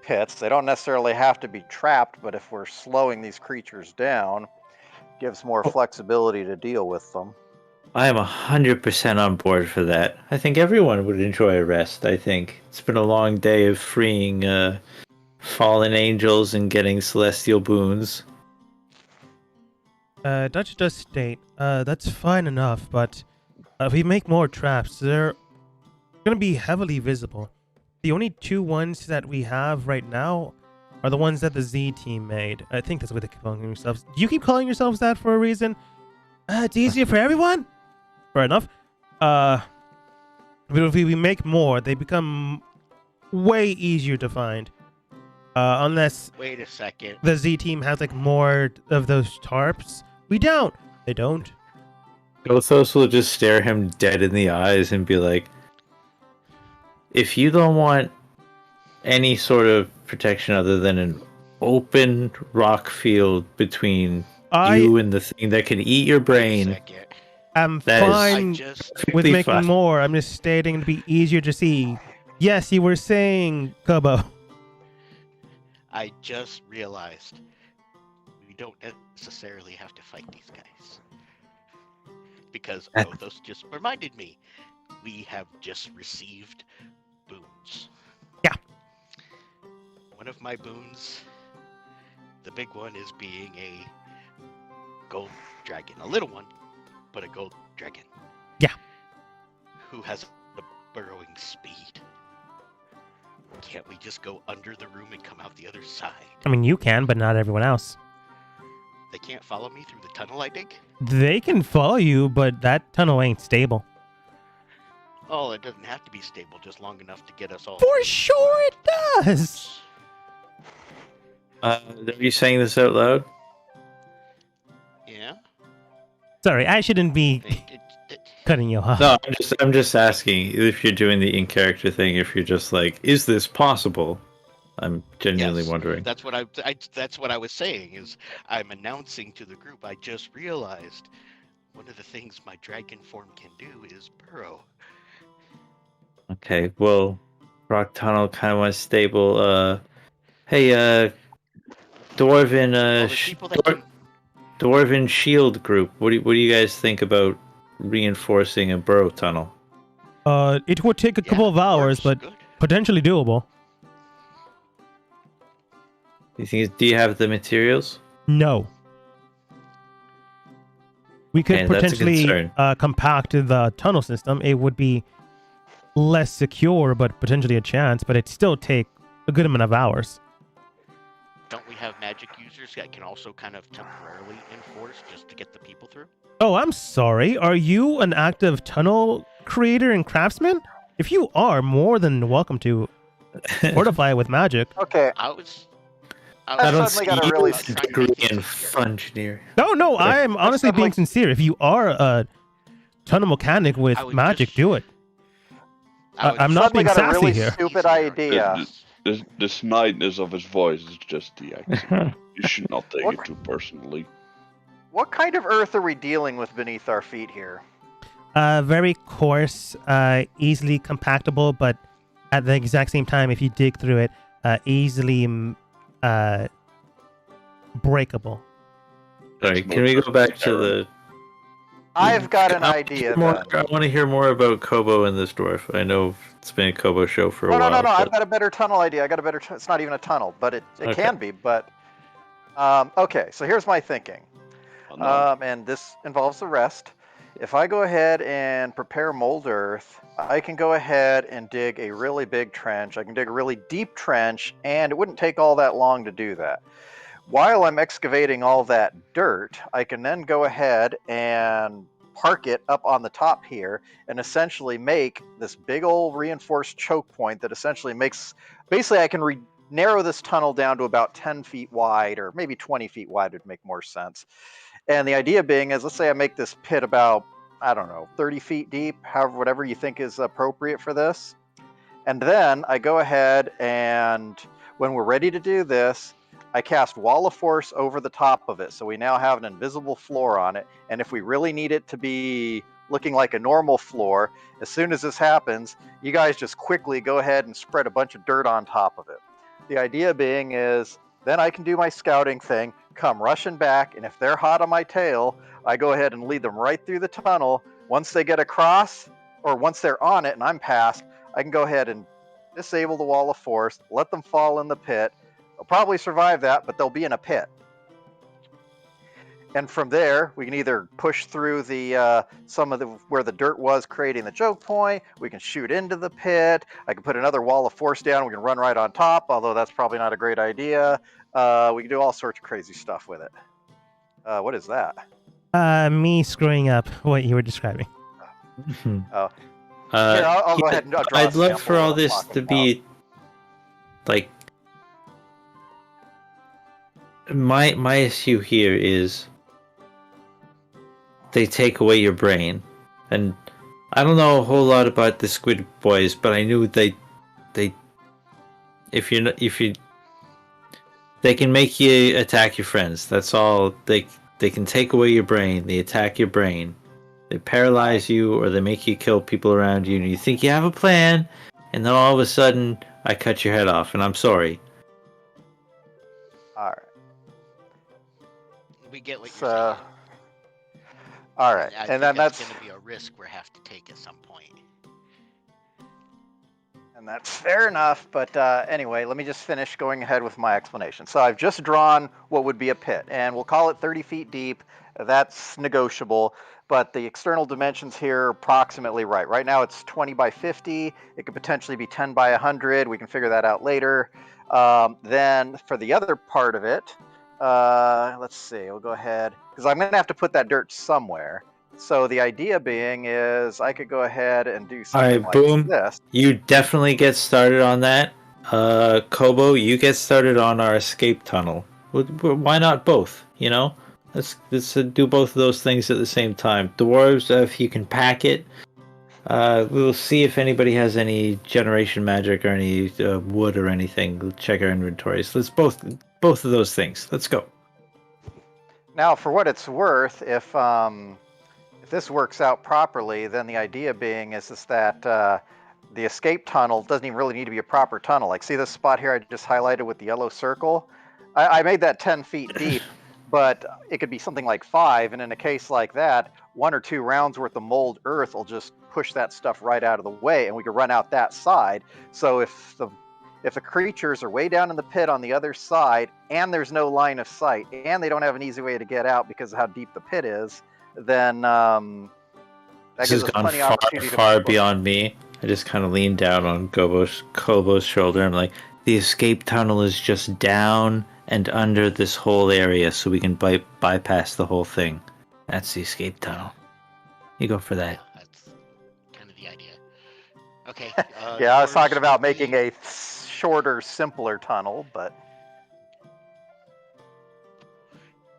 pits. They don't necessarily have to be trapped, but if we're slowing these creatures down, gives more flexibility to deal with them. I am 100% on board for that. I think everyone would enjoy a rest. I think it's been a long day of freeing fallen angels and getting celestial boons. Dutch does state, that's fine enough, but if we make more traps, they're going to be heavily visible. The only two ones that we have right now are the ones that the Z team made. I think that's what they keep calling themselves. Do you keep calling yourselves that for a reason? It's easier for everyone? Fair enough. But if we make more, they become way easier to find. Unless Wait a second. the Z team has like more of those tarps. We don't. They don't. Gothos will just stare him dead in the eyes and be like, if you don't want any sort of protection other than an open rock field between you and the thing that can eat your brain, I'm that is fine with perfectly making fine. more. I'm just stating to be easier to see. Yes, you were saying, Kobo. I just realized we don't necessarily have to fight these guys. Because Gothos just reminded me, we have just received boons. Yeah. One of my boons, the big one, is being a gold dragon. A little one, but a gold dragon. Yeah. Who has a burrowing speed. Can't we just go under the room and come out the other side? I mean, you can, but not everyone else. They can't follow me through the tunnel I dig? They can follow you, but that tunnel ain't stable. Oh, it doesn't have to be stable, just long enough to get us all. For sure it does! Are you saying this out loud? Yeah? Sorry, I shouldn't be cutting you off. No, I'm just asking if you're doing the in-character thing. If you're just like, is this possible? I'm genuinely wondering. That's what that's what I was saying. Is I'm announcing to the group. I just realized one of the things my dragon form can do is burrow. Okay, well, rock tunnel kind of was stable. Hey, dwarven dwarven shield group. What do you guys think about reinforcing a burrow tunnel? It would take a couple of hours, but potentially doable. Do you have the materials? No. We could Okay, that's a potentially concern. compact the tunnel system. It would be less secure, but potentially a chance, but it'd still take a good amount of hours. Don't we have magic users that can also kind of temporarily enforce just to get the people through? Oh, I'm sorry. Are you an active tunnel creator and craftsman? If you are, more than welcome to fortify it with magic. Okay. I don't see suddenly got a really a degree in engineering. No, I am honestly being sincere. If you are a tunnel mechanic with magic, do it. I'm not being got a sassy really here. stupid idea. The snideness of his voice is just the accent. You should not take it too personally. What kind of earth are we dealing with beneath our feet here? Very coarse, easily compactable, but at the exact same time, if you dig through it, easily breakable. Sorry, can we go back to the... I've got an idea. I want to hear more about Kobo and this dwarf. I know it's been a Kobo show for a while. No. but- I've got a better tunnel idea. It's not even a tunnel, but it can be. But okay. So here's my thinking, and this involves the rest. If I go ahead and prepare mold earth, I can go ahead and dig a really big trench. I can dig a really deep trench, and it wouldn't take all that long to do that. While I'm excavating all that dirt, I can then go ahead and park it up on the top here and essentially make this big old reinforced choke point that essentially makes, basically I can narrow this tunnel down to about 10 feet wide, or maybe 20 feet wide would make more sense. And the idea being is, let's say I make this pit about, I don't know, 30 feet deep, however, whatever you think is appropriate for this. And then I go ahead and when we're ready to do this, I cast Wall of Force over the top of it. So we now have an invisible floor on it. And if we really need it to be looking like a normal floor, as soon as this happens, you guys just quickly go ahead and spread a bunch of dirt on top of it. The idea being is then I can do my scouting thing, come rushing back, and if they're hot on my tail, I go ahead and lead them right through the tunnel. Once they get across, or once they're on it and I'm past, I can go ahead and disable the Wall of Force, let them fall in the pit. They'll probably survive that, but they'll be in a pit. And from there, we can either push through the where the dirt was, creating the choke point. We can shoot into the pit. I can put another Wall of Force down. We can run right on top, although that's probably not a great idea. We can do all sorts of crazy stuff with it. What is that? Me screwing up what you were describing. Oh. Here, I'll go ahead and draw a I'd love sample for all of what I'm this talking to about. be like my issue here is they take away your brain, and I don't know a whole lot about the Squid Boys, but I knew they if you they can make you attack your friends. That's all. They can take away your brain. They attack your brain. They paralyze you, or they make you kill people around you, and you think you have a plan, and then all of a sudden, I cut your head off, and I'm sorry. All right. We get what you're So, saying. all right, I and think then that's that's going to be a risk we have to take at some point. And that's fair enough, but anyway, let me just finish going ahead with my explanation. So I've just drawn what would be a pit, and we'll call it 30 feet deep. That's negotiable, but the external dimensions here are approximately right. Right now it's 20 by 50. It could potentially be 10 by 100. We can figure that out later. Then for the other part of it, let's see, we'll go ahead, because I'm going to have to put that dirt somewhere. So the idea being is I could go ahead and do something like boom. this. You definitely get started on that. Kobo, you get started on our escape tunnel. Why not both? You know, let's do both of those things at the same time. Dwarves, if you can pack it. We'll see if anybody has any generation magic or any wood or anything. We'll check our inventories. Let's both of those things. Let's go. Now, for what it's worth, if this works out properly, then the idea being is that the escape tunnel doesn't even really need to be a proper tunnel. Like, see this spot here I just highlighted with the yellow circle? I made that 10 feet deep, but it could be something like 5, and in a case like that, 1 or 2 rounds worth of mold earth will just push that stuff right out of the way, and we could run out that side. So if the creatures are way down in the pit on the other side, and there's no line of sight, and they don't have an easy way to get out because of how deep the pit is, then that This gives has us gone plenty of opportunity far to beyond me. I just kind of leaned down on Kobo's shoulder. I'm like, the escape tunnel is just down and under this whole area, so we can bypass the whole thing. That's the escape tunnel. You go for that. Yeah, that's kind of the idea. Okay. Yeah, I was dwarves, talking about we- making a shorter, simpler tunnel, but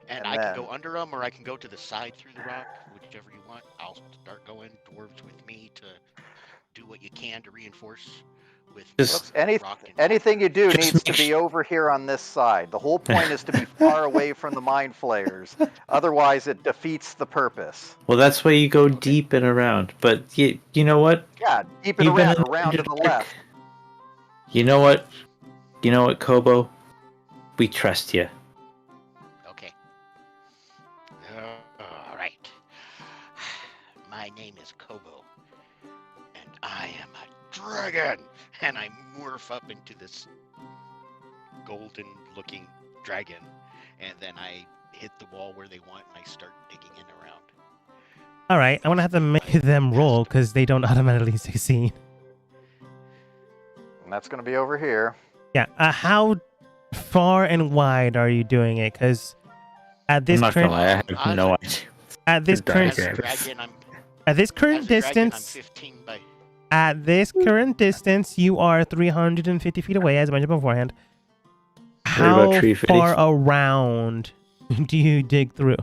And and I then- can go under them, or I can go to the side through the rock, whichever you want. I'll start going. Dwarves with me to do what you can to reinforce with Just- rock and anything you do Just needs to make be su- over here on this side. The whole point is to be far away from the mind flayers. Otherwise, it defeats the purpose. Well, that's why you go deep and around. But you know what? Yeah, deep and You've been around to the dark. left. You know what? You know what, Kobo? We trust you. Okay. All right. My name is Kobo, and I am a dragon. And I morph up into this golden-looking dragon, and then I hit the wall where they want, and I start digging in around. All right, I'm gonna have to make them roll because they don't automatically succeed. And that's going to be over here. Yeah. How far and wide are you doing it? Because at this I'm not gonna current lie, I have no idea. At this current As a Diagrams. dragon, I'm at this current as a dragon, I'm distance, 15 by. at this current distance, you are 350 feet away, as mentioned beforehand. Worry about How tree far fitties. around do you dig through?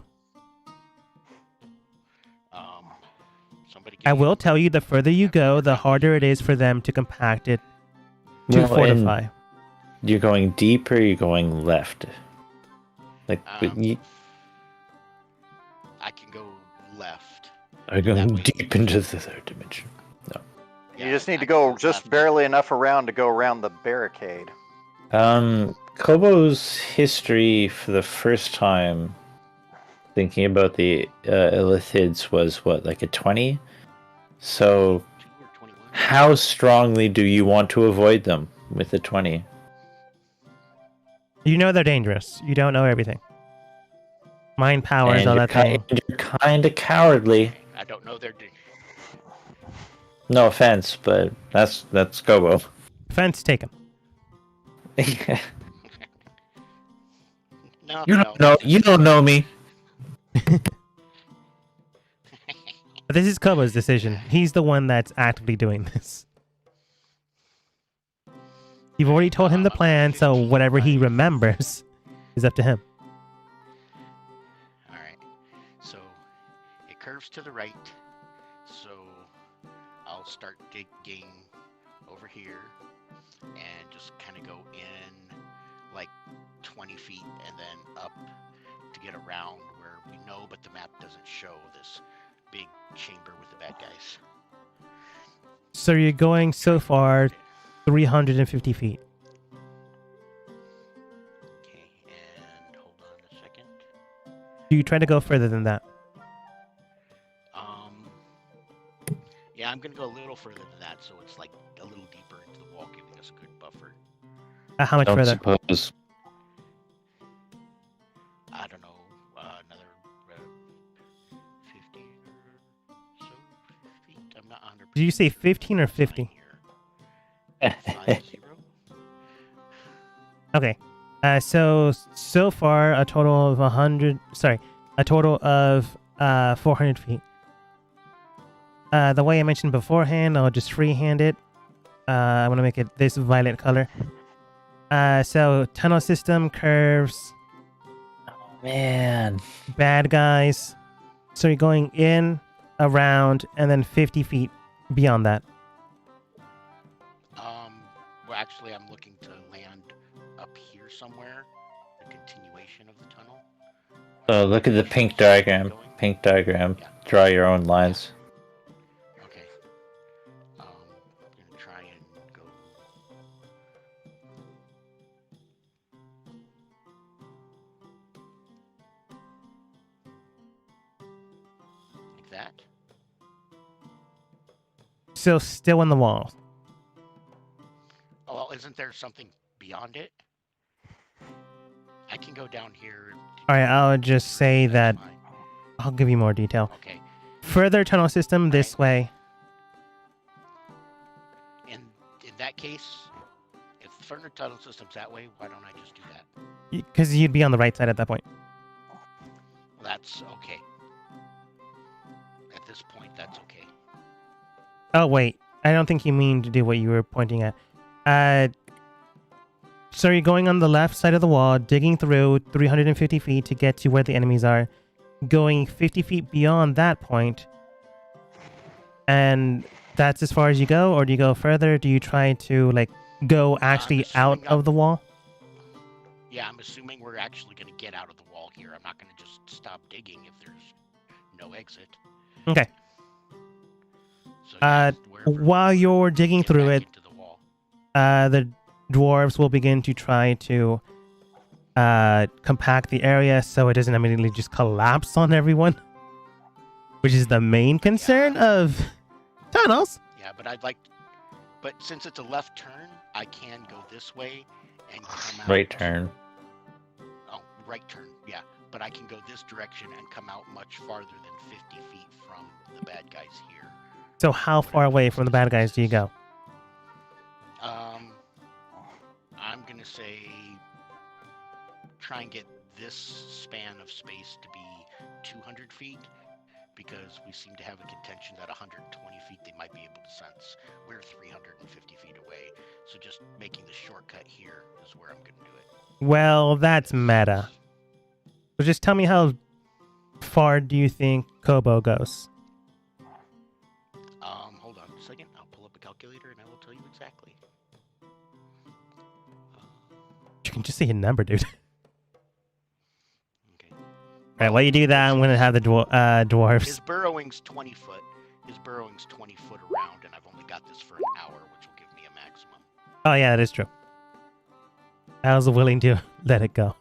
Somebody. I give me a will number. tell you, the further you go, the harder it is for them to compact it to Well, and fortify. you're going deep or you're going left? Like, you I can go left. are going that way. deep into the third dimension. You just I need to can go just left. barely enough around to go around the barricade. Kobo's history for the first time thinking about the Illithids was what, like a 20? So 2 or 21. how strongly do you want to avoid them with a 20? You know they're dangerous. You don't know everything. Mind powers, And all you're that thing. you're kind of cowardly. I don't know their. No offense, but that's Kobo. Fence taken. No, You don't know me. But this is Kobo's decision. He's the one that's actively doing this. You've already told him the plan, so whatever he remembers is up to him. All right. So it curves to the right. So I'll start digging over here and just kind of go in like 20 feet and then up to get around where we know, but the map doesn't show this big chamber with the bad guys. So you're going so far 350 feet. Okay, and hold on a second. Do you try to go further than that? Yeah, I'm gonna go a little further than that, so it's like a little deeper into the wall, giving us a good buffer. How much Don't further? suppose. I don't know, another 50 or so feet. I'm not 100%. Did you say 15 or 50? 50. Okay. So far a total of 400 feet. The way I mentioned beforehand, I'll just freehand it. I want to make it this violet color. So tunnel system, curves, Man. bad guys. So you're going in, around, and then 50 feet beyond that. Well, actually, I'm looking to land up here somewhere, the continuation of the tunnel. So look at the pink diagram. Pink diagram. Yeah. Draw your own lines. Okay. I'm gonna try and go. Like that. So still in the wall. Oh, well, isn't there something beyond it? I can go down here. All right, I'll just say that That's fine. I'll give you more detail. Okay. Further tunnel system this way. In that case, if the further tunnel system's that way, why don't I just do that? Because you'd be on the right side at that point. That's okay. At this point, that's okay. Oh, wait. I don't think you mean to do what you were pointing at. So you're going on the left side of the wall, digging through 350 feet to get to where the enemies are, going 50 feet beyond that point, and that's as far as you go, or do you go further? Do you try to, like, go actually out assuming of the wall? Yeah, I'm assuming we're actually going to get out of the wall here. I'm not going to just stop digging if there's no exit. Okay. So, yeah, wherever- While you're digging get through back it, into the wall. the dwarves will begin to try to compact the area so it doesn't immediately just collapse on everyone, which is the main concern of tunnels. Yeah, but but since it's a left turn, I can go this way and come out. Right turn. Oh, right turn. Yeah, but I can go this direction and come out much farther than 50 feet from the bad guys here. So how far away from the bad guys do you go? I'm gonna say try and get this span of space to be 200 feet, because we seem to have a contention that 120 feet they might be able to sense. We're 350 feet away, so just making the shortcut here is where I'm going to do it. Well, that's meta. So just tell me how far do you think Kobo goes? Hold on a second. I'll pull up a calculator and I will tell you exactly. You can just say a number, dude. Okay. Alright, while you do that, I'm going to have the dwarves. His burrowing's 20 foot. His burrowing's 20 foot around, and I've only got this for an hour, which will give me a maximum. Oh, yeah, that is true. I was willing to let it go.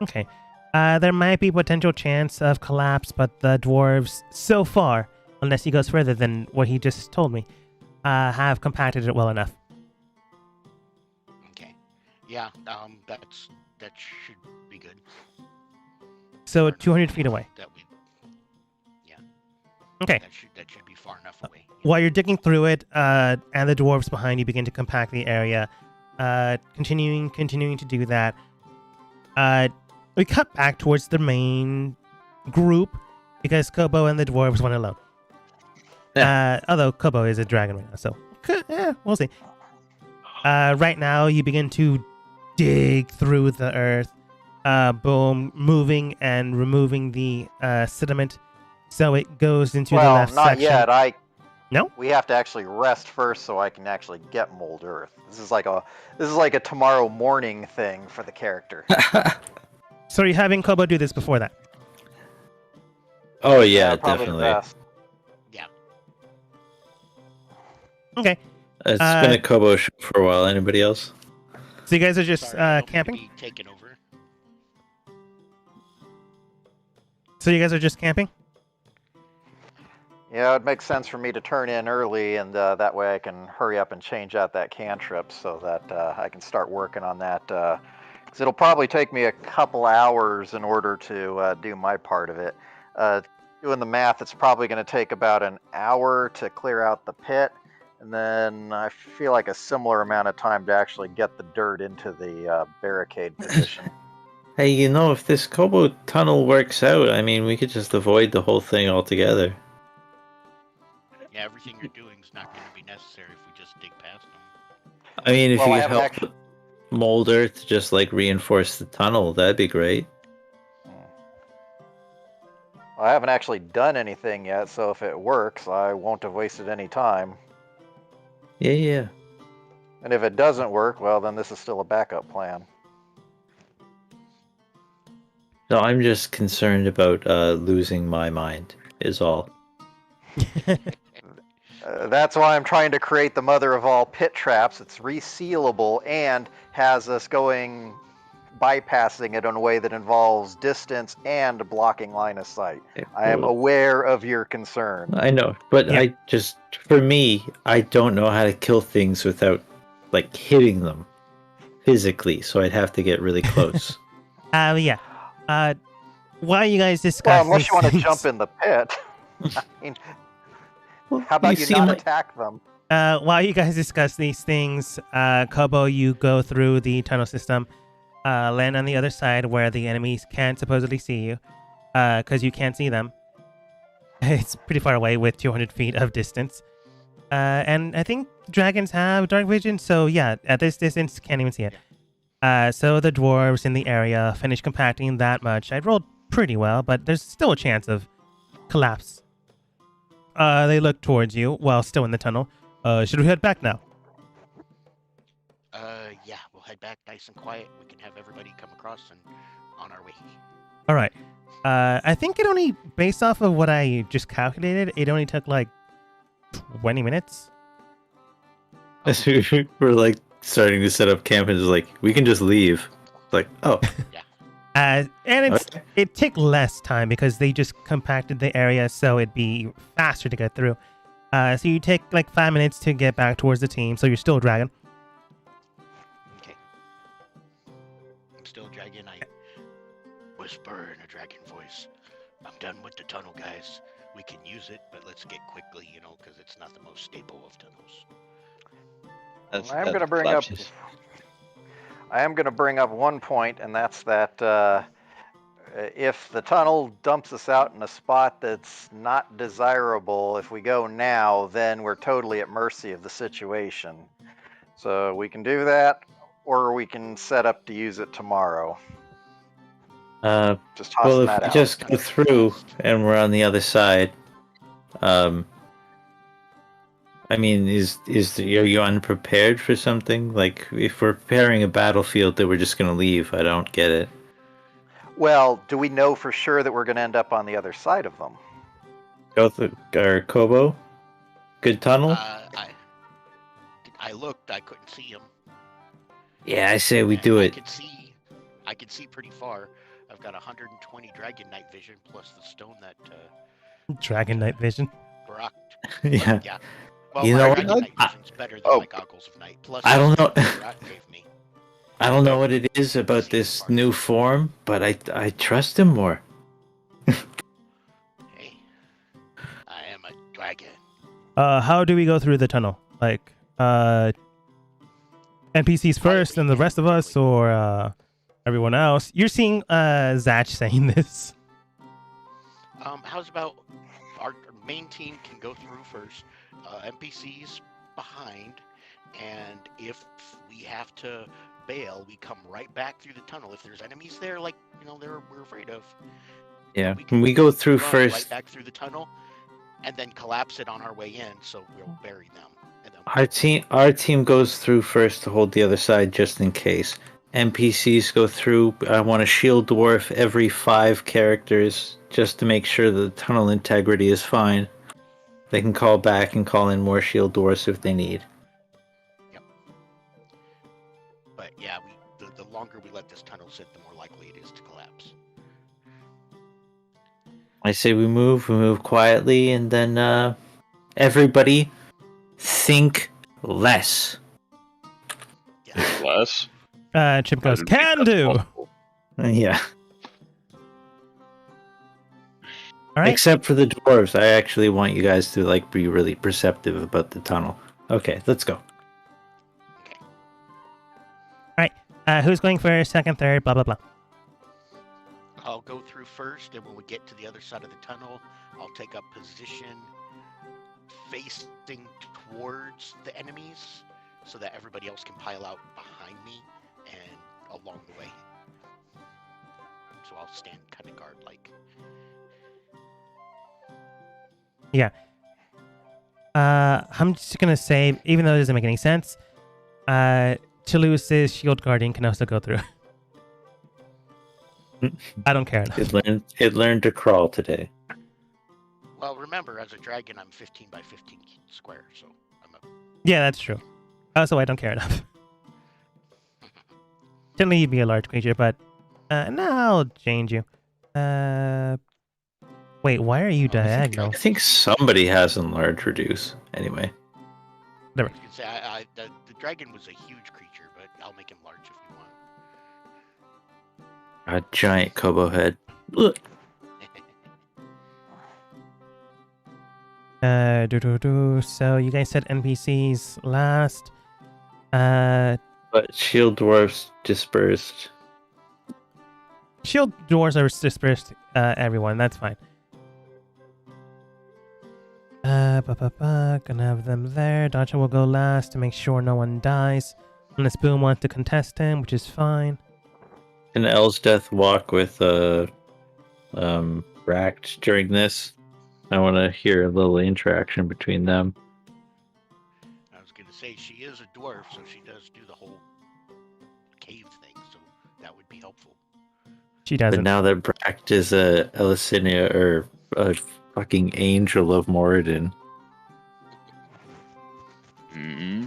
Okay. There might be potential chance of collapse, but the dwarves, so far, unless he goes further than what he just told me, have compacted it well enough. Okay. Yeah, that should be good. So Far 200 enough feet away. That we, yeah. Okay. That should be far enough away. While you're digging through it, and the dwarves behind you begin to compact the area, continuing to do that, we cut back towards the main group because Kobo and the dwarves went alone. Although Kobo is a dragon right now, so we'll see. Right now, you begin to dig through the earth, boom, moving and removing the sediment, so it goes into the left not section. yet. No? We have to actually rest first so I can actually get mold earth. This is like a tomorrow morning thing for the character. So you're having Kobo do this before that? Oh yeah, probably definitely. best. Yeah. Okay. It's been a Kobo show for a while. Anybody else? So you guys are just Sorry, I don't mean to camping? be taken over. So you guys are just camping? Yeah, it makes sense for me to turn in early, and that way I can hurry up and change out that cantrip so that I can start working on that. Because it'll probably take me a couple hours in order to do my part of it. Doing the math, it's probably going to take about an hour to clear out the pit, and then I feel like a similar amount of time to actually get the dirt into the barricade position. Hey, if this Kobo tunnel works out, I mean, we could just avoid the whole thing altogether. Yeah, everything you're doing is not going to be necessary if we just dig past them. I mean, if Well, you I could haven't help Molder to just like reinforce the tunnel, that'd be great. Well, I haven't actually done anything yet, so if it works, I won't have wasted any time. Yeah. And if it doesn't work, well, then this is still a backup plan. No, I'm just concerned about losing my mind, is all. That's why I'm trying to create the mother of all pit traps. It's resealable and has us bypassing it in a way that involves distance and blocking line of sight. I am aware of your concern. I know, but Yeah. for me, I don't know how to kill things without, like, hitting them physically, so I'd have to get really close. Yeah. While you guys Well, discuss unless these you want to things, jump in the pit. I mean, Well, how about you seem not like- attack them? while you guys discuss these things, Kobo, you go through the tunnel system, land on the other side where the enemies can't supposedly see you, because you can't see them. It's pretty far away with 200 feet of distance. And I think dragons have dark vision, so yeah, at this distance, can't even see it. So the dwarves in the area finish compacting that much. I rolled pretty well, but there's still a chance of collapse. They look towards you while still in the tunnel. Should we head back now? Yeah, we'll head back nice and quiet. We can have everybody come across and on our way. All right. I think it only, based off of what I just calculated, it only took like 20 minutes. We're like starting to set up camp and just like, we can just leave. Like, oh. And it took less time because they just compacted the area so it'd be faster to get through. So you take like 5 minutes to get back towards the team, so you're still a dragon. done with the tunnel, guys. We can use it, but let's get quickly, because it's not the most stable of tunnels. I am going to bring up one point, and that's that if the tunnel dumps us out in a spot that's not desirable, if we go now, then we're totally at mercy of the situation. So we can do that, or we can set up to use it tomorrow. Just tossing that out. Just go through and we're on the other side. I mean, are you unprepared for something? Like, if we're preparing a battlefield that we're just going to leave, I don't get it. Well, do we know for sure that we're going to end up on the other side of them? Or Kobo? Good tunnel? I looked, I couldn't see him. Yeah, I say we do it. I could see pretty far. I've got 120 Dragon Night Vision plus the stone that Dragon Night Vision. Brock. Yeah. Yeah. Well, You my know Dragon what? Night Vision's better than my Goggles of Night. Plus, I don't know. Brock gave me. I don't know what it is about this new form, but I trust him more. Hey, I am a dragon. How do we go through the tunnel? Like, NPCs first, and the rest of us, or everyone else? You're seeing Zach saying this. How's about our main team can go through first, NPCs behind, and if we have to bail, we come right back through the tunnel. If there's enemies there, like we're afraid of. Yeah, we go through first. Right back through the tunnel, and then collapse it on our way in, so we'll bury them. And then Our team goes through first to hold the other side just in case. NPCs go through. I want to shield dwarf every 5 characters just to make sure that the tunnel integrity is fine. They can call back and call in more shield dwarfs if they need. Yep. But yeah, the longer we let this tunnel sit, the more likely it is to collapse. I say we move quietly, and then everybody think less. Yeah. Less? Chip goes, can do! Yeah. All right. Except for the dwarves, I actually want you guys to be really perceptive about the tunnel. Okay, let's go. All right. Who's going first, second, third, blah, blah, blah. I'll go through first, and when we get to the other side of the tunnel, I'll take up position facing towards the enemies so that everybody else can pile out behind me and along the way. So I'll stand kind of guard-like. Yeah. I'm just going to say, even though it doesn't make any sense, Toulouse's shield guardian can also go through. I don't care enough. It learned to crawl today. Well, remember, as a dragon, I'm 15 by 15 square, so I'm a... Yeah, that's true. Also, I don't care enough. Generally, you'd be a large creature, but no, I'll change you. Wait, why are you diagonal? I think somebody has enlarge reduce. Anyway. Never. You can say the dragon was a huge creature, but I'll make him large if you want. A giant Kobo head. Ugh. So you guys said NPCs last. But shield dwarfs dispersed. Shield dwarves are dispersed. Everyone, that's fine. Gonna have them there. Dodger will go last to make sure no one dies. Unless Boom wants to contest him, which is fine. Can Elsdeath walk with Racked during this? I want to hear a little interaction between them. I was going to say, she is a dwarf, so she does do the whole cave thing, so that would be helpful. She doesn't. But now that Bract is a Elicinia or a fucking angel of Moradin. Mm-hmm.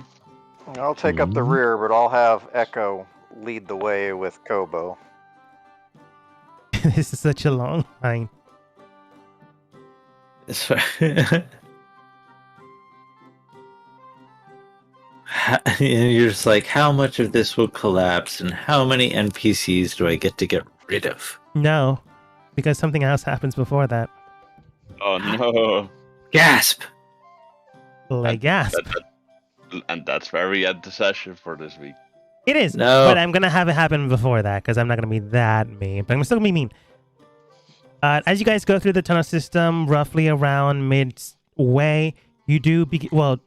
I'll take up the rear, but I'll have Echo lead the way with Kobo. This is such a long line. You're just like, how much of this will collapse and how many NPCs do I get to get rid of? No. because something else happens before that. Oh no. Gasp! Like gasp. And that's where we end the session for this week. It is, No. but I'm gonna have it happen before that because I'm not gonna be that mean, but I'm still gonna be mean. As you guys go through the tunnel system, roughly around midway, you do well.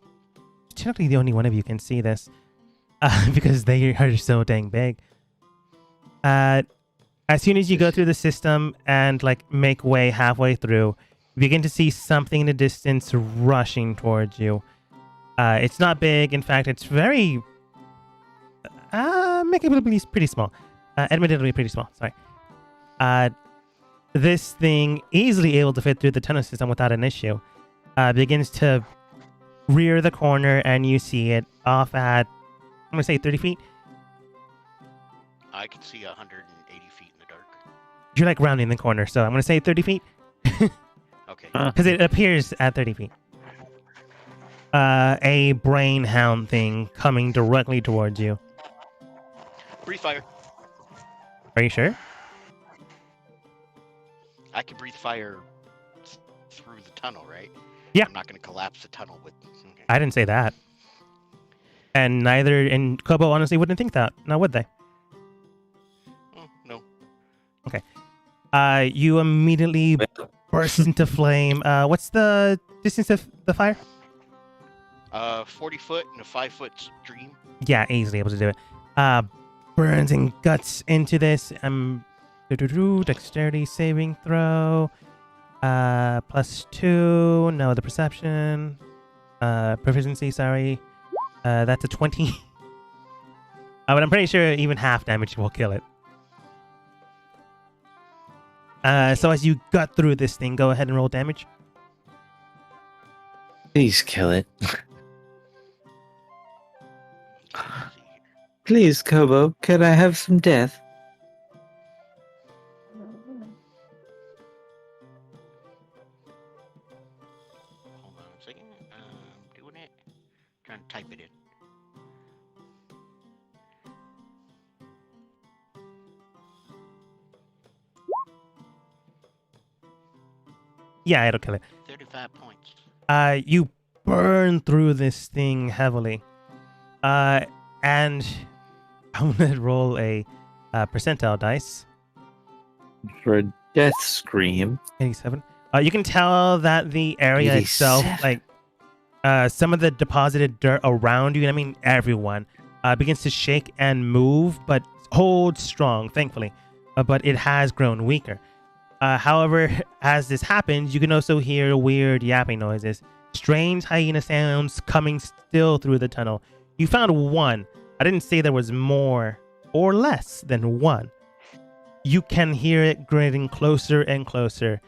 Technically, the only one of you can see this because they are so dang big. As soon as you go through the system and like make way halfway through, you begin to see something in the distance rushing towards you. It's not big. In fact, it's very admittedly pretty small. Admittedly pretty small. Sorry. This thing, easily able to fit through the tunnel system without an issue, begins to rear the corner, and you see it off at, I'm gonna say 30 feet. I can see 180 feet in the dark. You're like rounding the corner, so I'm gonna say 30 feet. Okay. Because it appears at 30 feet. A brain hound thing coming directly towards you. Breathe fire. Are you sure? I can breathe fire through the tunnel, right? Yeah. I'm not going to collapse the tunnel with. Okay. I didn't say that. And neither, and Kobo honestly wouldn't think that, now would they? Oh, no. You immediately burst into flame. What's the distance of the fire? 40 foot and a 5-foot stream. Yeah, easily able to do it. Burns and guts into this. Dexterity saving throw. +2. No, the perception. Proficiency, sorry. That's a 20. But I'm pretty sure even half damage will kill it. So as you gut through this thing, go ahead and roll damage. Please kill it. Okay, let's see here. Please, Kobo, can I have some death? Hold on a second. Doing it. Trying to type it in. Yeah, it'll kill it. 35 points. You burn through this thing heavily. And I'm gonna roll a percentile dice. For a death scream. 87. You can tell that the area itself, 87. like some of the deposited dirt around you, and I mean everyone, begins to shake and move, but holds strong, thankfully. But it has grown weaker. However, as this happens, you can also hear weird yapping noises, strange hyena sounds coming still through the tunnel. You found one. I didn't say there was more or less than one. You can hear it getting closer and closer,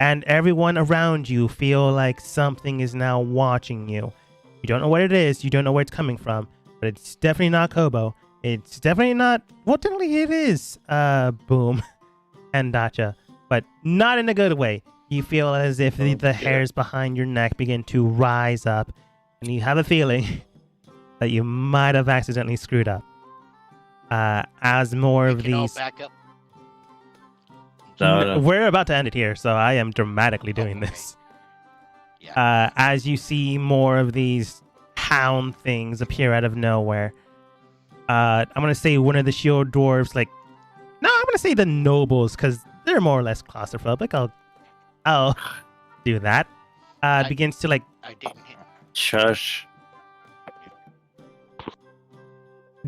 and everyone around you feel like something is now watching you. You don't know what it is, you don't know where it's coming from, but it's definitely not Kobo. It's definitely not, well, technically it is, Boom and Dacha, but not in a good way. You feel as if the hairs behind your neck begin to rise up, and you have a feeling that you might have accidentally screwed up. As more of We can all these... back up. No. We're about to end it here, so I am dramatically doing okay. this. Yeah. As you see more of these hound things appear out of nowhere. I'm gonna say one of the shield dwarves, like, no, I'm gonna say the nobles, because they're more or less claustrophobic. I'll do that. Begins to like I didn't hit. Shush.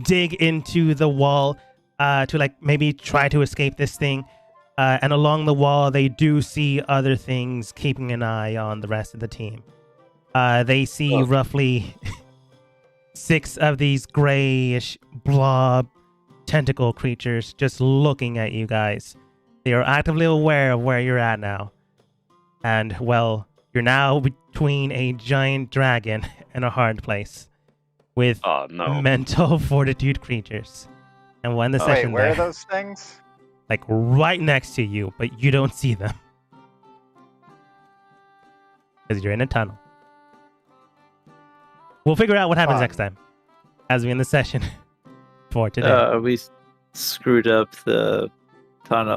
dig into the wall to like maybe try to escape this thing. And along the wall, they do see other things keeping an eye on the rest of the team. They see roughly 6 of these grayish blob tentacle creatures just looking at you guys. They are actively aware of where you're at now. And, well, you're now between a giant dragon and a hard place with Oh no. mental fortitude creatures. And when the Wait, session where there, are those things? like right next to you, but you don't see them because you're in a tunnel. We'll figure out what happens Fun. next time as we end the session for today. We screwed up the tunnel.